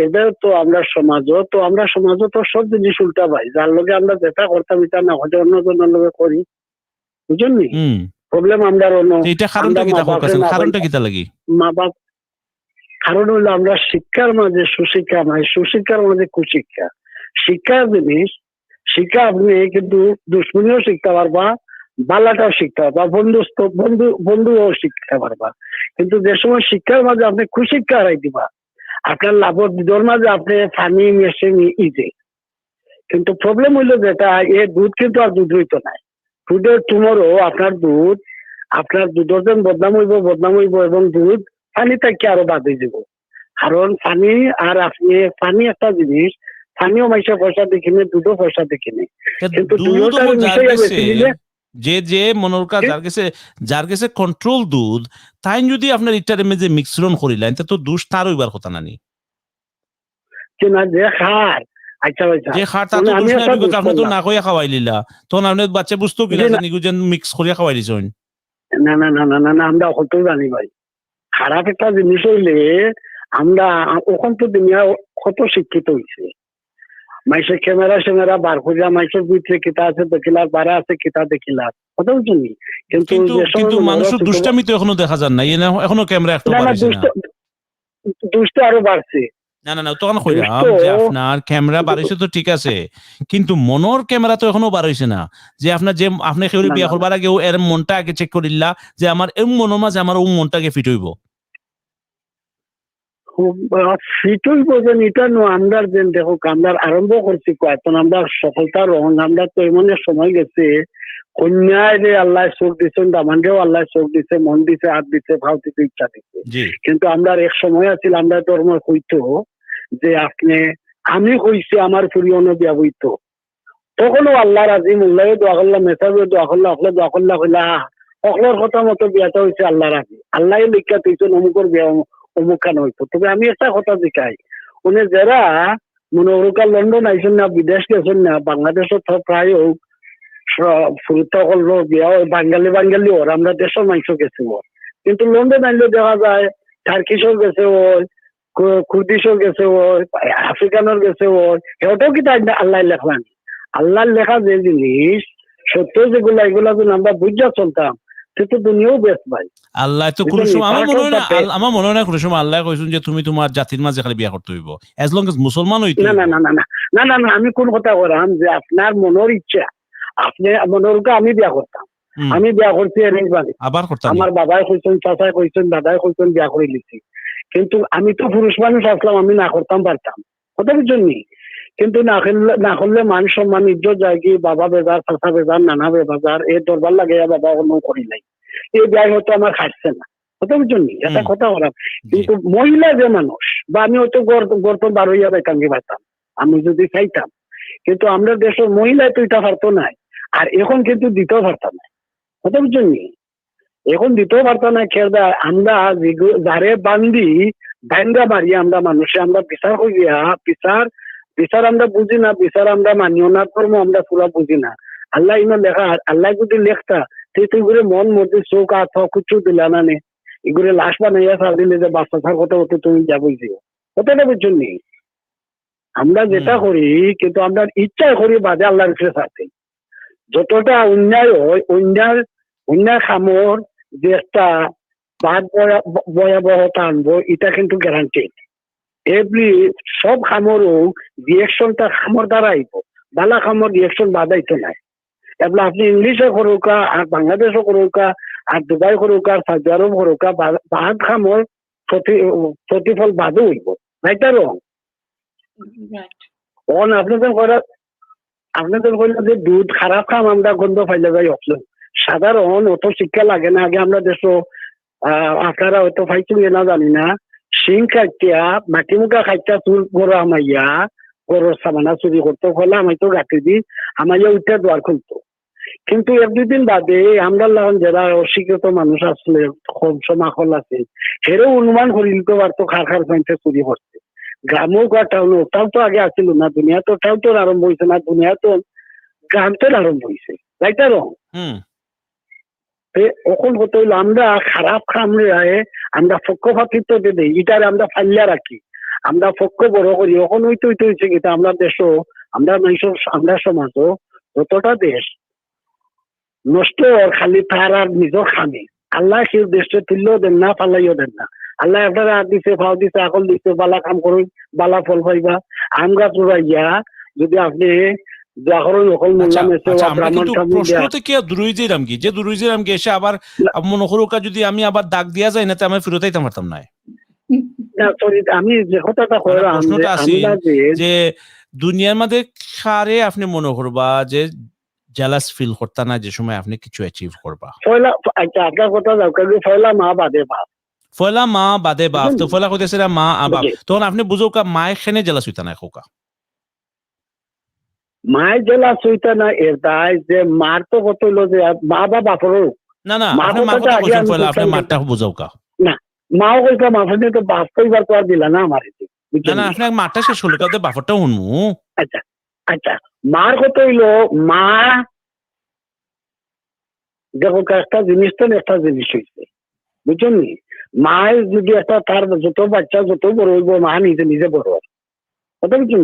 [SPEAKER 7] এদের তো আমরা সমাজও তো সব জিনিস উল্টা পাই, যার লগে আমরা যেটা করতাম এটা না হলে অন্যজনের লগে করি, বুঝলেন নি? প্রবলেম আমরা
[SPEAKER 1] কারণটা কিতা লাগি?
[SPEAKER 7] মা বাপ কারণ হইলো আমরা শিক্ষার মাঝে সুশিক্ষা নাই, সুশিক্ষার মাঝে কুশিক্ষা। শিক্ষার জিনিস শিক্ষা আপনি কিন্তু দুশ্মনীও শিখতে পারবা, বালাটাও শিখতে পারবা, বন্ধুও শিখতে পারবা, কিন্তু যে সময় শিক্ষার মাঝে আপনি কুশিক্ষা হারাই দিবা আপনার লাভ দুধের মাঝে আপনি পানি মেশে ইজে। কিন্তু প্রবলেম হইলো যেটা দুধ কিন্তু আর দুধ হইতো নাই, দুধের টুমোরও আপনার দুধের যেন বদনাম হইব এবং দুধ পানি থেকে আরো বাদ হয়ে যাব। কারণ পানি আর আপনি পানি একটা জিনিস, পানিও মাইসা পয়সা দেখিনি, দুধও পয়সা দেখিনি, কিন্তু
[SPEAKER 1] যে মনের কাজ যার কাছে কন্ট্রোল দুধ, তাই যদি আপনার ইটার যে মিশ্রণ করিলেন তো দোষ তার হইবার কথা নানি
[SPEAKER 7] যে খার। আচ্ছা
[SPEAKER 1] যে খার তার তো দোষ নাই, বিকজ আপনি তো না কইয়া খাওয়াই লিলা, তখন আপনি বাচ্চা বুঝতো কিনা যে মিক্স করিয়া খাওয়াই দিছেন।
[SPEAKER 7] না না না না না আমরা কত জানি ভাই, খারাপ একটা জিনিস হইলে আমরা ওখান তো দুনিয়া কত শিক্ষিত হয়েছে, মাইসে ক্যামেরা বার করিয়া মাইসের ভিতরে কিতা আছে দেখিলার, বারে আছে কিতা দেখিলার, কথা বুঝছেন? কিন্তু
[SPEAKER 1] কিন্তু
[SPEAKER 7] যে সময়
[SPEAKER 1] কিন্তু
[SPEAKER 7] মনে
[SPEAKER 1] মানুষের
[SPEAKER 7] হলো
[SPEAKER 1] দুষ্টামি তো এখনো দেখা যান না, এখনো ক্যামেরা একটু
[SPEAKER 7] না না
[SPEAKER 1] বাড়াইছে না।
[SPEAKER 7] দুষ্ট আরো বাড়ছে।
[SPEAKER 1] না তখন কইলাম যে আপনার ক্যামেরা বাড়াইছে তো ঠিক আছে, কিন্তু মনের ক্যামেরা তো এখনো বাড়াইছে না। যে আপনার যে আপনি কেউ বিয়া করবার আগে এর মনটা আগে চেক করিলা যে আমার এম মনের মাঝে আমার ও মনটাকে ফিট হইব।
[SPEAKER 7] ফিটই বোঝেন এটা নো আমরা যেন দেখো আমরা আরম্ভ করছি কয়েকজন আমরা সফলতার রং আমরা তো এমন সময় গেছে কন্যায় রে আল্লাহ চোখ দিচ্ছেন, দামানকেও আল্লাহ চোখ দিচ্ছে, মন দিচ্ছে, হাত দিচ্ছে, ভাও দিতে ইচ্ছা দিচ্ছে। কিন্তু আমরা এক সময় আছিল আমরা ধর্ম হইতো যে আপনি আমি হইছি আমার পরিয়ন বিয়া হইতো, তখনও আল্লাহ রাজি মোল্লাই দোয়া করলাম, মেসাবে দোয়া করলাম, অকলে দোয়া করলা কইলা অকলের কথা মতো বিয়াটা হয়েছে আল্লাহ রাজি, আল্লাহ লিখা তুইছেন অমুকের বিয়া অমুক খান হইতো। তবে আমি একটা কথা দেখাই, উনি যারা মনে ওরকার লন্ডন আইসেন না, বিদেশ গেছেন না, বাংলাদেশও তো প্রায় সকল বিয়া বাঙালি ওর আমরা দেশের মাংস গেছে ওর, কিন্তু লন্ডন আইলে দেখা যায় টার্কিশও গেছে ওর, কুর্দিশও গেছে ওর, আফ্রিকানের গেছে ওর, এটাও কিন্তু আল্লাহ লেখলাম। আল্লাহর লেখা যে জিনিস সত্য যেগুলা এগুলা যদি আমরা বুঝা চলতাম সেটা দুনিয়াও বেশ ভাই।
[SPEAKER 1] আল্লাহ তো কোনো সময় আমার মনে হয় না কোনো সময় আল্লাহ কইছেন যে তুমি তোমার জাতির মাঝে খালি বিয়া করতে হইব, এজ লং এজ মুসলমান হইতো।
[SPEAKER 7] না না না না না না না না আমি কোন কথা বললাম যে আপনার মনের ইচ্ছা, আপনি মনোরকে আমি বিয়া করতাম, আমি বিয়া করছি
[SPEAKER 1] আবার করতাম,
[SPEAKER 7] আমার বাবাই কইছেন, চাচাই কইছেন, দাদাই কইছেন, বিয়া করে লিখছি, কিন্তু আমি তো পুরুষ মানুষ আসলাম, আমি না করতাম পারতাম, কথা বুঝছেন? কিন্তু না করলে মান সম্মান ইজ্জত যায় কি, বাবা বেজার, চাচা বেজার, নানা বেজার, এ দরবার লাগে বাবা অন্য করি নাই, এই বিয়ায় হয়তো আমার খাটছে না, কথা বুঝছেন? একটা কথা বললাম। কিন্তু মহিলা যে মানুষ বা আমি হয়তো গর্ত বার হইয়া পাইতাম কি পারতাম আমি যদি চাইতাম, কিন্তু আমরা দেশের মহিলায় তো এটা পারতো নাই, আর এখন কিন্তু দিতেও পারতাম না, কথা বুঝছেন? এখন দিতেও পারতাম না। খেলদা আমরা যারে বান্দি বাইন্দা মারি আমরা মানুষে আমরা বিচার করিয়া বিচার আমরা বুঝি না, বিচার আমরা মানিও না, ধর্ম আমরা পুরা বুঝি না। আল্লাহ ইনো লেখা, আল্লাহ যদি লেখতা তুই ঘুরে মন মধ্যে চোখ আথ কিছু দিলা না নে, এগুলো লাশ বানাইয়া সার দিলে যে বাচ্চা থার কথা হতো তুমি যা বুঝিও, কথাটা বুঝছেন? আমরা যেটা করি কিন্তু আমরা ইচ্ছায় করি বাদে আল্লাহর কাছে থাকতে, যতটা অন্যায় হয় অন্যায় খামর যে একটা বাদ ভয়াবহতা আনবো এটা কিন্তু গ্যারান্টেড। এভরি সব খামরও রিয়েকশনটা খামর দ্বারা আইব, বালা খামর রিয়েকশন বাদাইতে নাই। এবার আপনি ইংলিশে করুকা আর বাংলাদেশও করুকা আর দুবাই করুকা আর সৌদি আরব করুকা, বাদ খামর প্রতিফল বাদও হইব, রাইট আর রং? আপনাদের কইলে যে দুধ খারাপ খাম আমরা গন্ধ পাইলে যাই অপশন, সাধারণ অত শিক্ষা লাগে না। আগে আমরা দেশ আপনারা হয়তো পাইছেন না জানি না, শিং খাইয়া মাটি মুখা খাইয়া চুল গরু আমাইয়া গরুর সামানা চুরি করতো, ফলে আমাইতো গাঁটি দি আমাইয়া উঠে দোয়ার খুলতো। কিন্তু এক দুদিন বাদে আমরা যারা অশিক্ষিত মানুষ আসলে সমাখল আছে সেও অনুমান করি নিতে পারতো খার পয়েন্টে চুরি করছে। গ্রামও বা টাউন ওটাও তো আগে আসছিল না, দুনিয়া তো ওটাও তো আরম্ভ হয়েছে না, দুনিয়া তো গ্রাম তো আরম্ভ হয়েছে, রাইট আর রং? ওখন হতে হইলো আমরা খারাপ খামরে আমরা পক্ষপাতিত্ব দেই, এটারে আমরা ফাইলিয়া রাখি, আমরা পক্ষ বড় করি, ওখন হইতে হয়েছে কিন্তু আমরা দেশও আমরা মানুষ আমরা সমাজও যতটা দেশ নষ্ট খালি তার আর নিজের খামে, আল্লাহ সেই দেশে তুললেও দেন না, ফালাইও দেন না। আল্লাহ আপনারা হাত দিছে, ফাও দিছে, আকল দিছে, বালা কাম করুন, বালা ফল পাইবা। আম গাছ উড়াইয়া যদি আপনি
[SPEAKER 1] মনে করুকা যদি আমি আবার ডাক দিয়া যাই না আমি ফেরত আইতে পারতাম না।
[SPEAKER 7] আমি যে কথাটা
[SPEAKER 1] প্রশ্নটা আছে যে দুনিয়ার মধ্যে কারে আপনি মনে করবা যে জেলাস ফিল করতা না যে সময় আপনি কিছু অ্যাচিভ করবা?
[SPEAKER 7] আপনার কথা পয়লা মা বাদে বাপ,
[SPEAKER 1] পয়লা মা বাদে বাপ, তো পয়লা কইতেছে মা বাপ, তখন আপনি বুঝোকা মায়ের খেনে জেলাস হইতা না খোকা,
[SPEAKER 7] মায়ের জেলাস হইতা না এর দায় যে মার তো কত হইলো যে মা বা বাপরও
[SPEAKER 1] না না আপনি মা কথা কইছেন, পয়লা আপনি মারটা বুঝাওকা
[SPEAKER 7] না, মাও কইতা মাফনে তো বাপ কইবার তো আর দিলা না আমার,
[SPEAKER 1] না না আপনি মারটা শেষ হলো কাতে বাপরটা শুনমু।
[SPEAKER 7] আচ্ছা আচ্ছা, মার কত হইলো মা দেখো একটা জিনিস তো একটা জিনিস হয়েছে, বুঝছেন? মায়ের যদি একটা তার যত বাচ্চা যত বড় হইব মা নিজে নিজে বড়, কথা বুঝছেন?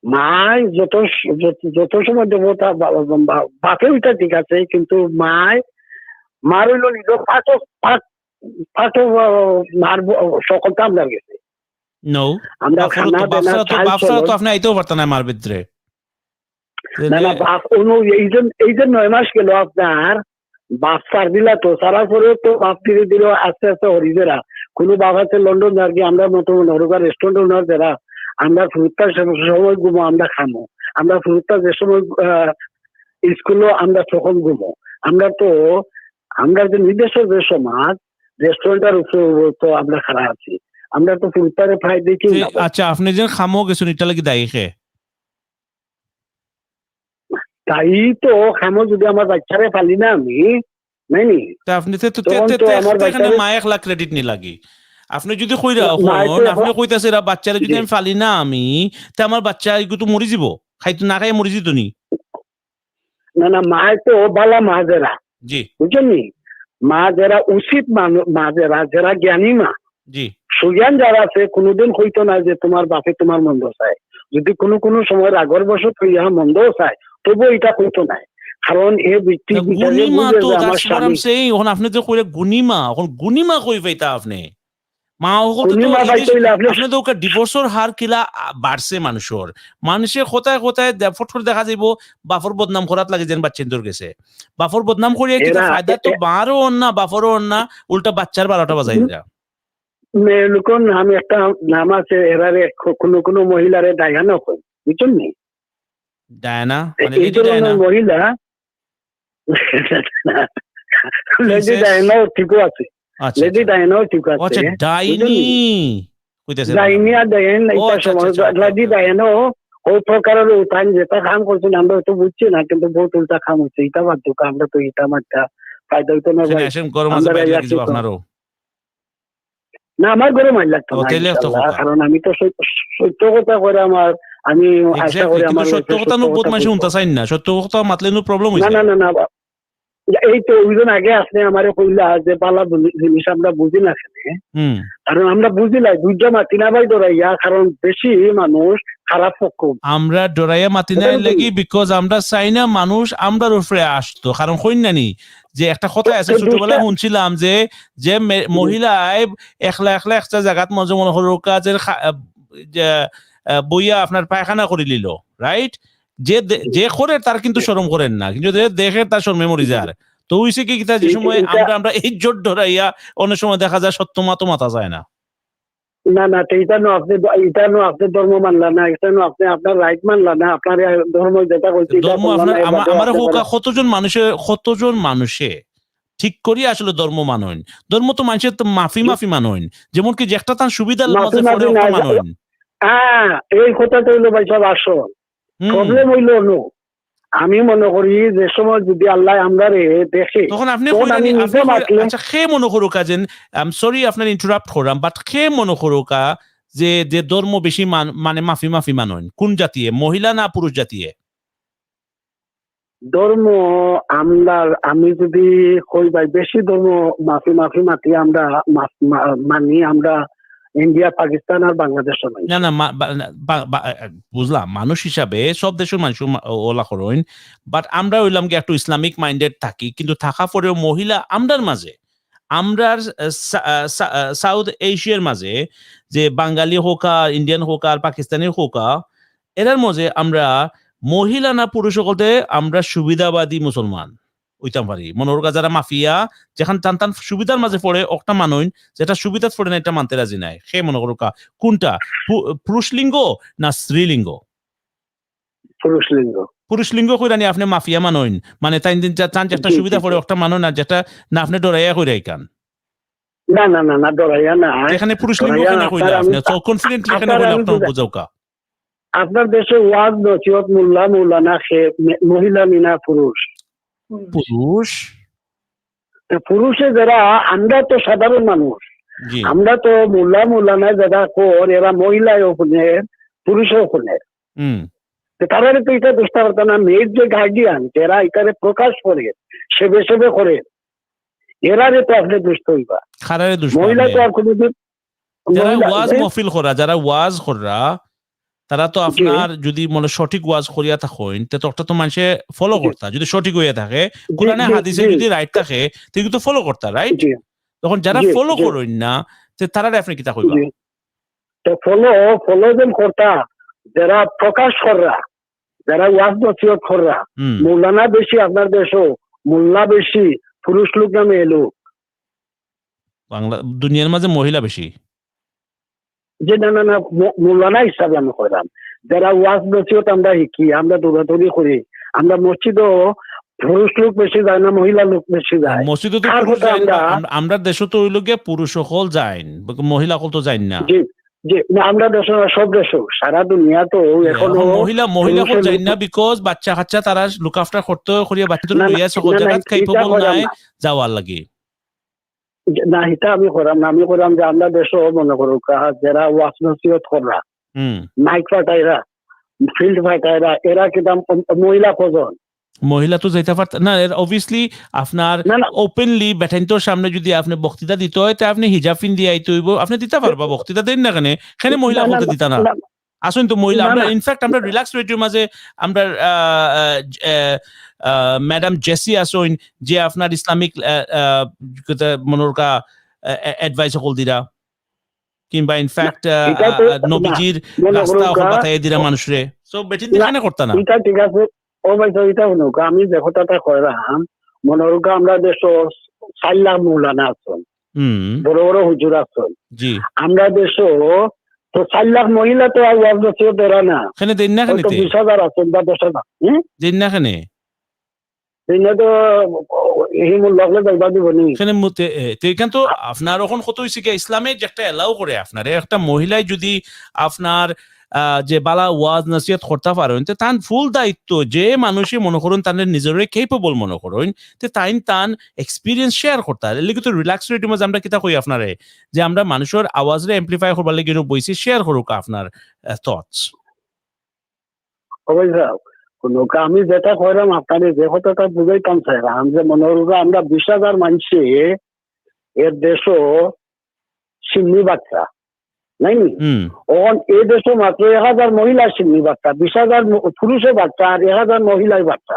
[SPEAKER 7] মায় যত সময় দেবো তা বাপে ওইটা ঠিক আছে, কিন্তু মার হইলো নিজ পাঠও মার সকলটা আপনার গেছে।
[SPEAKER 1] নো,
[SPEAKER 7] আমরা খানা দেনা চাল
[SPEAKER 1] বাপসারা তো
[SPEAKER 7] চলন,
[SPEAKER 1] আপনি আইতেও পারতেন না আমার ভিতরে।
[SPEAKER 7] না না বাপ এই যে 9 মাস গেল আপনার বাপ সার দিলা তো, সারার পরেও তো বাপ ধীরে ধীরে আস্তে আস্তে হরিজেরা কোনো বাপ আছে লন্ডন আর কি আমরা মতো হরুকার রেস্টুরেন্ট ওনার যারা আমরা ফুরুত্তার সময় ঘুমো আমরা খামো, আমরা ফুরুত্তার যে সময় স্কুলও আমরা তখন ঘুমো। আমরা যে নিজস্ব যে সমাজ রেস্টুরেন্টের উপর তো আমরা খারাপ আছি, আমরা তো ফুরুত্তারে প্রায় দেখি না।
[SPEAKER 1] আচ্ছা, আপনি যে খামো গেছেন এটা লাগি দায়ী খে?
[SPEAKER 7] তাই তো খামো যদি আমার বাচ্চারে পালি না আমি নাইনি
[SPEAKER 1] তা আপনি
[SPEAKER 7] তখন তো আমার
[SPEAKER 1] এখানে
[SPEAKER 7] বাচ্চারে
[SPEAKER 1] মায়ের লাখ ক্রেডিট নি লাগি। আপনি যদি কইরা
[SPEAKER 7] মায়ে তো
[SPEAKER 1] হন,
[SPEAKER 7] এখন-
[SPEAKER 1] আপনি কইতাছে বাচ্চারে যদি
[SPEAKER 7] জি।
[SPEAKER 1] আমি ফালি না আমি, তা আমার বাচ্চা এগুলো তো মরি যাব, খাইতো না খাই মরি যেত নি।
[SPEAKER 7] না না মায় তো বালা মা যারা
[SPEAKER 1] জি
[SPEAKER 7] বুঝছেন নি, মা যারা উচিত মা যারা জ্ঞানী মা
[SPEAKER 1] জি
[SPEAKER 7] সুজ্ঞান যারা আছে কোনোদিন হইতো না যে তোমার বাপে তোমার মন্দ চায়, যদি কোনো সময় আগর বছর হইয়া মন্দও চায় তবু এটা হইতো না, কারণ এ ব্যক্তি
[SPEAKER 1] গুণিমা তো
[SPEAKER 7] আমার স্বামী
[SPEAKER 1] এখন আপনি যে কইলে গুণিমা, এখন গুণিমা কই পাইতা আপনি? মা
[SPEAKER 7] গুণিমা পাইতে হইলে
[SPEAKER 1] আপনি তো ডিভোর্সের হার কিলা বাড়ছে মানুষের কোথায় ফট করে দেখা যাইব বাফর বদনাম করাত লাগে যেন বাচ্চা দূর গেছে, বাফর বদনাম করিয়া কিন্তু ফায়দা তো বারও না বাফরও না, উল্টা বাচ্চার 12টা বাজাই যা।
[SPEAKER 7] মেয়েলুকন আমি একটা নাম আছে এরারে কোনো মহিলারে ডায়ানো কই বুঝছেন নি,
[SPEAKER 1] ডায়না মানে
[SPEAKER 7] এই
[SPEAKER 1] লেডি ডায়না?
[SPEAKER 7] ধরনের মহিলা লেডি ডায়নাও ঠিকও আছে,
[SPEAKER 1] আচ্ছা
[SPEAKER 7] লেডি ডায়নাও ঠিক
[SPEAKER 1] আচ্ছা
[SPEAKER 7] আছে,
[SPEAKER 1] ডাইনি কইতাছে
[SPEAKER 7] ডাইনি আর ডায়ন
[SPEAKER 1] ও,
[SPEAKER 7] এটা
[SPEAKER 1] আচ্ছা,
[SPEAKER 7] সময়
[SPEAKER 1] আচ্ছা, আচ্ছা,
[SPEAKER 7] লেডি
[SPEAKER 1] okay.
[SPEAKER 7] ডায়নাও ওই প্রকারের উঠান যেটা কাম করছেন আমরা তো বুঝছি না, কিন্তু বহুত উল্টা কাম হচ্ছে, এটা বাদ দুঃখ আমরা তো এটা মাত্রা ফায়দা হইতো না ভাই।
[SPEAKER 1] আসেন গরম আছে
[SPEAKER 7] আমরা
[SPEAKER 1] বাইরে
[SPEAKER 7] যাচ্ছি
[SPEAKER 1] কিছু
[SPEAKER 7] তো।
[SPEAKER 1] আপনারও
[SPEAKER 7] না আমার ঘরে মাইল লাগতো
[SPEAKER 1] ও,
[SPEAKER 7] না
[SPEAKER 1] তাইলে তো
[SPEAKER 7] ইনশাআল্লাহ,
[SPEAKER 1] কথা।
[SPEAKER 7] কারণ আমি তো সত্য কথা করে আমার আমি আশা করি
[SPEAKER 1] কিন্তু
[SPEAKER 7] আমার
[SPEAKER 1] সত্য কথা নো বহুত মানুষ শুনতে চাই না, সত্য কথা মাতলে নো প্রবলেম
[SPEAKER 7] না
[SPEAKER 1] হইছে।
[SPEAKER 7] না না না এই তো ওইজন আগে আসলে আমারে কইলা যে পালা জিনিস আমরা বুঝি না এখানে,
[SPEAKER 1] হুম
[SPEAKER 7] কারণ আমরা বুঝি না দুইটা মাতি না ভাই ধরাইয়া, কারণ বেশি মানুষ খারাপ পক্ষ
[SPEAKER 1] আমরা ডরাইয়া মাতি নাই
[SPEAKER 7] এটা
[SPEAKER 1] লাগি বিকজ আমরা চাই না মানুষ আমরার উপরে আসতো, কারণ কইনানি যে একটা কথা আছে
[SPEAKER 7] তো
[SPEAKER 1] ছোটবেলায়
[SPEAKER 7] দুইটা-
[SPEAKER 1] শুনছিলাম যে যে মহিলায় একলা একটা জায়গাত মজা মনে হলো কাজের বইয়া আপনার পায়খানা করে নিল, রাইট? যে করে তার কিন্তু শরম করেন না, কিন্তু যে দেখে তার শরমে মরি যায়। তো হইছে কি যে সময় আমরা এই জোট ধরাইয়া অনেক সময় দেখা যায় সত্য মাথা যায় না।
[SPEAKER 7] না না তো এটা নো আপনি ধর্ম মানলা না, এটা নো আপনি আপনার রাইট মানলা না, আপনার ধর্ম যেটা কইছে এটা
[SPEAKER 1] ধর্ম
[SPEAKER 7] করলা
[SPEAKER 1] আপনার
[SPEAKER 7] না, এবার
[SPEAKER 1] আমার
[SPEAKER 7] আপনি
[SPEAKER 1] হোক
[SPEAKER 7] বলেন।
[SPEAKER 1] কতজন মানুষে ঠিক করি আসলে ধর্ম মানইন, ধর্ম তো মানুষের তো মাফি মানইন, যেমন কি যে একটা তার সুবিধার মাঝে পড়ে
[SPEAKER 7] না,
[SPEAKER 1] মানইন।
[SPEAKER 7] এই কথাটা হইলো ভাই সব আসল প্রবলেম হইলো নো, আমি মনে করি যে সময় যদি আল্লাহ আমরা দেখে
[SPEAKER 1] তখন আপনি
[SPEAKER 7] আমি নিজে মাতলে
[SPEAKER 1] আচ্ছা খে মনে করুকা যেন সরি আপনার ইন্টারাপ্ট করাম, বাট খে মনে করুকা যে ধর্ম বেশি মানে মাফি মানইন কোন জাতীয়, মহিলা না পুরুষ জাতীয়?
[SPEAKER 7] ধর্ম আমি যদি কই ভাই বেশি ধর্ম মাফি মাতি আমরা মানি আমরা ইন্ডিয়া পাকিস্তান আর বাংলাদেশ নাই।
[SPEAKER 1] না না বুঝলাম, মানুষ হিসাবে সব দেশের মানুষ ওলা করেন, বাট আমরা হইলাম কি একটু ইসলামিক মাইন্ডেড থাকি, কিন্তু থাকা পরেও মহিলা আমরার মাঝে, আমরার সাউথ এশিয়ার মাঝে যে বাঙালি হোক আর ইন্ডিয়ান হোক আর পাকিস্তানি হোক এরার মাঝে আমরা মহিলা না পুরুষ সকলতে আমরা সুবিধাবাদী মুসলমান ওইতাম পারি, মনে হোক যারা মাফিয়া যেখান টান সুবিধার মাঝে পড়ে একটা মানইন, যেটা সুবিধা পড়ে না এটা মানতে রাজি নাই, সে মনে করুকা কোনটা পুরুষ লিঙ্গ না স্ত্রীলিঙ্গ? পুরুষ লিঙ্গ কইরানি আপনি মাফিয়া মানইন, মানে তাই চান যে একটা সুবিধা পড়ে একটা মানইন না যেটা না আপনি ডরাইয়া কইরাই কান।
[SPEAKER 7] না না না না ডরাইয়া না,
[SPEAKER 1] এখানে পুরুষ লিঙ্গ কেন কইলা আপনি তো কনফিডেন্টলি এখানে কইলা আপনি বুঝাওকা।
[SPEAKER 7] আপনার দেশে ওয়াজ নসিহত মৌলানা মহিলা মিনা পুরুষ পুরুষে যারা আমরা তো সাধারণ মানুষ,
[SPEAKER 1] জি
[SPEAKER 7] আমরা তো মৌলানা যারা কর এরা মহিলায় ওখানে পুরুষও ওখানে তারা তো এটা দোষটা করতো না, মেয়ের যে গার্ডিয়ান যারা এটারে প্রকাশ করে সেবে করে এরারে তো আপনি দুষ্ট হইবা, মহিলা তো আর কোনোদিন
[SPEAKER 1] যারা ওয়াজ মহফিল করা, যারা ওয়াজ করা তারা তো আপনার যদি মনে সঠিক ওয়াজ করিয়া থাকেন তে তো একটা তো মানুষে ফলো করতা, যদি সঠিক হইয়া থাকে কোরআনে হাদিসে যদি রাইট থাকে তো কিন্তু ফলো করতা, রাইট?
[SPEAKER 7] জি
[SPEAKER 1] তখন যারা
[SPEAKER 7] জি,
[SPEAKER 1] ফলো
[SPEAKER 7] জি।
[SPEAKER 1] করেন না তে তারা আপনি কিতা কইবা?
[SPEAKER 7] জি। তো ফলো যেন করতা, যারা প্রকাশ কররা, যারা ওয়াজ নসিহত কররা,
[SPEAKER 1] হুম,
[SPEAKER 7] মৌলানা বেশি আপনার দেশও, মোল্লা বেশি, পুরুষ লোক না মেয়ে লোক।
[SPEAKER 1] বাংলা দুনিয়ার মাঝে মহিলা বেশি।
[SPEAKER 7] যে না মৌলানা হিসাবে আমি করলাম, যারা ওয়াজ নসিহত আমরা শিখি, আমরা দৌড়াদৌড়ি করি, আমরা মসজিদও পুরুষ লোক বেশি যায় না মহিলা লোক বেশি যায়।
[SPEAKER 1] মসজিদে তো
[SPEAKER 7] কার
[SPEAKER 1] পুরুষ
[SPEAKER 7] কথা
[SPEAKER 1] যায় না,
[SPEAKER 7] আমরা
[SPEAKER 1] আমরা দেশে তো ওই লোকে পুরুষ সকল যায়, মহিলা সকল তো যায় না।
[SPEAKER 7] যে যে না, আমরা দেশ না, সব দেশ, সারা দুনিয়া তো এখনো
[SPEAKER 1] এখন মহিলা সকল
[SPEAKER 7] পুরুষের
[SPEAKER 1] যায় না
[SPEAKER 7] লোক-
[SPEAKER 1] বিকজ বাচ্চা কাচ্চা তারা লুক আফটার করতে করিয়া বাচ্চা
[SPEAKER 7] না, না,
[SPEAKER 1] লইয়া সকল
[SPEAKER 7] না, না,
[SPEAKER 1] জায়গাত
[SPEAKER 7] এটা
[SPEAKER 1] কেপেবল
[SPEAKER 7] করাম
[SPEAKER 1] নাই
[SPEAKER 7] না।
[SPEAKER 1] যাওয়ার লাগে।
[SPEAKER 7] না এটা আমি করাম না, আমি করাম যে আমরা দেশও মনে করো যারা ওয়াজ নসিহত করা,
[SPEAKER 1] হুম,
[SPEAKER 7] মাইক ফাটাইরা, ফিল্ড ফাটাইরা, এরা কিতাম মহিলা কজন?
[SPEAKER 1] মহিলা তো যাইতে পারত না। অবভিয়াসলি আপনার
[SPEAKER 7] না না
[SPEAKER 1] ওপেনলি বেঠাইন্তোর সামনে যদি আপনি বক্তৃতা দিতে হয় তা আপনি হিজাব দিয়ে আইতে হইব, আপনি দিতে পারবা বক্তৃতা দেন না কেন, সেখানে মহিলা বলতে দিতা না।
[SPEAKER 7] না,
[SPEAKER 1] আসুন তো মহিলা
[SPEAKER 7] না,
[SPEAKER 1] আমরা
[SPEAKER 7] না।
[SPEAKER 1] ইনফ্যাক্ট আমরা রিল্যাক্স রেডিওর মাঝে আমরা ম্যাডাম জেসি আসুন যে আপনার ইসলামিক মনোরকা অ্যাডভাইস সকল দিরা, কিংবা ইনফ্যাক্ট
[SPEAKER 7] এটা তো
[SPEAKER 1] নবীজির
[SPEAKER 7] মনে
[SPEAKER 1] রাস্তা
[SPEAKER 7] করো
[SPEAKER 1] সকল বাতাই দিরা মানুষরে, সো বেটিন এখানে করতা না।
[SPEAKER 7] এটা ঠিক আছে, ও ভাই তো এটা শুনুক, আমি যে কথাটা কইরাম, মনে করো আমরা দেশ 4 লাখ মৌলানা আছেন,
[SPEAKER 1] হুম,
[SPEAKER 7] বড় বড় হুজুর আছেন,
[SPEAKER 1] জি,
[SPEAKER 7] আমরা দেশ তো 4 লাখ মহিলা তো আর ওয়াজ নসিহত দেরা না,
[SPEAKER 1] এখানে দেন না
[SPEAKER 7] হয়তো
[SPEAKER 1] কেন
[SPEAKER 7] 20,000 আছেন বা 10,000।
[SPEAKER 1] দেন না কেন
[SPEAKER 7] এটা তো এই মূল লাগলে যাইবা দিবনি।
[SPEAKER 1] এখানে এখানে তো আপনার এখন কত হয়েছে কি ইসলামে যে একটা এলাও করে আপনার একটা মহিলাই যদি আপনার যে বালা ওয়াজ নসিহত করতে পারেন তো তার ফুল দায়িত্ব যে মানুষই মনে করুন তাদের নিজের কেপেবল মনে করেন তো তান এক্সপিরিয়েন্স শেয়ার করতে এর লিগে তো রিল্যাক্স রেডিও মাঝে আমরা কিতা কই আপনারে যে আমরা মানুষের আওয়াজরে এমপ্লিফাই করবার লাগে বইছি শেয়ার করুক আপনার থটস।
[SPEAKER 7] আমি যেটা কইরাম আপনার যে কথাটা বুঝাইতাম চাইলাম যে মনে করো আমরা 20,000 মানুষে এর দেশও সিন্নি বাচ্চা নাই নি,
[SPEAKER 1] হুম,
[SPEAKER 7] ওখান এই দেশে মাত্র 1,000 মহিলা সিন্নি বাচ্চা, 20,000 পুরুষের বাচ্চা আর 1,000 মহিলার বাচ্চা।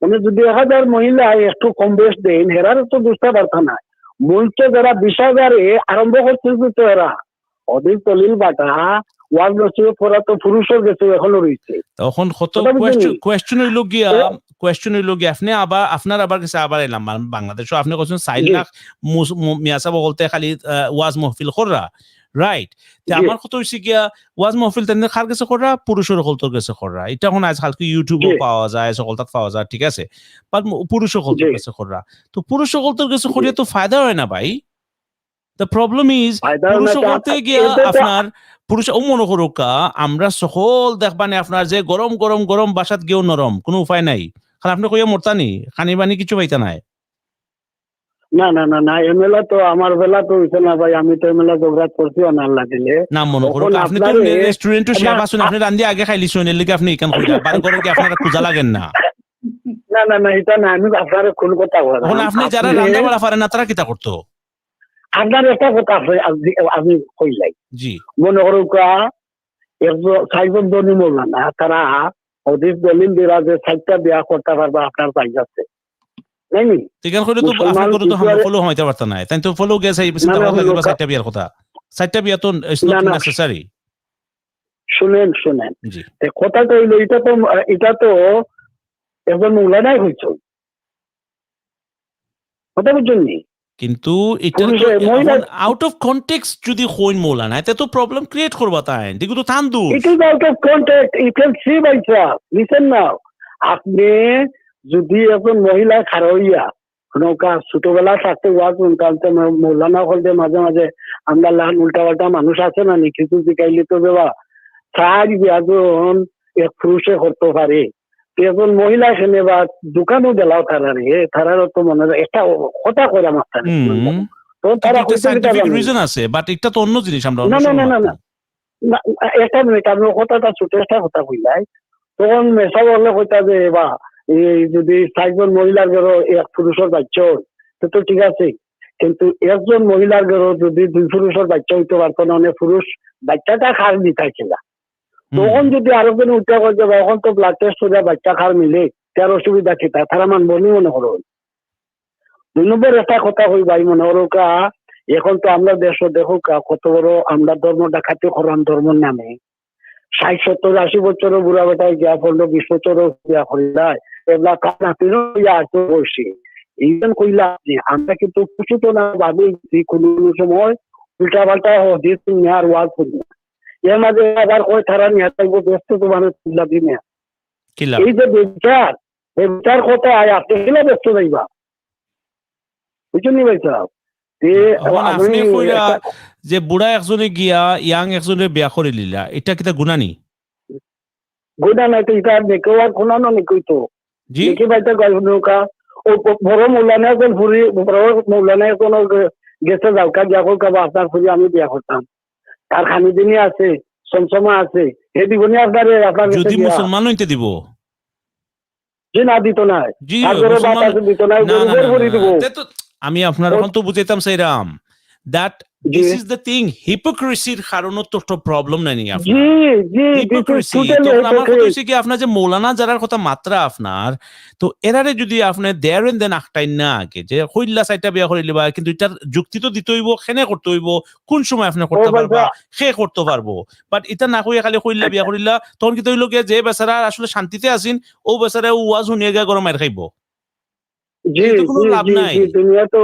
[SPEAKER 7] উনি যদি 1,000 মহিলা একটু কম বেশ দেন, হেরারও তো বুঝতে পারতাম না। মূলত যারা 20,000 আরম্ভ করছে তো এরা অধিক দলিল বাটা ওয়াজ নসিহত করা তো পুরুষের গেছে এখনো রয়েছে।
[SPEAKER 1] তখন কত
[SPEAKER 7] কথা বুঝলি?
[SPEAKER 1] কোয়েশ্চন হইল গিয়া আপনি আবার আপনার আবার কাছে আবার এলাম বাংলাদেশ আপনি কোশ্চেন 4
[SPEAKER 7] জি।
[SPEAKER 1] লাখ মিয়াসা বলতে খালি ওয়াজ মাহফিল কররা, রাইট? তে
[SPEAKER 7] জি।
[SPEAKER 1] আমার কত হইছে গিয়া ওয়াজ মাহফিল তেনে কার কাছে কররা, পুরুষের সকলতর কাছে কররা। এটা এখন আজকাল ইউটিউবে
[SPEAKER 7] জি।
[SPEAKER 1] পাওয়া যায়, সকলতাত পাওয়া যায়, ঠিক আছে, বাট পুরুষ সকলতর
[SPEAKER 7] জি।
[SPEAKER 1] কাছে কররা। তো পুরুষ সকলতর কাছে
[SPEAKER 7] জি।
[SPEAKER 1] করিয়া তো ফায়দা হয় না ভাই। দ্য প্রবলেম ইজ
[SPEAKER 7] ফায়দা
[SPEAKER 1] পুরুষ
[SPEAKER 7] না,
[SPEAKER 1] করতে গিয়া
[SPEAKER 7] এটা তো-
[SPEAKER 1] আপনার পুরুষ ও মনে করুকা আমরা সকল দেখবানে আপনার যে গরম গরম গরম বাসাত গিয়েও নরম কোনো উপায় নাই, কারণ আপনি কইয়া মরতানি খানি বানি কিছু পাইতা নাই।
[SPEAKER 7] না না না না এমএলএ তো আমার বেলা তো হইছে না ভাই, আমি তো এমএলএ যোগরাত করছি না আল্লাহ দিলে।
[SPEAKER 1] না মনে করুক
[SPEAKER 7] তখন
[SPEAKER 1] আপনি তো
[SPEAKER 7] আপনারে-
[SPEAKER 1] রেস্টুরেন্টও শেয়ার
[SPEAKER 7] না,
[SPEAKER 1] আসুন, আপনি রান্ধি আগে খাইলিছেন এর লিগে আপনি এখান কইরা বার করেন কি আপনার খোঁজা লাগেন না।
[SPEAKER 7] না না না এটা না, আমি আপনার কোন কথা বললাম।
[SPEAKER 1] তখন আপনি যারা রান্না বাড়া পারেন না তারা কিতা করতো?
[SPEAKER 7] আপনার একটা কথা আছে, আমি কইলাই
[SPEAKER 1] জি,
[SPEAKER 7] মনে করো একজন 4জন ধনী মৌলানা তারা অধিক দলিল দিরা যে 4টা বিয়া করতে পারবা আপনার পাই যাচ্ছে নাই নি?
[SPEAKER 1] এখান কইলে তো
[SPEAKER 7] মুসলমান
[SPEAKER 1] আপনি করে তো
[SPEAKER 7] ইকুয়াল-
[SPEAKER 1] ফলো হইতে পারতা না, তাই তো ফলো গেছে এই
[SPEAKER 7] না,
[SPEAKER 1] চিন্তা
[SPEAKER 7] না,
[SPEAKER 1] ভাবনা লাগবে
[SPEAKER 7] লোকা-
[SPEAKER 1] 4টা বিয়ার কথা, 4টা বিয়া তো ইটস
[SPEAKER 7] না,
[SPEAKER 1] নট
[SPEAKER 7] না।
[SPEAKER 1] নেসেসারি।
[SPEAKER 7] শুনেন
[SPEAKER 1] জি,
[SPEAKER 7] কথাটা হইলো এটা তো একজন মৌলানাই হয়েছে, কথা বুঝছেন নি?
[SPEAKER 1] কিন্তু এটা
[SPEAKER 7] পুরুষের মহিলা-
[SPEAKER 1] আউট অফ কনটেক্সট যদি হইন মৌলানা এতে তো প্রবলেম ক্রিয়েট করবা তাই দেখো তো থান দূর।
[SPEAKER 7] It is out of context. You can see by yourself. Listen now. আপনি যদি একজন মহিলা খারাপ হইয়া নৌকা ছোটবেলা থাকতে ওয়াজ শুনতাম, মৌলানা হলতে মাঝে মাঝে আমরা লান উল্টা পাল্টা মানুষ আছে না নি, কিছু শিখাইলে তো দেওয়া চার বিয়াজন এক পুরুষে করতে পারে, একজন মহিলা এখানে বা দোকানও গেলাও তারারও তো মনে হয় একটা কথা করে মাস্টার তো তারা
[SPEAKER 1] একটা সায়েন্টিফিক রিজন আছে, বাট এটা তো অন্য জিনিস আমরা
[SPEAKER 7] না, না, না, না, না। না, একটা মিনিট আমি কথাটা ছোট একটা কথা কইলাই, তখন মেসা বললে কইতা যে বা এই যদি 4জন মহিলার ঘর এক পুরুষের বাচ্চা হয় তো ঠিক আছে, কিন্তু একজন মহিলার ঘর যদি 2 পুরুষের বাচ্চা হইতে পারতো না, পুরুষ বাচ্চাটা খার দিতাইছিল, তখন যদি আরো কোনো উঠা করে যাবে এখন তো ব্লাড টেস্ট করে বাচ্চা খার মিলে তার অসুবিধা কি তারা মানব নি মনে করো 2 নম্বর একটা কথা কই ভাই মনে করো এখন তো আমরা দেশ দেখো কত বড় আমরা ধর্ম ডাকাতি করান ধর্মের নামে 60-70-80 বছরের বুড়া বেটায় গিয়া পড়লো 20 বছরও গিয়া করিলায় এগুলা কানা তিনও ইয়া আসতে বসি এইজন কইলা আমরা কিন্তু কিছু তো না ভাবি কোনো সময় উল্টা পাল্টা হদিস নেওয়ার ওয়াজ করি না এর মাঝে আবার কই তারা নিয়ে থাকবো ব্যস্ত তো মানুষ লাগি না
[SPEAKER 1] কি লাভ?
[SPEAKER 7] এই যে বিচার এই বিচার কথা আপনি কিলা ব্যস্ত যাইবা বুঝলি ভাই সাহেব
[SPEAKER 1] এখন আপনি কইরা যে বুড়া একজনে গিয়া ইয়াং একজনে বিয়া করে লিলা এটা কিতা গুনাহ নি?
[SPEAKER 7] গোটা নাই তো এটা দেখো আর কোনো না কইতো
[SPEAKER 1] জি
[SPEAKER 7] দেখি বাইতে গল্প নৌকা ও বড় মৌলানা একজন ফুরি বড় মৌলানা একজন গেছে যাওকা গিয়া কইবা আপনার ফুরি আমি বিয়া করতাম তার খানি দিনই আছে সমসমা আছে এই দিবনি আপনার
[SPEAKER 1] যদি মুসলমান হইতে দিব
[SPEAKER 7] যে না দিত না
[SPEAKER 1] জি
[SPEAKER 7] আর গরু বাপ
[SPEAKER 1] মুসলমান
[SPEAKER 7] আছে দিত না
[SPEAKER 1] না, না,
[SPEAKER 7] গরু
[SPEAKER 1] না,
[SPEAKER 7] করে
[SPEAKER 1] না,
[SPEAKER 7] দিব
[SPEAKER 1] তে তো আমি আপনার এখন তো বুঝাইতাম Sairam that this is the thing hypocrisyর কারণে তো প্রবলেম নাই নি আপনার
[SPEAKER 7] জি জি
[SPEAKER 1] hypocrisy
[SPEAKER 7] টোটালি
[SPEAKER 1] তখন আমার কথা হইছে কি আপনার যে মৌলানা যারার কথা মাত্রা আপনার তো এরারে যদি আপনি দেয়ার এন্ড দেন আখটাই না আগে যে কইলা সাইটা বিয়া করে লিবা কিন্তু এটার যুক্তি তো দিতে হইব খেনে করতে হইব কোন সময় আপনি করতে পারবা সে করতে পারবো বাট এটা না কইয়া খালি কইলা বিয়া করিলা তখন কি হইল গিয়া যে বেচারা আসলে শান্তিতে আছেন ও বেচারা ওয়াজ শুনিয়ে গিয়া গরম মার খাইব
[SPEAKER 7] জি
[SPEAKER 1] এতে কোনো
[SPEAKER 7] জি
[SPEAKER 1] লাভ
[SPEAKER 7] জি
[SPEAKER 1] নাই।
[SPEAKER 7] জি দুনিয়া তো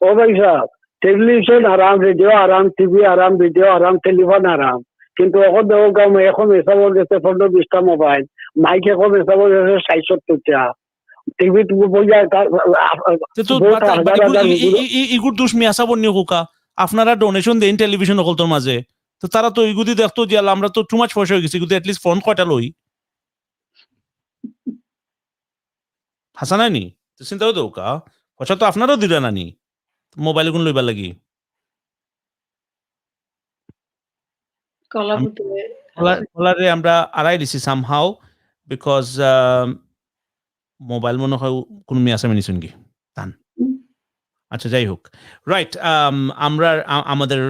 [SPEAKER 7] ও ভাই সাহেব টেলিভিশন আরাম রেডিও আরাম টিভি আরাম ভিডিও আরাম টেলিফোন আরাম কিন্তু এখন দেখো গাম এখন এসব গেছে 15-20টা মোবাইল মাইক এখন এসব গেছে 60-70টা টিভি টুকু বইয়া
[SPEAKER 1] ইগুর দুষ মিয়াসা বন্যু কোকা আপনারা ডোনেশন দেন টেলিভিশন অকলতর মাঝে তো তারা তো ইগুদি দেখতো যে আমরা তো টু মাচ পয়সা হয়ে গেছি কিন্তু এটলিস্ট ফোন কয়টা লই হাসা নাই নি তো চিন্তাও তো কা পয়সা তো আপনারও দিলা নানি মোবাইল গুণ লইবার লাগি কলারে আমরা আড়াই দিছি সামহাউ বিকজ মোবাইল মনে হয় কোন মিয়াসা মেনিছুন কি তান আচ্ছা যাই হোক রাইট আমরা আমাদের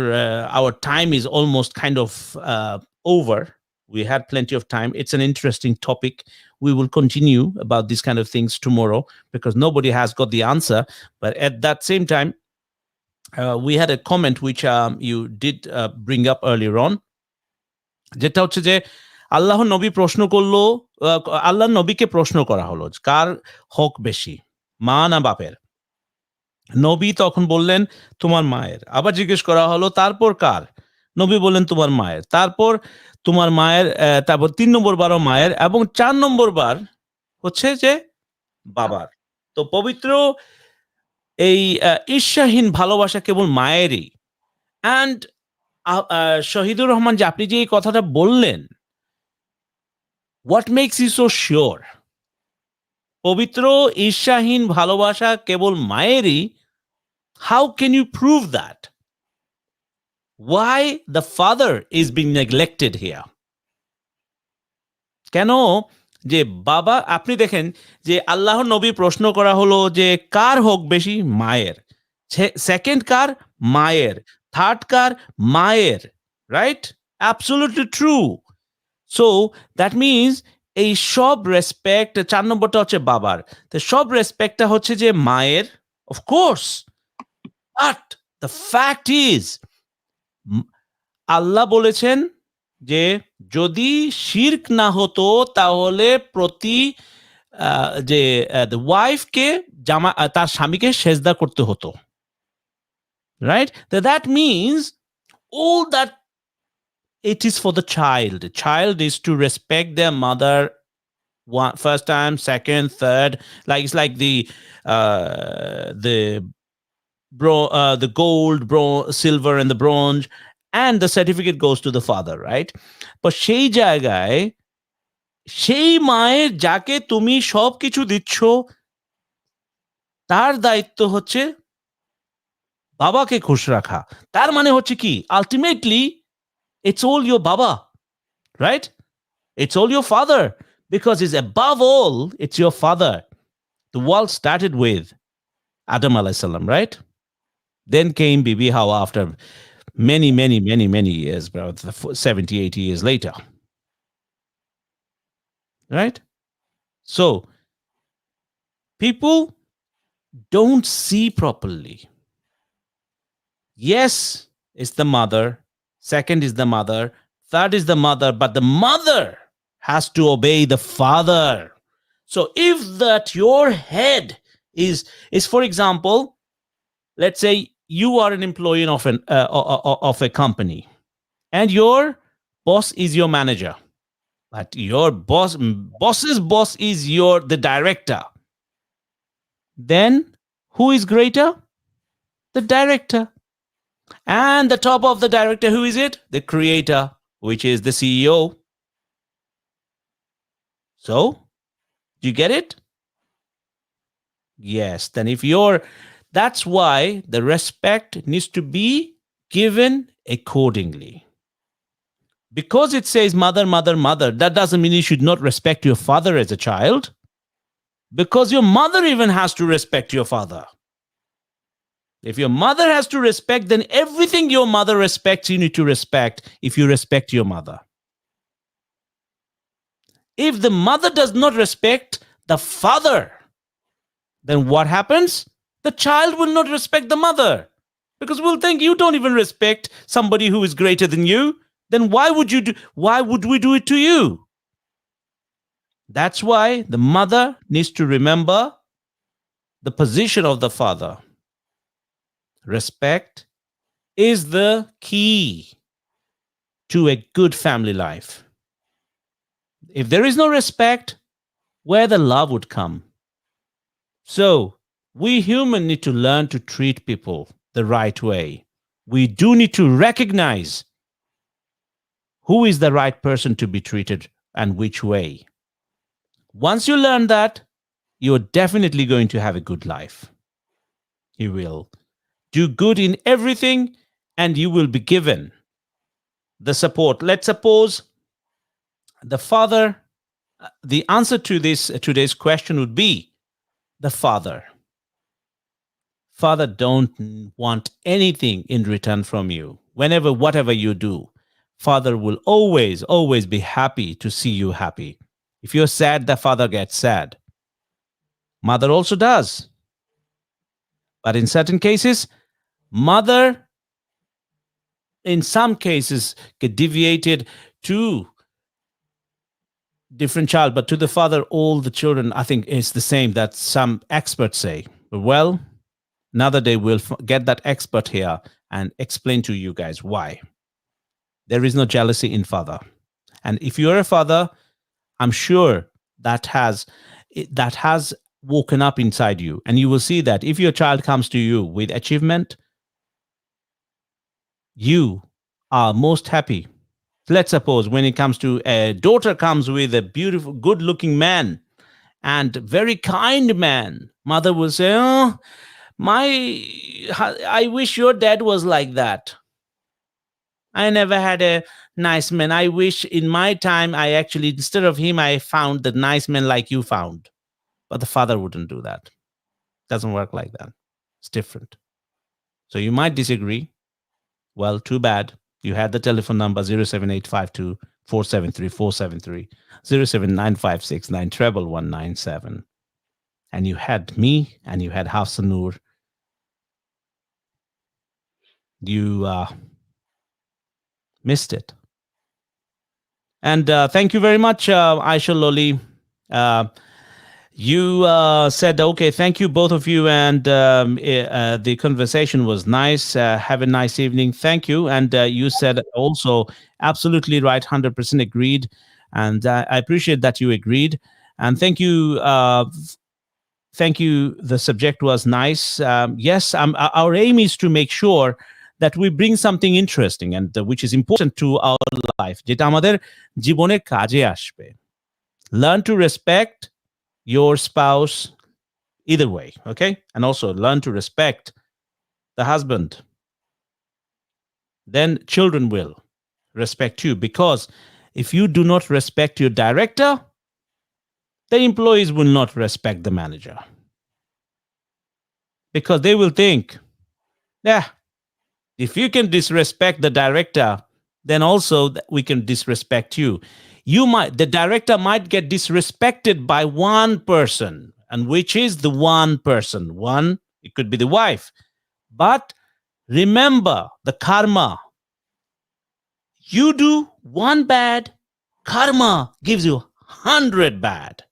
[SPEAKER 1] our time is almost kind of over. We had plenty of time. It's an interesting topic. We will continue about these kind of things tomorrow because nobody has got the answer. But at that same time, we had a comment which you did bring up earlier on. যেটা হচ্ছে যে আল্লাহ নবী প্রশ্ন করলো আল্লাহ নবীকে প্রশ্ন করা হলো কার হক বেশি মা না বাপের নবী তখন বললেন তোমার মায়ের আবার জিজ্ঞেস করা হলো তারপর কার নবী বললেন তোমার মায়ের তারপর তোমার মায়ের তারপর 3 নম্বর বারও মায়ের এবং 4 নম্বর বার হচ্ছে যে বাবার তো পবিত্র এই ঈর্ষাহীন ভালোবাসা কেবল মায়েরই অ্যান্ড শহীদুর রহমান যে আপনি যে এই কথাটা বললেন what makes you so sure পবিত্র ঈর্ষাহীন ভালোবাসা কেবল মায়েরই how can you prove that why the father is being neglected here কেন যে বাবা আপনি দেখেন যে আল্লাহর নবী প্রশ্ন করা হলো যে কার হক বেশি মায়ের সেকেন্ড কার মায়ের থার্ড কার মায়ের right absolutely true so that means এই সব রেসপেক্ট 4 নম্বরটা হচ্ছে বাবার তো সব রেসপেক্টটা হচ্ছে যে মায়ের of course but the fact is Allah বলেছেন যে যদি শিরক না হতো তাহলে প্রতি যে ওয়াইফকে তার স্বামীকে সেজদা করতে হতো right that means all that it is for the child is to respect their mother first time second third like it's like the gold silver and the bronze and the certificate goes to the father right but সেই জায়গায় সেই মায়ের যাকে তুমি সবকিছু দিচ্ছ তার দায়িত্ব হচ্ছে বাবাকে খুশ রাখা তার মানে হচ্ছে কি ultimately it's all your baba right it's all your father because it's above all it's your father the world started with Adam alayhi salam right then came Bibi Hawa after many years bro 70-80 years later right? So people don't see properly. Yes, it's the mother. Second is the mother. Third is the mother, but the mother has to obey the father. So if that your head is for example, let's say you are an employee of a company, and your boss is your manager, but your boss's boss is the director. Then who is greater? The director. And the top of the director, who is it? The creator, which is the CEO. So, do you get it? Yes. Then that's why the respect needs to be given accordingly. Because it says mother, mother, mother, that doesn't mean you should not respect your father as a child. Because your mother even has to respect your father. If your mother has to respect, then everything your mother respects, you need to respect if you respect your mother. If the mother does not respect the father, then what happens? The child will not respect the mother, because we'll think you don't even respect somebody who is greater than you. Then why would we do it to you? That's why the mother needs to remember the position of the father. Respect is the key to a good family life. If there is no respect, where the love would come? So we humans need to learn to treat people the right way. We do need to recognize who is the right person to be treated and which way. Once you learn that, you're definitely going to have a good life. You will do good in everything, and you will be given the support. Let's suppose the father, the answer to today's question would be the father. Father don't want anything in return from you. Whatever you do, father will always be happy to see you happy. If you're sad, the father gets sad. Mother also does. But in certain cases, mother, in some cases, get deviated to different child, but to the father, all the children, I think, is the same, that some experts say. Well, another day we'll get that expert here and explain to you guys why. There is no jealousy in father. And if you're a father, I'm sure that has woken up inside you. And you will see that if your child comes to you with achievement, you are most happy. Let's suppose when it comes to a daughter comes with a beautiful, good-looking man and very kind man, mother will say, "Oh, I wish your dad was like that. I never had a nice man. I wish in my time, instead of him, I found the nice man like you found." But the father wouldn't do that. Doesn't work like that. It's different. So you might disagree. Well, too bad. You had the telephone number 07852 473 473, 07956911197. And you had me, and you had Hafsa Noor. You missed it. And thank you very much, Aisha Loli. You said, okay, thank you, both of you. And the conversation was nice. Have a nice evening. Thank you. And you said also absolutely right, 100% agreed. And I appreciate that you agreed. And thank you. Thank you. The subject was nice. Yes, our aim is to make sure that we bring something interesting and which is important to our life. যেটা আমাদের জীবনে কাজে আসবে. Learn to respect your spouse either way, okay? And also learn to respect the husband. Then children will respect you, because if you do not respect your director, the employees will not respect the manager. Because they will think, yeah, if you can disrespect the director, then also we can disrespect you. the director might get disrespected by one person, and which is the one person? One, it could be the wife. But remember the karma. You do one bad, karma gives you 100 bad,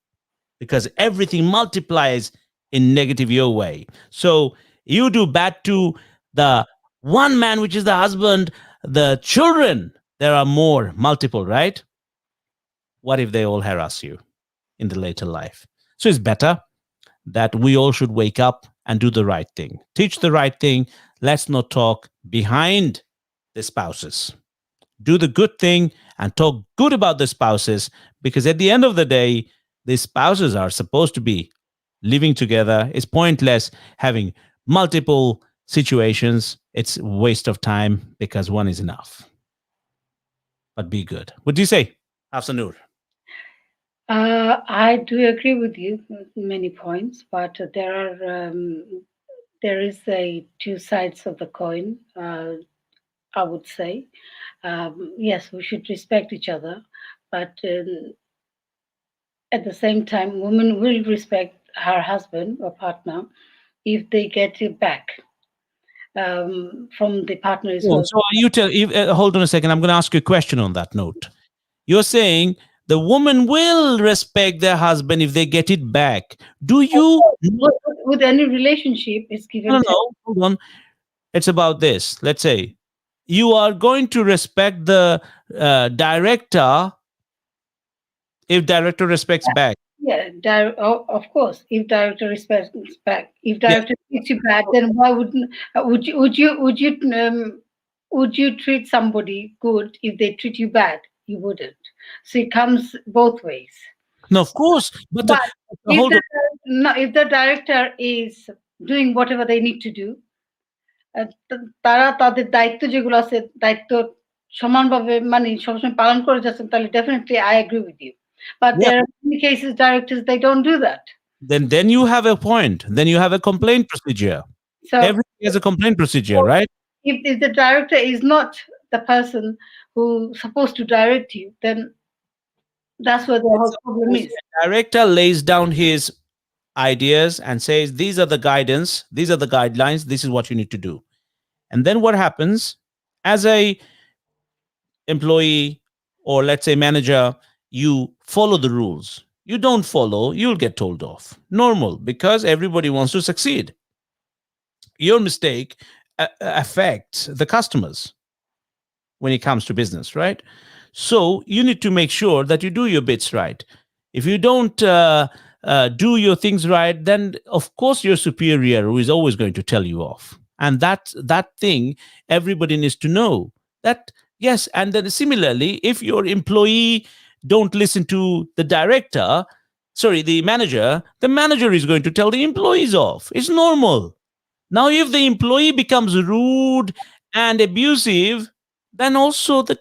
[SPEAKER 1] because everything multiplies in negative your way. So you do bad to the one man, which is the husband, the children, there are more, multiple, right? What if they all harass you in the later life? So it's better that we all should wake up and do the right thing. Teach the right thing. Let's not talk behind the spouses. Do the good thing and talk good about the spouses, because at the end of the day, the spouses are supposed to be living together. It's pointless having multiple situations. It's a waste of time because one is enough. But be good. What do you say, Hafsanur?
[SPEAKER 2] I do agree with you with many points, but there is a two sides of the coin. I would say, yes, we should respect each other, but at the same time, women will respect her husband or partner if they get it back from the partner as well.
[SPEAKER 1] So you hold on a second. I'm going to ask you a question on that note. You're saying the woman will respect their husband if they get it back. Do you?
[SPEAKER 2] With any relationship, it's given.
[SPEAKER 1] No, hold on. It's about this. Let's say you are going to respect the director if director respects back.
[SPEAKER 2] Yeah, of course. If director respects back, if director treats you bad, then why would you treat somebody good if they treat you bad? You wouldn't. So it comes both ways.
[SPEAKER 1] No, of course. But
[SPEAKER 2] if the director is doing whatever they need to do, তারা তাদের দায়িত্ব যেগুলো আছে দায়িত্ব সমানভাবে মানে সবসময় পালন করে যাচ্ছেন, তাহলে definitely I agree with you. But there are many cases directors they don't do that.
[SPEAKER 1] Then you have a point. Then you have a complaint procedure. So everything has a complaint procedure, right?
[SPEAKER 2] If the director is not the person who's supposed to direct you, then that's where the whole problem is.
[SPEAKER 1] The director lays down his ideas and says, these are the guidance, these are the guidelines, this is what you need to do. And then what happens as a employee, or let's say manager, you follow the rules. You don't follow, you'll get told off. Normal, because everybody wants to succeed. Your mistake affects the customers when it comes to business, right? So you need to make sure that you do your bits right. If you don't do your things right, then of course your superior who is always going to tell you off. And that thing everybody needs to know. That yes, and then similarly, if your employee don't listen to the manager is going to tell the employees off. It's normal. Now, if the employee becomes rude and abusive, then also the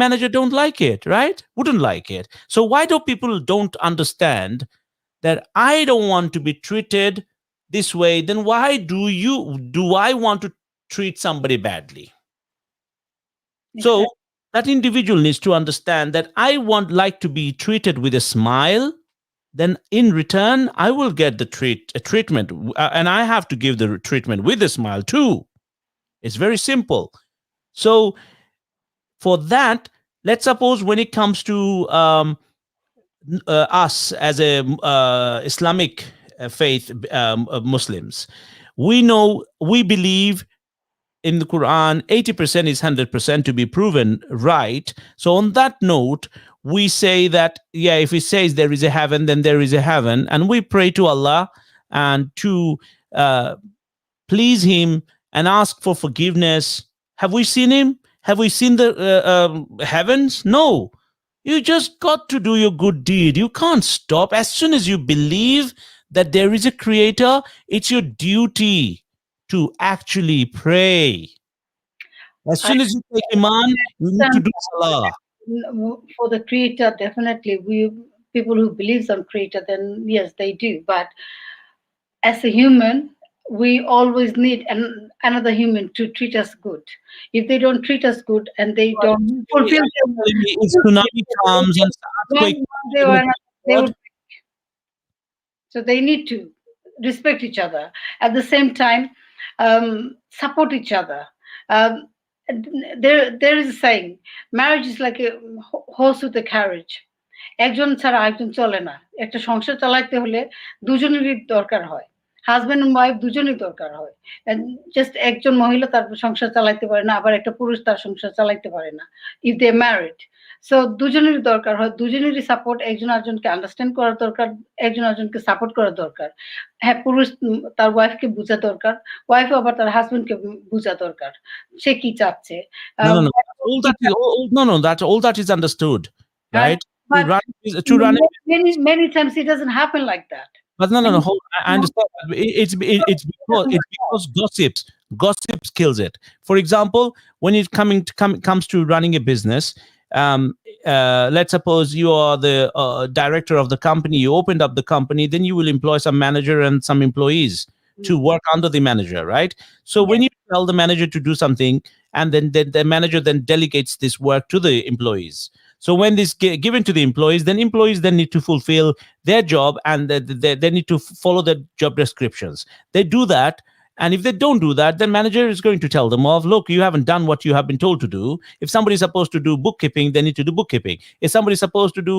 [SPEAKER 1] manager don't like it, right? Wouldn't like it. So why do people don't understand that I don't want to be treated this way? Then why do I want to treat somebody badly? Exactly. So that individual needs to understand that I like to be treated with a smile. Then in return, I will get the treatment, and I have to give the treatment with a smile too. It's very simple. So for that, let's suppose when it comes to us as a Islamic faith Muslims, we believe in the Quran 80% is 100% to be proven right. So on that note, we say that, yeah, if he says there is a heaven, then there is a heaven. And we pray to Allah and to please him and ask for forgiveness. Have we seen him? Have we seen the heavens? No. You just got to do your good deed. You can't stop. As soon as you believe that there is a creator, it's your duty to actually pray. As soon as you take Iman, you need to do Salah.
[SPEAKER 2] For the creator, definitely, people who believe on creator, then yes, they do. But as a human, we always need another human to treat us good. If they don't treat us good and they don't fulfill
[SPEAKER 1] If tsunami comes and earthquake,
[SPEAKER 2] one day or another, they will. So they need to respect each other. At the same time, support each other. Um, there is a saying, marriage is like a horse with a carriage. একজন ছাড়া আরেকজন চলে না। একটা সংসার চালাইতে হলে দুজনেরই দরকার হয়। হাজবেন্ড এন্ড ওয়াইফ দুজনেই দরকার হয়। জাস্ট একজন মহিলা তার সংসার চালাইতে পারে না, আবার একটা পুরুষ তার সংসার চালাইতে পারে না। ইফ দে ম্যারিড, সো দুজনেরই দরকার হয়, দুজনেরই সাপোর্ট, একজন আরেকজনকে আন্ডারস্ট্যান্ড করা দরকার, একজন আরেকজনকে সাপোর্ট করা দরকার। হ্যাঁ, পুরুষ তার ওয়াইফকে বোঝা দরকার, ওয়াইফ আবার তার হাজবেন্ডকে বোঝা দরকার সে কি চাচ্ছে।
[SPEAKER 1] all that is understood, right?
[SPEAKER 2] But
[SPEAKER 1] To run
[SPEAKER 2] many times it doesn't happen like that.
[SPEAKER 1] But no. I understand. It's because gossips kills it. For example, when it comes to running a business, let's suppose you are the director of the company. You opened up the company, then you will employ some manager and some employees to work under the manager, right? So when you tell the manager to do something, and then the manager then delegates this work to the employees. So when this given to the employees, then employees then need to fulfill their job, and they need to follow their job descriptions. They do that, and if they don't do that, then manager is going to tell them off. Look, you haven't done what you have been told to do. If somebody's supposed to do bookkeeping, they need to do bookkeeping. If somebody's supposed to do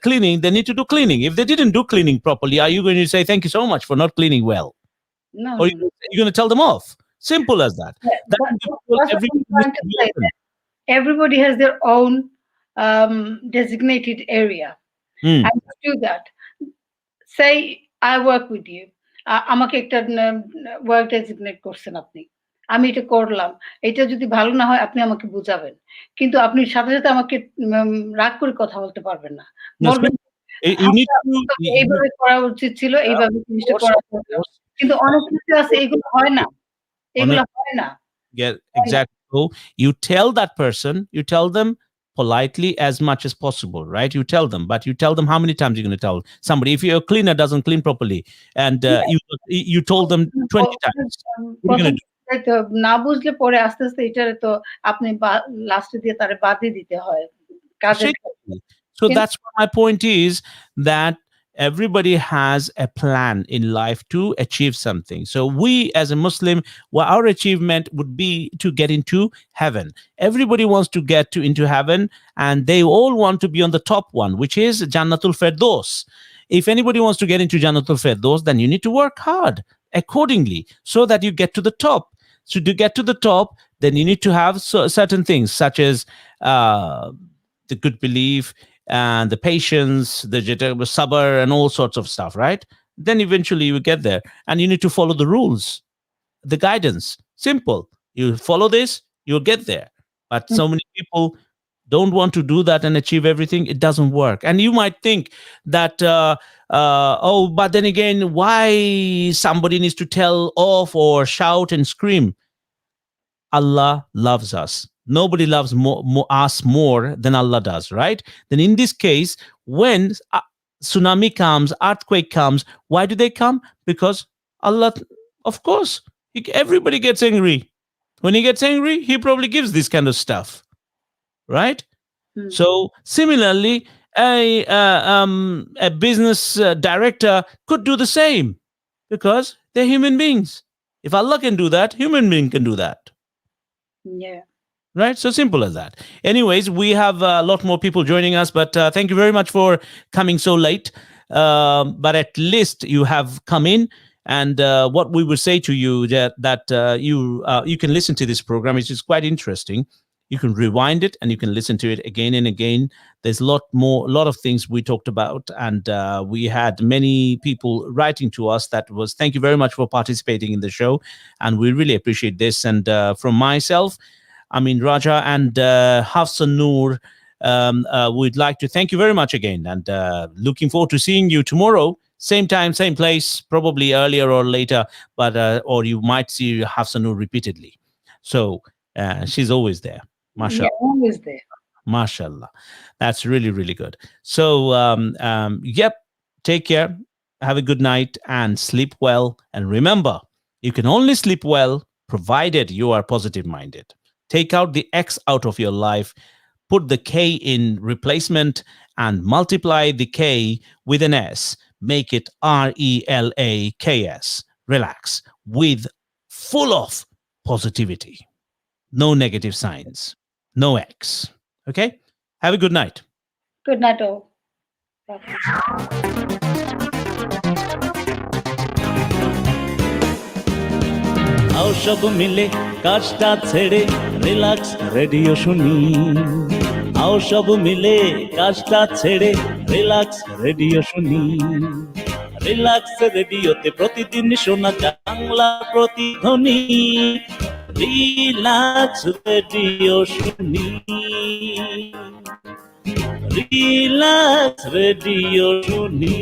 [SPEAKER 1] cleaning, they need to do cleaning. If they didn't do cleaning properly, are you going to say thank you so much for not cleaning well?
[SPEAKER 2] No.
[SPEAKER 1] Or you're going to tell them off? Simple as that.
[SPEAKER 2] Everybody has their own designated area. I do that. Say I work with you. আমাকে একটা work designate করছেন আপনি, আমি এটা করলাম, এটা যদি ভালো না হয় আপনি আমাকে বুঝাবেন, কিন্তু আপনি সাথে সাথে আমাকে রাগ করে কথা বলতে পারবেন না। বলবেন এইভাবে করা উচিত ছিল, এইভাবে জিনিসটা করা দরকার। কিন্তু অনেক কিছু আছে এগুলো হয় না, এগুলো হয় না।
[SPEAKER 1] Yeah, exactly. So you tell that person, you tell them politely as much as possible, right? You tell them, but you tell them how many times you're going to tell somebody. If your cleaner doesn't clean properly, and you told them 20 times, what are you going to do?
[SPEAKER 2] না বুঝলে পরে আস্তে আস্তে এটারে তো আপনি লাস্টে দিয়ে তারে বাদই দিতে হয় কাজে।
[SPEAKER 1] So that's what my point is, that everybody has a plan in life to achieve something. So we as a Muslim, well, our achievement would be to get into heaven. Everybody wants to get into heaven, and they all want to be on the top one, which is Jannatul Firdaus. If anybody wants to get into Jannatul Firdaus, then you need to work hard accordingly so that you get to the top. So to get to the top, then you need to have certain things such as the good belief and the patience, the sabr, and all sorts of stuff, right? Then eventually you get there, and you need to follow the rules, the guidance. Simple. You follow this, you'll get there. But so many people don't want to do that and achieve everything. It doesn't work. And you might think that, but then again, why somebody needs to tell off or shout and scream? Allah loves us. Nobody loves us more than Allah does, right? Then in this case, when tsunami comes, earthquake comes, why do they come? Because Allah, of course, everybody gets angry. When he gets angry, he probably gives this kind of stuff, right? So similarly, a business director could do the same, because they're human beings. If Allah can do that, human being can do that.
[SPEAKER 2] Yeah.
[SPEAKER 1] Right? So simple as that. Anyways, we have a lot more people joining us, but thank you very much for coming so late. But at least you have come in, and what we would say to you that you can listen to this program, which is quite interesting. You can rewind it and you can listen to it again and again. There's a lot of things we talked about, and we had many people writing to us. Thank you very much for participating in the show, and we really appreciate this. And from myself, Amin Raja and Hafsa Noor, we'd like to thank you very much again, and looking forward to seeing you tomorrow, same time, same place, probably earlier or later, but or you might see Hafsa Noor repeatedly. So she's always there. Mashallah.
[SPEAKER 2] Yeah, always there.
[SPEAKER 1] Mashallah. That's really, really good. So, yep, take care. have a good night and sleep well. And remember, you can only sleep well provided you are positive minded. Take out the X out of your life, put the K in replacement, and multiply the K with an S. Make it RELAKS. Relax with full of positivity. No negative signs. No X. Okay? Have a good night.
[SPEAKER 2] Good night, all.
[SPEAKER 8] आओ सब मिले কাজটা ছেড়ে relax radio শুনি आओ सब মিলে কাজটা ছেড়ে রিল্যাক্স রেডিও শুনি রিল্যাক্স রেডিওতে প্রতিদিন শোনা যায় বাংলা প্রতিধ্বনি রিল্যাক্স রেডিও শুনি রিল্যাক্স রেডিও শুনি